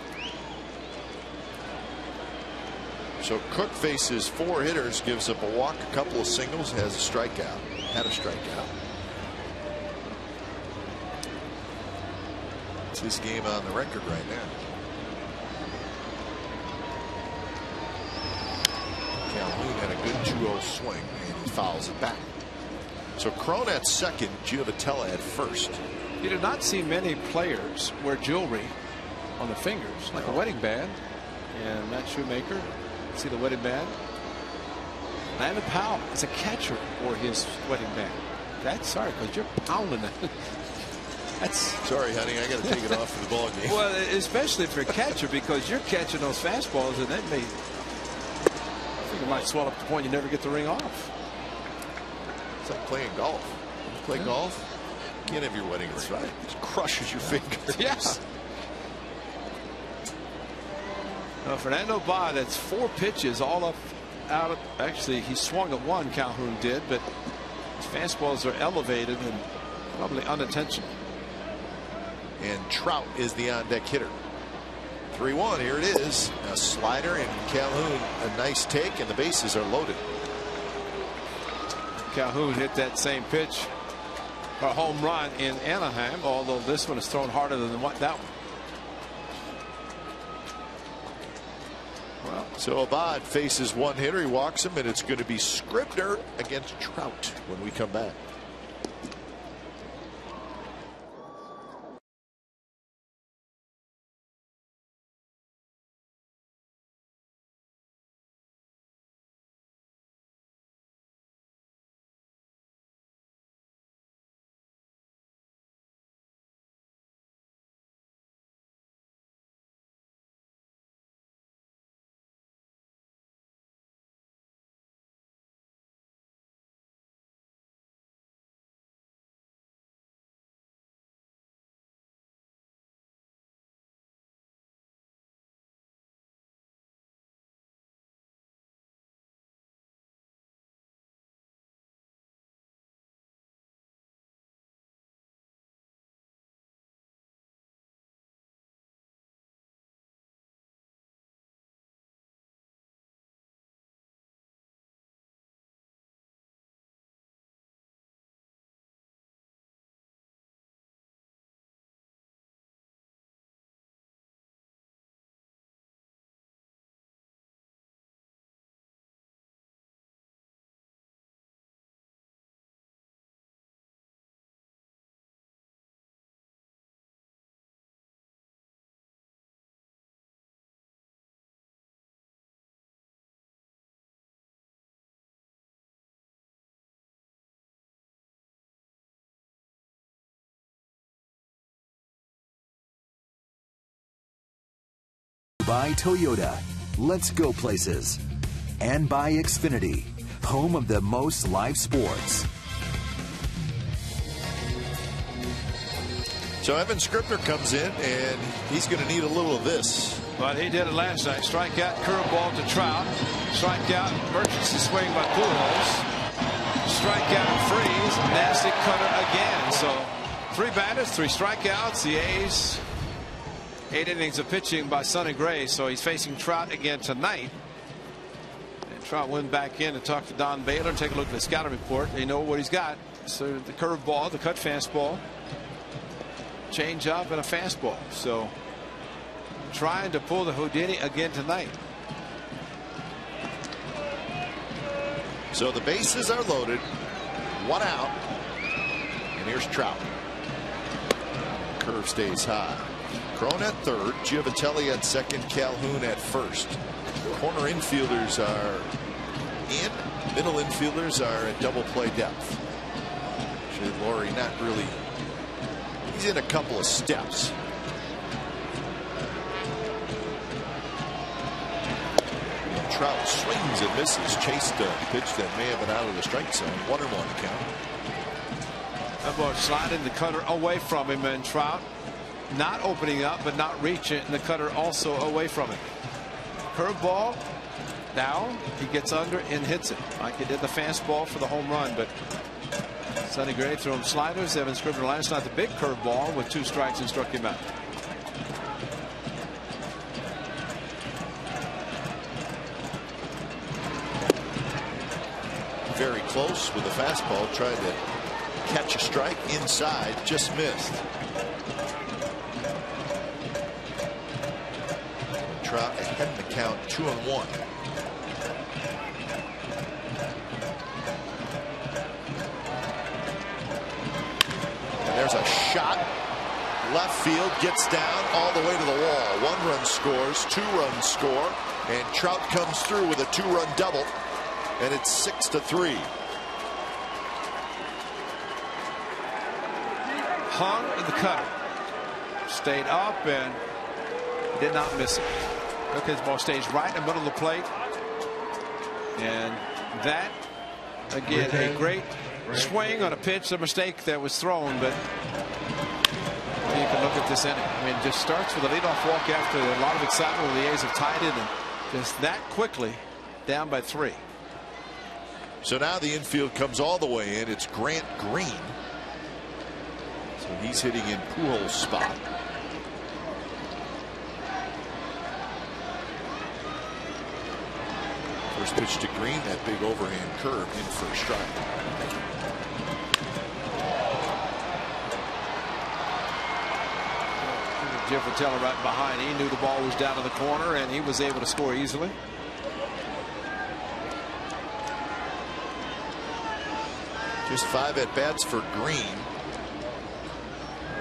So Cook faces 4 hitters, gives up a walk, a couple of singles, has a strikeout. Had a strikeout. It's his game on the record right now. Calhoun had a good 2-0 swing, and he fouls it back. So Cron at second, Giovitella at first. You do not see many players wear jewelry on the fingers, like a wedding band. And Matt Shoemaker, see the wedding band. Landon Powell is a catcher for his wedding band. That's sorry, because you're pounding it. That's sorry, honey. I got to take it off for the ball game. Well, especially for a catcher, because you're catching those fastballs, and that may, I think it might swell up to the point you never get the ring off. It's like playing golf. You play golf, you can't have your wedding ring. That's right. It just crushes your fingers. Yeah. Fernando Abad, that's 4 pitches all up out of, actually he swung at 1, Calhoun did, but his fastballs are elevated and probably unintentional. And Trout is the on deck hitter. 3-1, here it is, a slider, and Calhoun a nice take, and the bases are loaded. Calhoun hit that same pitch, a home run in Anaheim, although this one is thrown harder than that one. So Abad faces one hitter. He walks him, and it's going to be Scribner against Trout when we come back. By Toyota, let's go places. And by Xfinity, home of the most live sports. So Evan Scribner comes in, and he's going to need a little of this. But he did it last night. Strikeout, curveball to Trout. Strikeout, emergency swing by Pujols. Strikeout, freeze, nasty cutter again. So 3 batters, 3 strikeouts. The A's, 8 innings of pitching by Sonny Gray. So he's facing Trout again tonight. And Trout went back in and talked to Don Baylor and take a look at the scouting report. They know what he's got. So the curveball, the cut fastball, change up, and a fastball. So trying to pull the Houdini again tonight. So the bases are loaded, 1 out, and here's Trout. Curve stays high. Crone at third, Giovatelli at second, Calhoun at first. Corner infielders are in, middle infielders are at double play depth. Actually, Laurie not really, he's in a couple of steps. Trout swings and misses, chased a pitch that may have been out of the strike zone. 1-1 count. That ball sliding the cutter away from him, and Trout not opening up but not reaching, and the cutter also away from him. Curveball. Now he gets under and hits it like he did the fastball for the home run. But Sonny Gray threw him sliders. Evan Scribner last night the big curveball with 2 strikes and struck him out. Very close with the fastball, tried to catch a strike inside, just missed. Trout ahead in the count, 2-1. And there's a shot. Left field, gets down all the way to the wall. 1 run scores, 2 runs score, and Trout comes through with a 2-run double. And it's 6-3. Hung in the cutter. Stayed up and did not miss it. Look, his ball stays right in the middle of the plate. And that, again, a great swing on a pitch, a mistake that was thrown. But you can look at this inning. I mean, it just starts with a leadoff walk after a lot of excitement when the A's have tied it, and just that quickly down by 3. So now the infield comes all the way in. It's Grant Green. So he's hitting in Pujols' spot. First pitch to Green, that big overhand curve in for a strike. Jeff Vitello right behind. He knew the ball was down in the corner, and he was able to score easily. Just 5 at-bats for Green.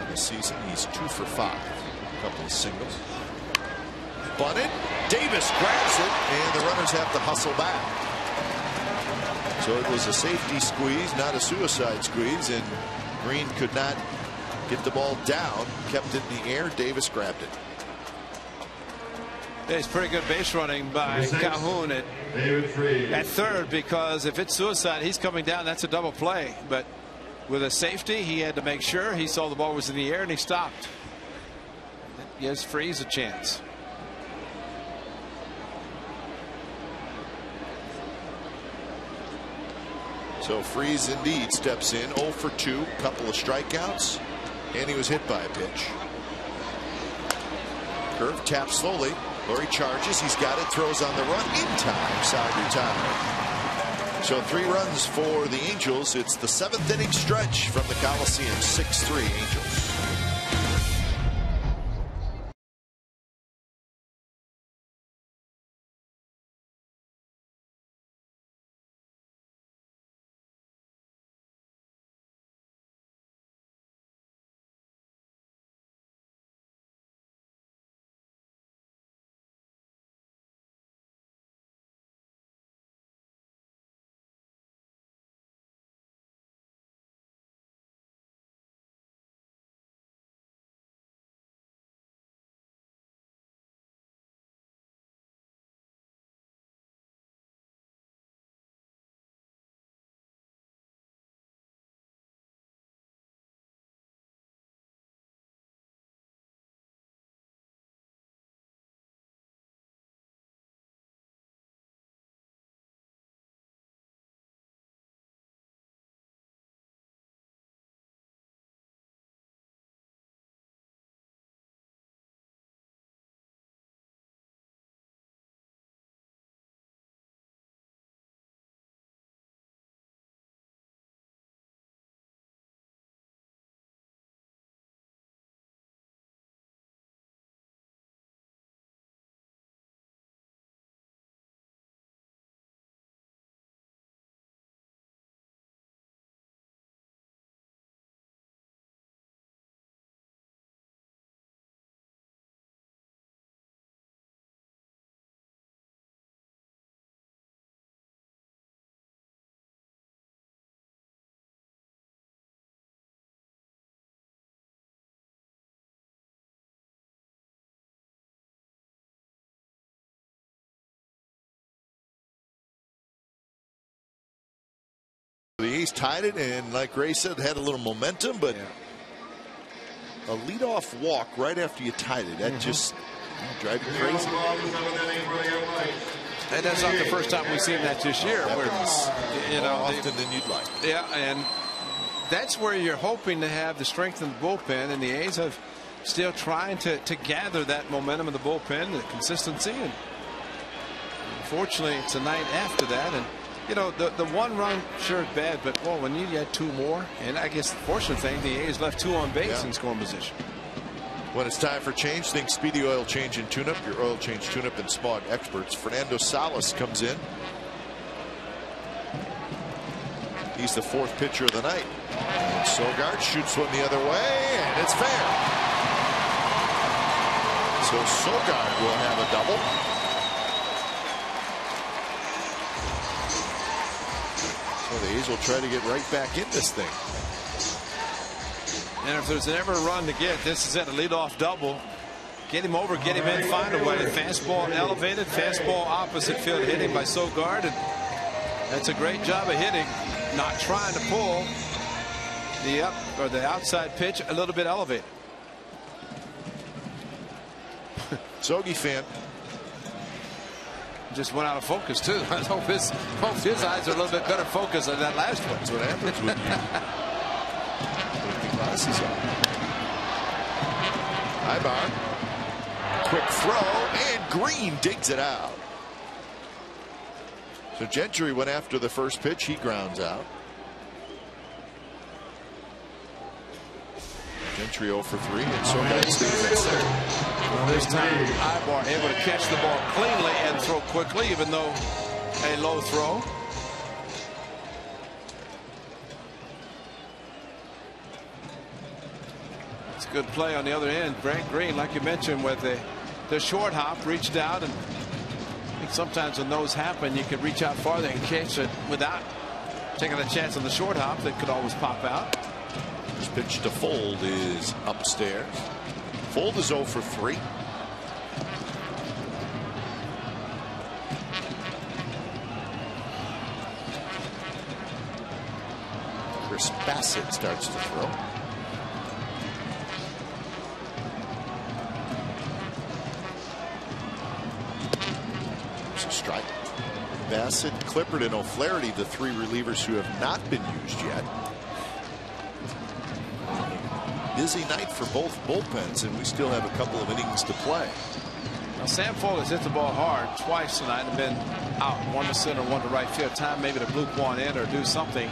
In the season, he's 2 for 5. A couple of singles. Bunted. Davis grabs it, and the runners have to hustle back. So it was a safety squeeze, not a suicide squeeze, and Green could not get the ball down. Kept it in the air. Davis grabbed it. It's pretty good base running by Calhoun at third, because if it's suicide, he's coming down. That's a double play. But with a safety, he had to make sure. He saw the ball was in the air, and he stopped. It gives Freese a chance. So Freese indeed steps in. 0 for 2, couple of strikeouts, and he was hit by a pitch. Curve tapped slowly. Laurie charges. He's got it. Throws on the run in time. Side retired. So 3 runs for the Angels. It's the 7th inning stretch from the Coliseum. 6-3 Angels. The A's tied it, and like Ray said, had a little momentum, but a leadoff walk right after you tied it, that just drive you crazy. And that's not the first time we've seen that this year. Where, you know, often than you'd like. Yeah, and that's where you're hoping to have the strength in the bullpen, and the A's have still trying to gather that momentum in the bullpen, the consistency, and unfortunately it's a night after that. And you know, the 1 run sure is bad, but well, when you get 2 more, and I guess the fortunate thing, the A's left 2 on base in scoring position. When it's time for change, think Speedy Oil Change and Tune-Up, your oil change, tune-up, and smog experts. Fernando Salas comes in. He's the 4th pitcher of the night. And Sogard shoots one the other way, and it's fair. So Sogard will have a double. So the A's will try to get right back in this thing. And if there's ever a run to get, this is at a leadoff double. Get him over, get him in, find a way. Fastball elevated, fastball opposite field, hitting by Sogard. And that's a great job of hitting, not trying to pull the up or the outside pitch a little bit elevated. Sogi fan. Just went out of focus too. I hope his eyes are a little bit better focused than that last one. That's what happens when you put the glasses on. Ibar. Quick throw, and Green digs it out. So Gentry went after the first pitch. He grounds out. Gentry 0 for 3, and so stays at third. Well, this time, Ibar able to catch the ball cleanly and throw quickly, even though a low throw. It's a good play on the other end. Brent Green, like you mentioned, with the short hop, reached out, and I think sometimes when those happen, you can reach out farther and catch it without taking a chance on the short hop that could always pop out. First pitch to Fold is upstairs. Fold is 0 for 3. Chris Bassett starts to throw. There's a strike. Bassett, Clippard, and O'Flaherty, the 3 relievers who have not been used yet. Busy night for both bullpens, and we still have a couple of innings to play. Now, Sam Fold has hit the ball hard twice tonight and been out, one to center, one to right field. Time maybe to bloop one in or do something.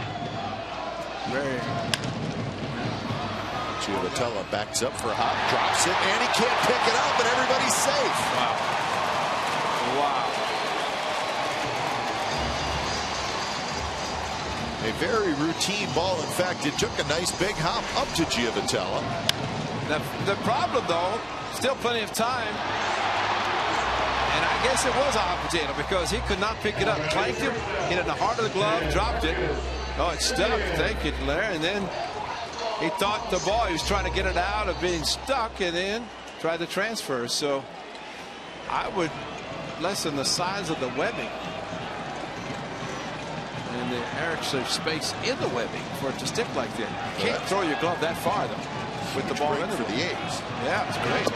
Giovitella backs up for a hop, drops it, and he can't pick it up, and everybody's safe. Wow. Wow. A very routine ball. In fact, it took a nice big hop up to Giovitella. The problem, though, still plenty of time. And I guess it was a hot potato because he could not pick it up. Clanked it, hit it in the heart of the glove, dropped it. Oh, it stuck. Thank you, Larry. And then he thought the ball, he was trying to get it out of being stuck and then tried to transfer. So I would lessen the size of the webbing. And the actual space in the webbing for it to stick like that. You can't throw your glove that far, though, with the ball in for the A's. Yeah, it's great.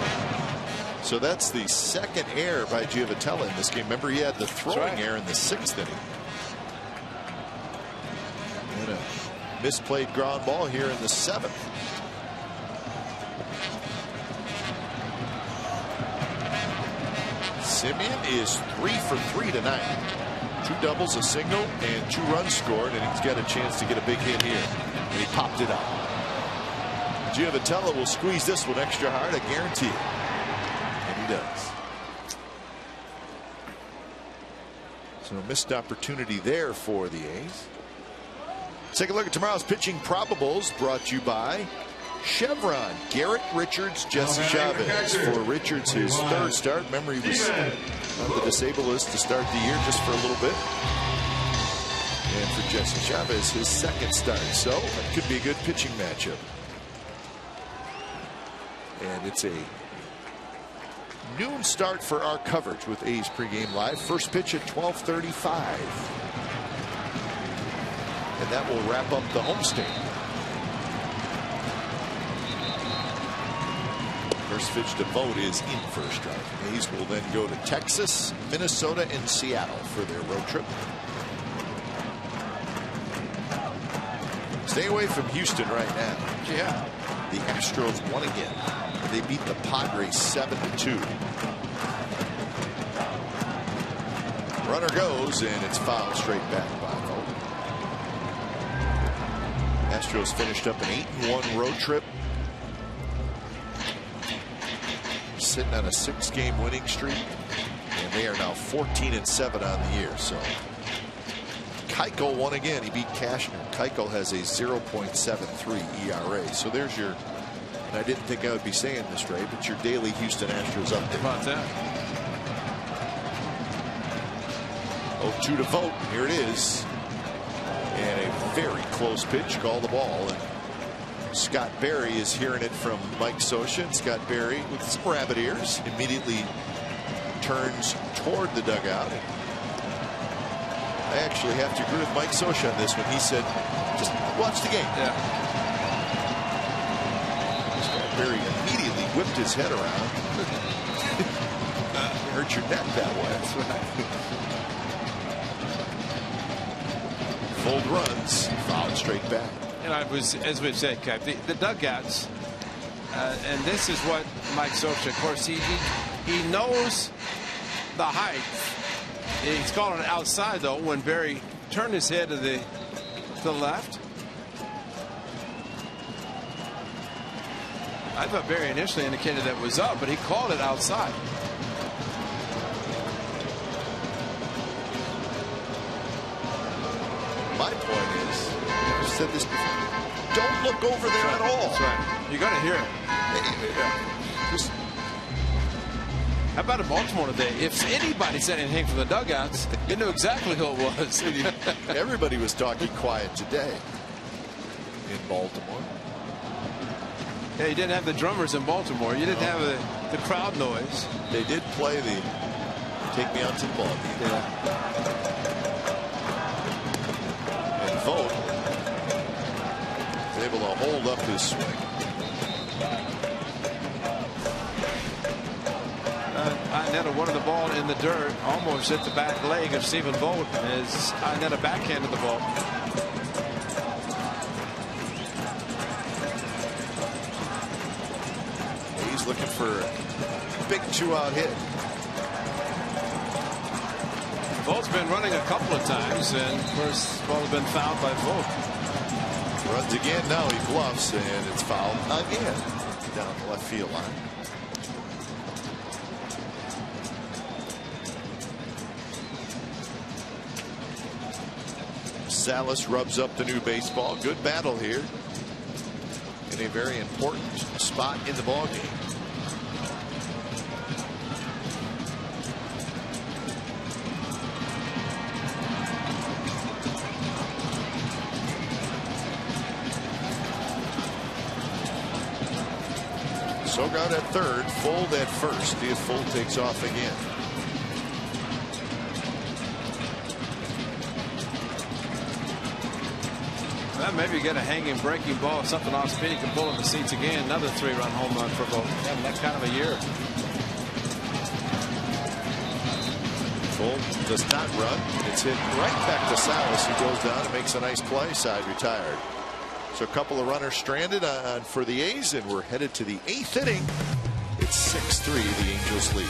So that's the second error by Giovitella in this game. Remember, he had the throwing error in the 6th inning. And a misplayed ground ball here in the 7th. Simeon is 3 for 3 tonight. 2 doubles, a single, and 2 runs scored, and he's got a chance to get a big hit here. And he popped it up. Giovitella will squeeze this one extra hard, I guarantee it. And he does. So a missed opportunity there for the A's. Let's take a look at tomorrow's pitching probables, brought to you by Chevron. Garrett Richards, Jesse Chavez. For Richards, his 3rd start. Remember, he was on the disabled list to start the year just for a little bit. And for Jesse Chavez, his 2nd start. So it could be a good pitching matchup. And it's a noon start for our coverage with A's pregame live. First pitch at 12:35. And that will wrap up the homestand. First pitch to Vogt is in for a strike. A's will then go to Texas, Minnesota, and Seattle for their road trip. Stay away from Houston right now. Yeah. The Astros won again. They beat the Padres 7-2. Runner goes, and it's fouled straight back by Vogt. Astros finished up an 8-1 road trip. Sitting on a 6-game winning streak, and they are now 14-7 on the year. So Keuchel won again. He beat Cashner. Keuchel has a 0.73 ERA. So there's your, and I didn't think I would be saying this, Ray, but your daily Houston Astros update. How about that? 0-2 to Vogt. Here it is. And a very close pitch. Call the ball. And Scott Berry is hearing it from Mike Scioscia. And Scott Berry, with some rabbit ears, immediately turns toward the dugout. I actually have to agree with Mike Scioscia on this one. He said, just watch the game. Yeah. Scott Berry immediately whipped his head around. Hurt your neck that way. That's right. Fold runs, fouled straight back. You know, it was, as we've said, Cap, the dugouts, and this is what Mike Scioscia, of course, he knows the height. He's calling it outside, though, when Berry turned his head to the left. I thought Barry initially indicated that was up, but he called it outside. My point is, I've said this before, don't look over there at all. That's right. You're going to hear it. Just, how about in Baltimore today? If anybody said anything from the dugouts, you knew exactly who it was. everybody was talking quiet today in Baltimore. Yeah, you didn't have the drummers in Baltimore. You didn't have the crowd noise. They did play the Take Me Out to the Ball game. Yeah. And Vogt was able to hold up his swing. Inetta wanted the ball in the dirt, almost hit the back leg of Stephen Vogt as Inetta backhanded the ball. He's looking for a big 2-out hit. Vogt's been running a couple of times, and of course, the ball's been fouled by Vogt. Runs again, now he bluffs, and it's fouled again down the left field line. Salas rubs up the new baseball. Good battle here in a very important spot in the ball game. Sogard at third, Fold at first. See if Fold takes off again. Well, maybe you get a hanging breaking ball, if something off speed, you can pull in the seats again. Another 3-run home run for Vogt. Having that kind of a year. Fold does not run. It's hit right back to Salas, who goes down and makes a nice play. Side retired. So a couple of runners stranded for the A's, and we're headed to the 8th inning. It's 6-3, the Angels lead.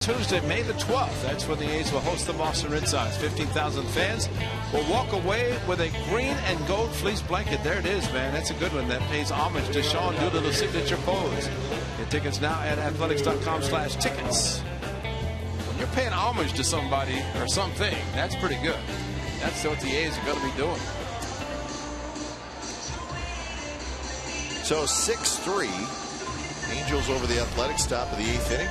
Tuesday, May the 12th. That's when the A's will host the Boston Red Sox. 15,000 fans will walk away with a green and gold fleece blanket. There it is, man. That's a good one. That pays homage to Sean Doolittle's signature pose. Get tickets now at athletics.com/tickets. When you're paying homage to somebody or something, that's pretty good. That's what the A's are going to be doing. So 6-3. Angels over the Athletics, top of the 8th inning.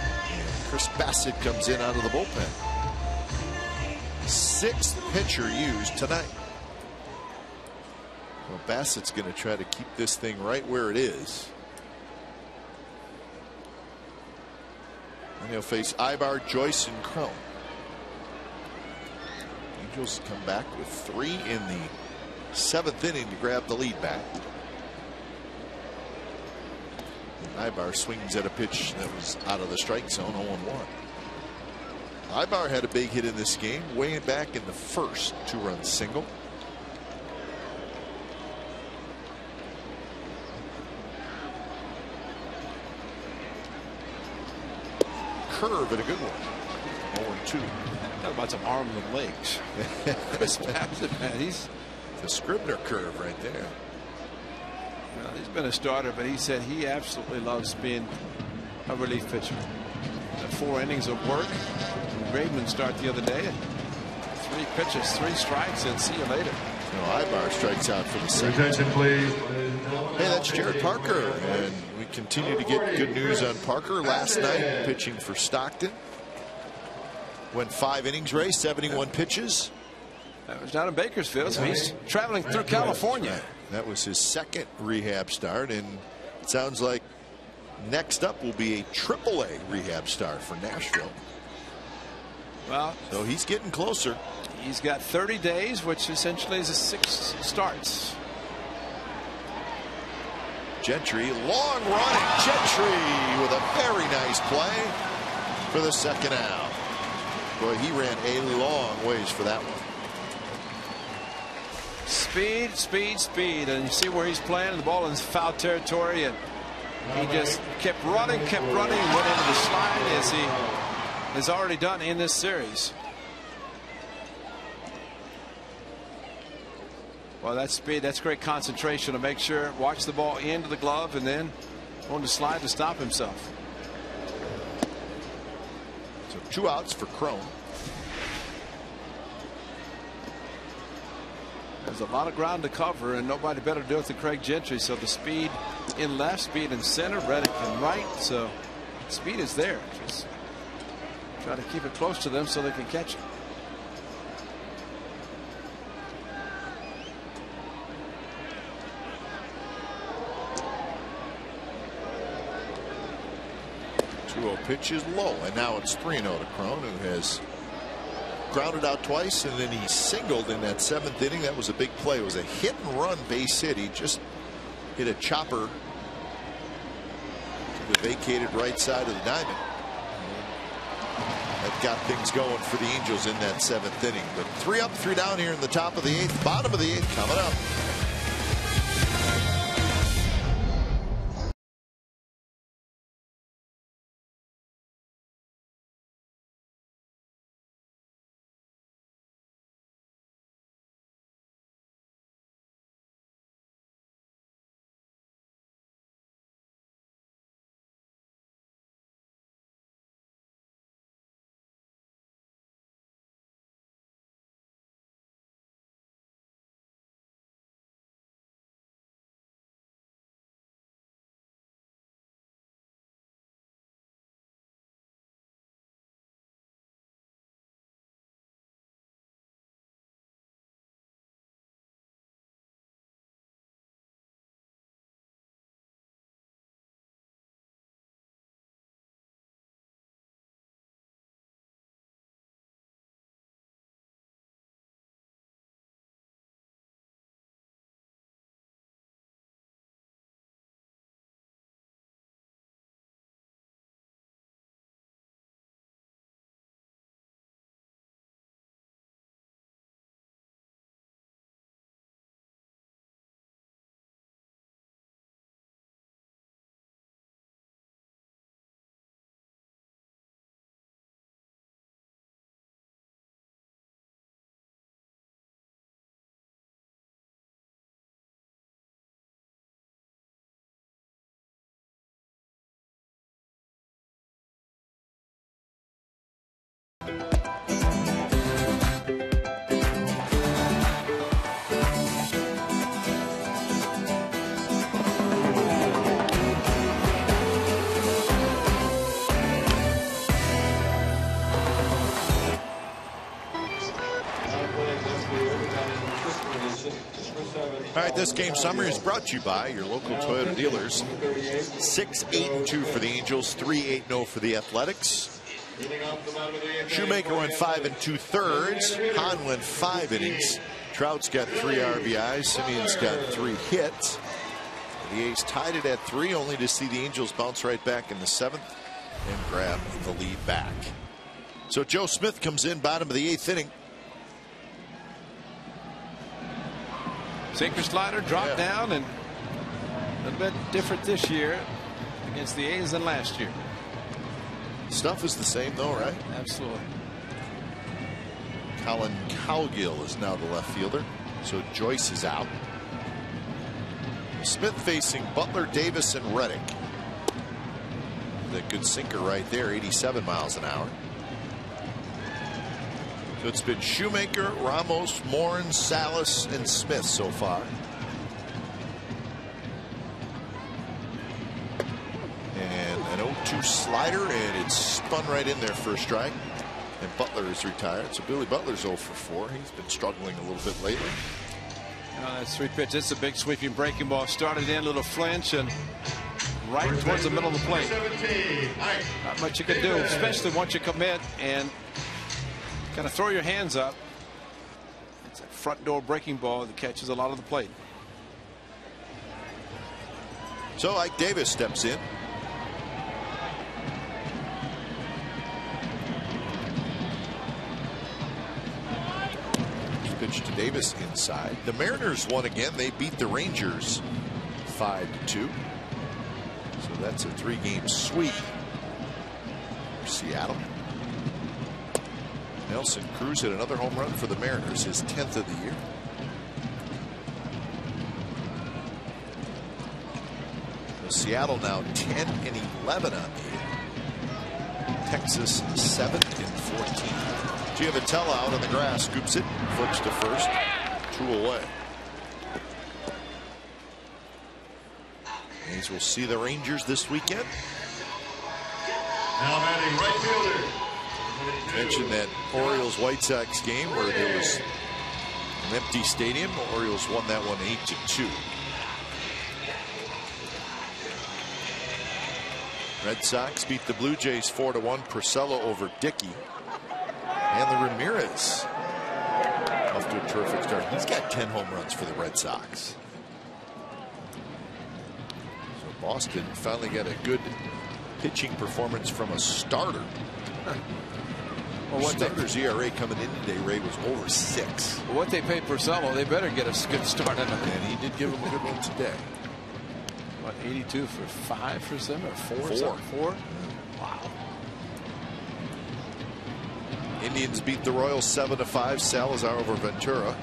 Chris Bassett comes in out of the bullpen. 6th pitcher used tonight. Well, Bassett's going to try to keep this thing right where it is. And he'll face Ibar, Joyce, and Cron. Angels come back with 3 in the 7th inning to grab the lead back. Ibar swings at a pitch that was out of the strike zone, 0-1. Ibar had a big hit in this game, way back in the first, 2-run single. Curve and a good one. 0-2. Talk about some arms and legs. Chris Bassett, man, he's the Scribner curve right there. Well, he's been a starter, but he said he absolutely loves being a relief pitcher. 4 innings of work. Graveman start the other day. 3 pitches, 3 strikes, and see you later. Ibar strikes out for the second. Attention, please. Hey, that's Jared Parker, and we continue to get good news on Parker. Last night, pitching for Stockton. Went 5 innings, Ray, 71 pitches. That was down in Bakersfield, so he's traveling through California. That was his 2nd rehab start, and it sounds like next up will be a AAA rehab start for Nashville. Well, so he's getting closer. He's got 30 days, which essentially is 6 starts. Gentry, long running Gentry with a very nice play for the 2nd out. Boy, he ran a long ways for that one. Speed, speed, speed, and you see where he's playing. The ball in foul territory, and he just kept running, went into the slide as he has already done in this series. Well, that's speed. That's great concentration to make sure, watch the ball into the glove, and then on the slide to stop himself. So 2 outs for Crone. There's a lot of ground to cover, and nobody better do it than Craig Gentry. So the speed in left, speed in center, Reddick in right. So speed is there. Just try to keep it close to them so they can catch it. Pitch is low, and now it's 3-0 to Crone, who has grounded out twice, and then he singled in that 7th inning. That was a big play. It was a hit and run base hit. He just hit a chopper to the vacated right side of the diamond. That got things going for the Angels in that 7th inning. But 3 up, 3 down here in the top of the 8th. Bottom of the 8th coming up. All right, this game summary is brought to you by your local Toyota dealers. 6-8-2 for the Angels, 3-8-0 for the Athletics. Shoemaker went 5 2/3. Hahn went 5 innings. Trout's got 3 RBIs. Simeon's got 3 hits. The A's tied it at 3, only to see the Angels bounce right back in the 7th and grab the lead back. So Joe Smith comes in bottom of the 8th inning. Sinker slider dropped down, and a little bit different this year against the A's than last year. Stuff is the same though, right? Absolutely. Colin Cowgill is now the left fielder, so Joyce is out. Smith facing Butler, Davis, and Reddick. The good sinker right there, 87 miles an hour. So it's been Shoemaker, Ramos, Morin, Salas, and Smith so far. And an 0-2 slider, and it's spun right in there for a strike. And Butler is retired. So Billy Butler's 0 for 4. He's been struggling a little bit lately. That's 3 pitches. It's a big sweeping breaking ball. Started in a little flinch and right towards the middle of the plate. Not much you can do, especially once you commit and kind of throw your hands up. It's a front door breaking ball that catches a lot of the plate. So Ike Davis steps in. Pitch to Davis inside. The Mariners won again. They beat the Rangers 5-2. So that's a 3-game sweep for Seattle. Nelson Cruz hit another home run for the Mariners, his 10th of the year. So Seattle now 10 and 11 on the year. Texas 7 and 14. Giavatello out on the grass, scoops it, flips to first, 2 away. A's will see the Rangers this weekend. Now batting right fielder. Mentioned that Orioles White Sox game where there was an empty stadium. The Orioles won that one 8-2. Red Sox beat the Blue Jays 4-1. Porcello over Dickey. And the Ramirez off to a terrific start. He's got 10 home runs for the Red Sox. So Boston finally got a good pitching performance from a starter. Well, what starter's ERA coming in today, Ray, was over 6. Well, what they paid Porcello, they better get a good start in it. And he did give him a good one today. What, 82 for 5 for them, or 4? 4? Wow. Indians beat the Royals 7-5. Salazar over Ventura.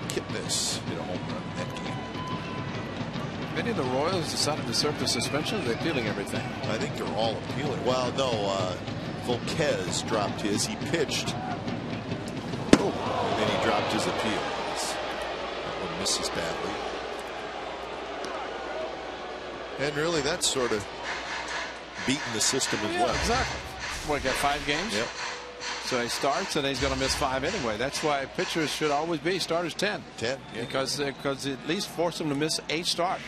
Kipnis hit a home run in that game. Many of the Royals decided to serve the suspension. They're appealing everything. I think they're all appealing. Well, no, Volquez dropped his. He pitched. Oh, and then he dropped his appeal. That one misses badly. And really, that's sort of beaten the system as well. Exactly. What, got 5 games? Yep. So he starts and he's going to miss 5 anyway. That's why pitchers should always be starters 10. 10, yeah. Because at least force them to miss 8 starts.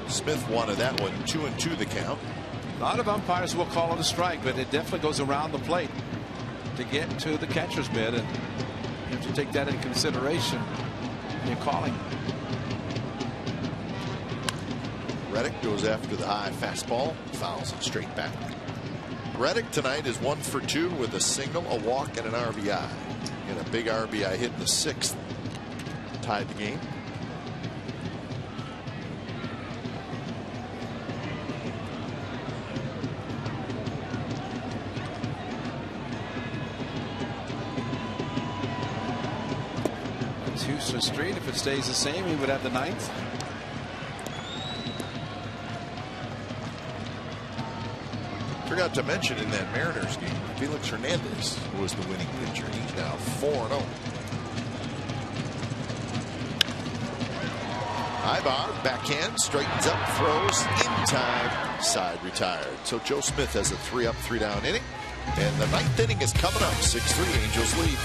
Smith wanted that one. 2-2 the count. A lot of umpires will call it a strike, but it definitely goes around the plate to get to the catcher's mitt, and you have to take that into consideration when you're calling. Reddick goes after the high fastball, fouls it straight back. Reddick tonight is 1 for 2 with a single, a walk, and an RBI. And a big RBI hit in the 6th tied the game. Houston Street, if it stays the same, he would have the 9th. Forgot to mention in that Mariners game, Felix Hernandez was the winning pitcher. He's now 4-0. Ibar backhand, straightens up, throws in time, side retired. So Joe Smith has a 3-up, 3-down inning, and the 9th inning is coming up. 6-3, Angels lead.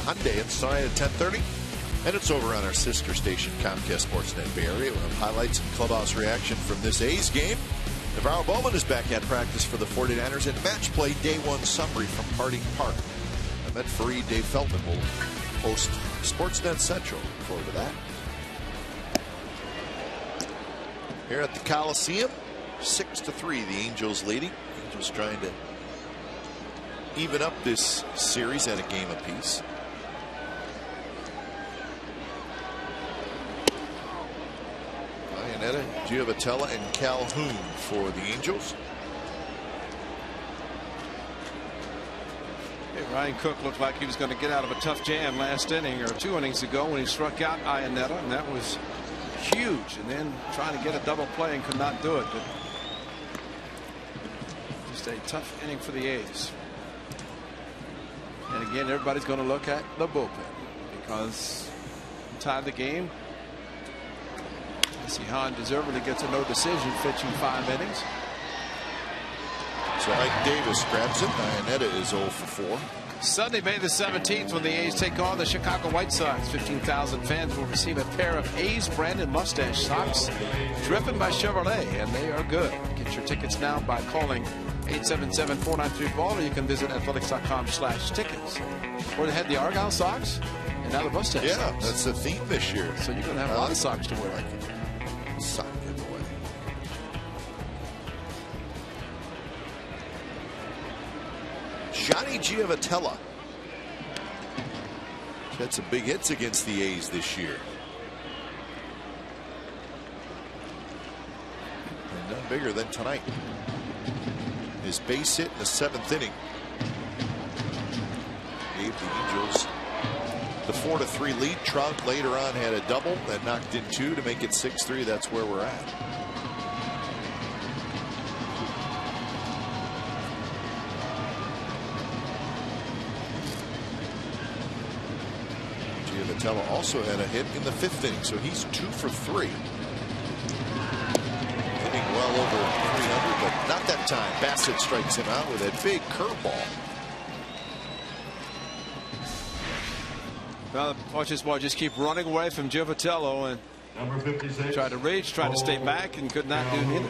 Hyundai. It's tonight at 10:30. And it's over on our sister station, Comcast Sportsnet Bay Area. We'll have highlights and clubhouse reaction from this A's game. Navarro Bowman is back at practice for the 49ers, and match play day one summary from Harding Park. Ahmed Fareed, Dave Feldman will host Sportsnet Central. Look forward to that. Here at the Coliseum, 6-3, the Angels leading. Angels trying to even up this series at a game apiece. Iannetta, Giovitella, and Calhoun for the Angels. Ryan Cook looked like he was going to get out of a tough jam last inning or 2 innings ago when he struck out Iannetta, and that was huge. And then trying to get a double play and could not do it. But just a tough inning for the A's. And again, everybody's going to look at the bullpen because tied the game. Hahn deservedly gets a no decision, pitching 5 innings. So Ike Davis grabs it. Iannetta is 0 for 4. Sunday, May the 17th, when the A's take on the Chicago White Sox. 15,000 fans will receive a pair of A's branded mustache socks driven by Chevrolet, and they are good. Get your tickets now by calling 877-493-BALL, or you can visit athletics.com/tickets. Where they had the Argyle socks and now the mustache socks. Yeah, that's the theme this year. So you're going to have a lot of socks to wear. Sock giveaway. Johnny Giovitella had some big hits against the A's this year. And none bigger than tonight. His base hit in the 7th inning gave the Angels the 4-3 lead. Trout later on had a double that knocked in 2 to make it 6-3. That's where we're at. Giovitella also had a hit in the 5th inning, so he's 2 for 3. Hitting well over 300, but not that time. Bassett strikes him out with a big curveball. Well, watch this ball just keep running away from Giovitello and Number 56. tried to reach, tried to stay back, and could not do neither.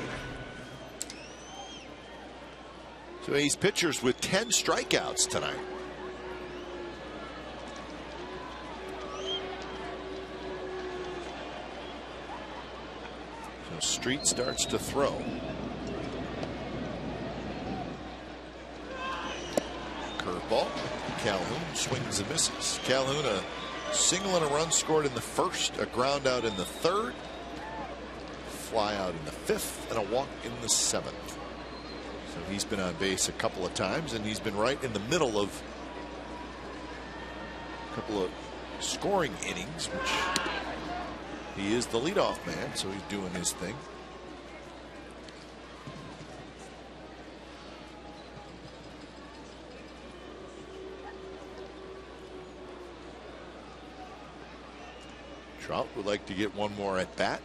So A's pitchers with 10 strikeouts tonight. So Street starts to throw. Curveball. Calhoun swings and misses. Calhoun a single and a run scored in the 1st, a ground out in the 3rd, fly out in the 5th, and a walk in the 7th. So he's been on base a couple of times, and he's been right in the middle of a couple of scoring innings, which he is the leadoff man, so he's doing his thing. Trout would like to get one more at bat.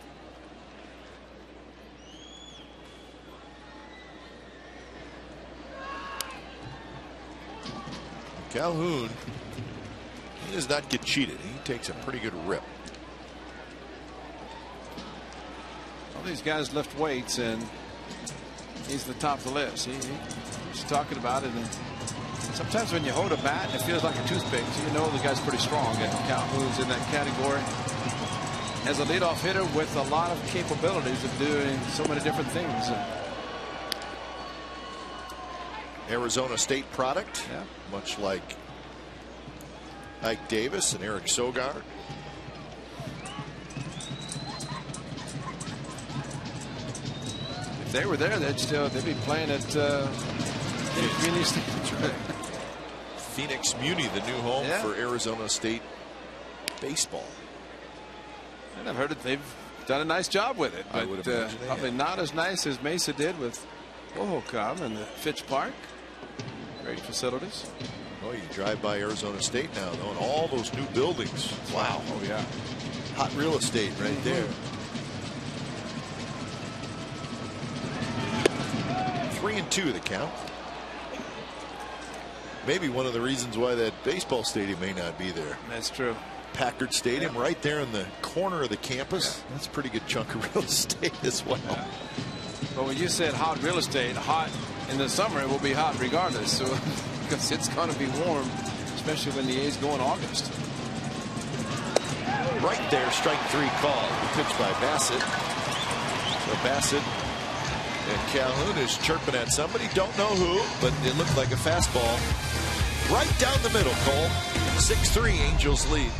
Calhoun, he does not get cheated. He takes a pretty good rip. All these guys lift weights, and he's the top of the list. He's talking about it. And sometimes when you hold a bat, it feels like a toothpick. So you know the guy's pretty strong. And Calhoun's in that category as a leadoff hitter with a lot of capabilities of doing so many different things. Arizona State product, yeah, much like Ike Davis and Eric Sogard. If they were there, they'd be playing at Community Stadium. Phoenix Muni, the new home for Arizona State baseball. And I've heard that they've done a nice job with it, but I would imagine probably not as nice as Mesa did with Hohokam and the Fitch Park. Great facilities. Oh, you drive by Arizona State now, though, and all those new buildings. Wow. Oh, yeah. Hot real estate right there. 3-2 the count. Maybe one of the reasons why that baseball stadium may not be there. That's true. Packard Stadium right there in the corner of the campus. That's a pretty good chunk of real estate as well. But when you said hot real estate, hot in the summer, it will be hot regardless. So because it's going to be warm, especially when the A's go in August. Right there, strike 3 call. Pitched by Bassett. So Bassett and Calhoun is chirping at somebody. Don't know who, but it looked like a fastball. Right down the middle, Cole. 6-3, Angels lead.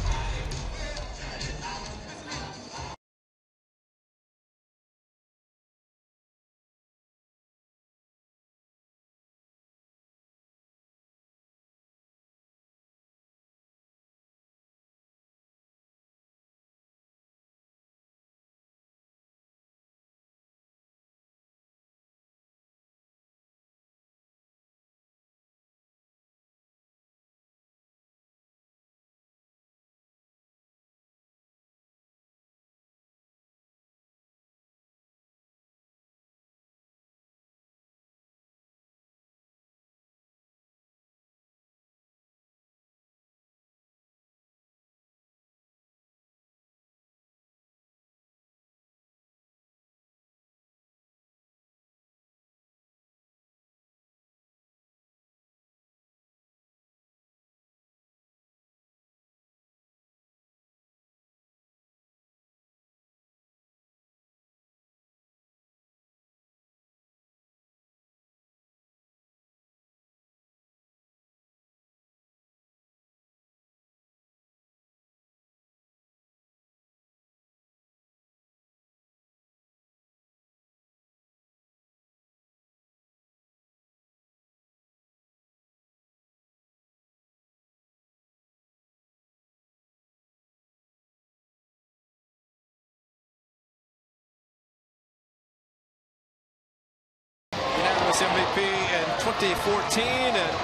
MVP in 2014, and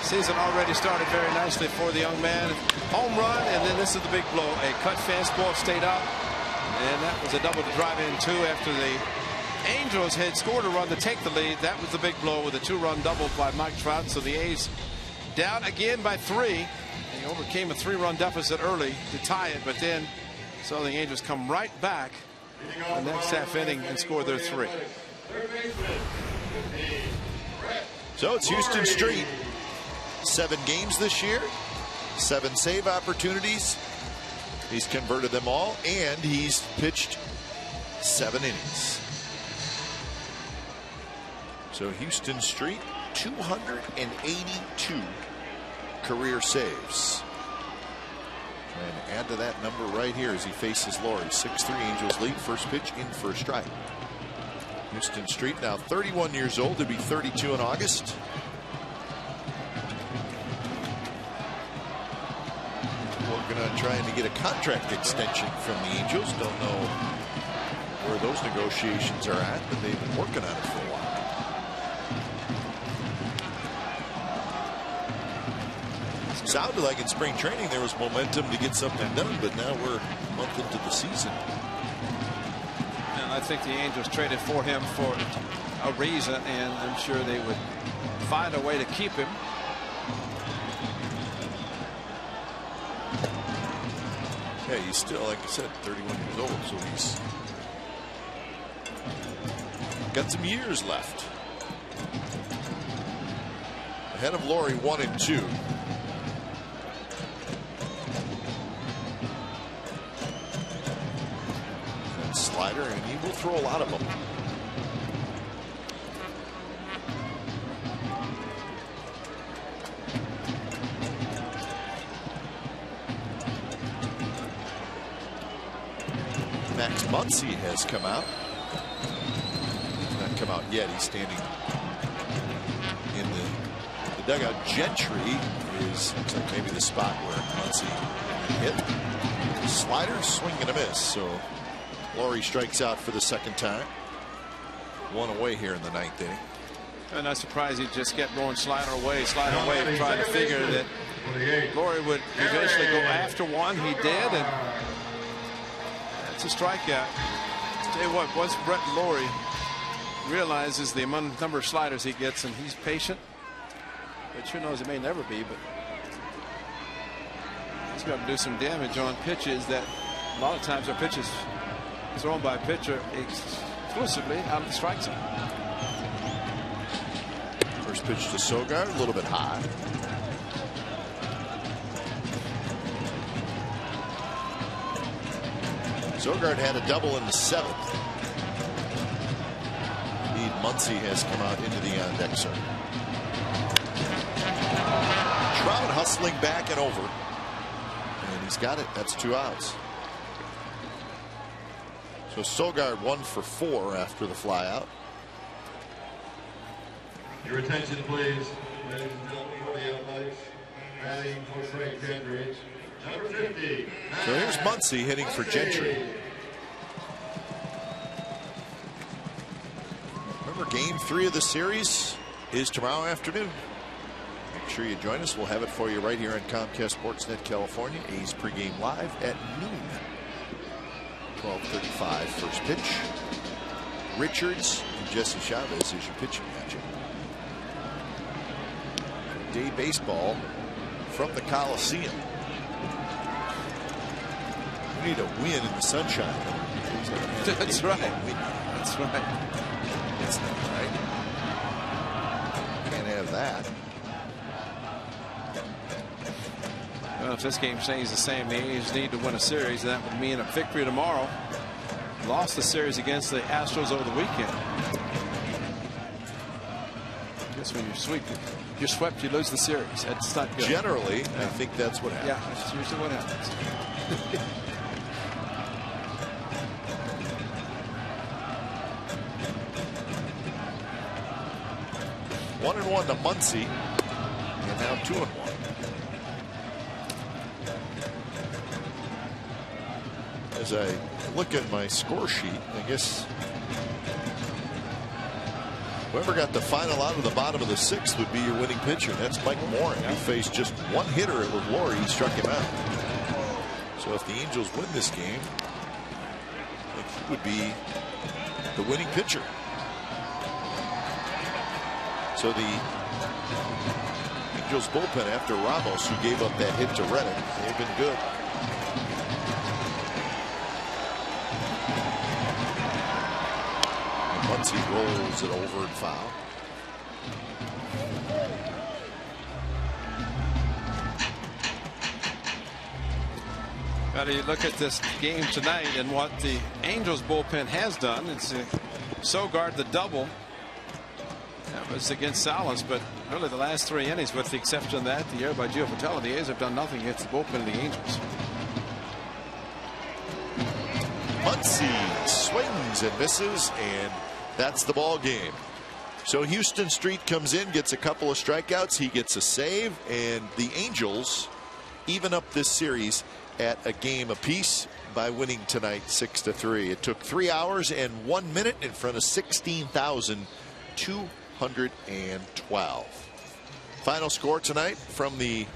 season already started very nicely for the young man. Home run, and then this is the big blow. A cut fastball stayed up, and that was a double to drive in 2 after the Angels had scored a run to take the lead. That was the big blow with a 2-run double by Mike Trout. So the A's down again by 3. They overcame a 3-run deficit early to tie it, but then saw the Angels come right back the next half inning and score their 3. So it's Houston Street. 7 games this year, 7 save opportunities. He's converted them all, and he's pitched 7 innings. So Houston Street, 282 career saves. And add to that number right here as he faces Laurie. 6-3 Angels lead. First pitch in for a strike. Houston Street now 31 years old. He'll be 32 in August. Working on trying to get a contract extension from the Angels. Don't know where those negotiations are at, but they've been working on it for a while. Sounded like in spring training there was momentum to get something done, but now we're a month into the season. And I think the Angels traded for him for a reason, and I'm sure they would find a way to keep him. Yeah, he's still, like I said, 31 years old, so he's got some years left. Ahead of Laurie, 1-2. Slider, and he will throw a lot of them. Max Muncy has come out. He's not come out yet. He's standing in the dugout. Gentry is, looks like maybe the spot where Muncy hit. Slider, swing and a miss. So Laurie strikes out for the second time. 1 away here in the 9th inning. I'm not surprised he just kept going slider away, trying to figure that Laurie would eventually go after one. He did, and that's a strikeout. Tell you what, once Brett Laurie realizes the number of sliders he gets, and he's patient, But who knows, it may never be. But he's got to do some damage on pitches that a lot of times are pitches thrown by a pitcher exclusively out of the strike zone. First pitch to Sogard, a little bit high. Sogard had a double in the 7th. Indeed, Muncy has come out into the on-deck circle. Trout hustling back and over. And he's got it. That's 2 outs. So Sogard 1 for 4 after the fly out. Your attention, please. Ladies and gentlemen, for the Athletics, batting for Frank Gendrich, number 50. So here's Muncy hitting for Gentry. Remember, Game 3 of the series is tomorrow afternoon. Make sure you join us. We'll have it for you right here on Comcast Sportsnet California. A's pregame live at noon. 12:35 first pitch. Richards and Jesse Chavez is your pitching matchup. Day baseball from the Coliseum. We need a win in the sunshine. That's right. That's right. That's not right. Can't have that. Well, if this game stays the same, the A's need to win a series. That would mean a victory tomorrow. Lost the series against the Astros over the weekend. I guess when you're swept, you lose the series. That's not good. Generally, I think that's what happens. Yeah, that's usually what happens. 1-1 to Muncy, and now 2-1. As I look at my score sheet, I guess whoever got the final out of the bottom of the 6th would be your winning pitcher. That's Mike Morin, who faced just one hitter with Laurie. He struck him out. So if the Angels win this game, it would be the winning pitcher. So the Angels bullpen, after Ramos, who gave up that hit to Reddick, they've been good. And once he rolls it over and foul. Now you look at this game tonight and what the Angels bullpen has done. It's Sogard the double. That was against Salas, but really the last 3 innings, with the exception of that, the error by Gio Vitello, the A's have done nothing against the bullpen of the Angels. Muncy swings and misses, and that's the ball game. So Houston Street comes in, gets a couple of strikeouts, he gets a save, and the Angels even up this series at a game apiece by winning tonight 6-3. It took 3 hours and 1 minute in front of 16,212. Final score tonight from the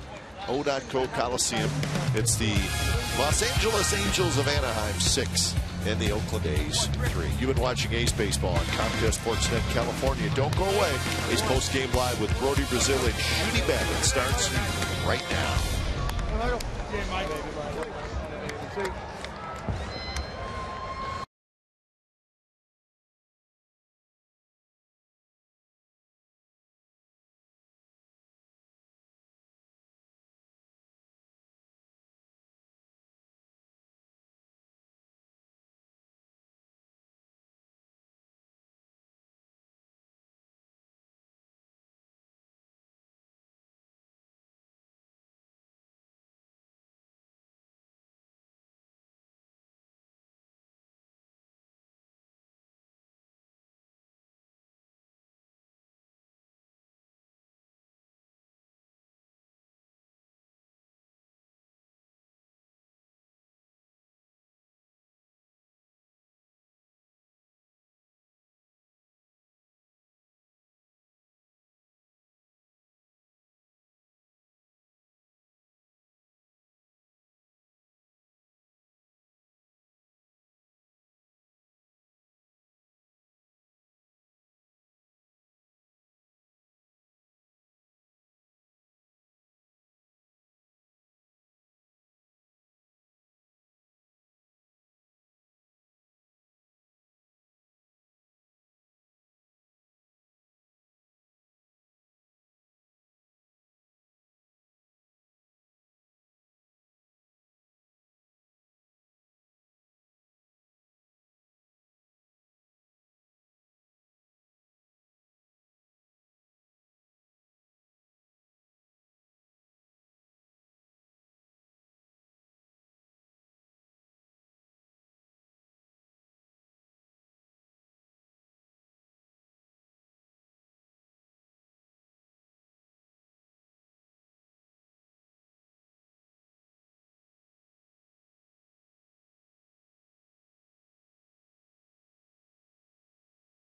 O.co Coliseum. It's the Los Angeles Angels of Anaheim 6 and the Oakland A's 3. You've been watching A's Baseball on Comcast Sportsnet California. Don't go away. A's Post-Game Live with Brody Brazil and Shooty Babbitt starts right now.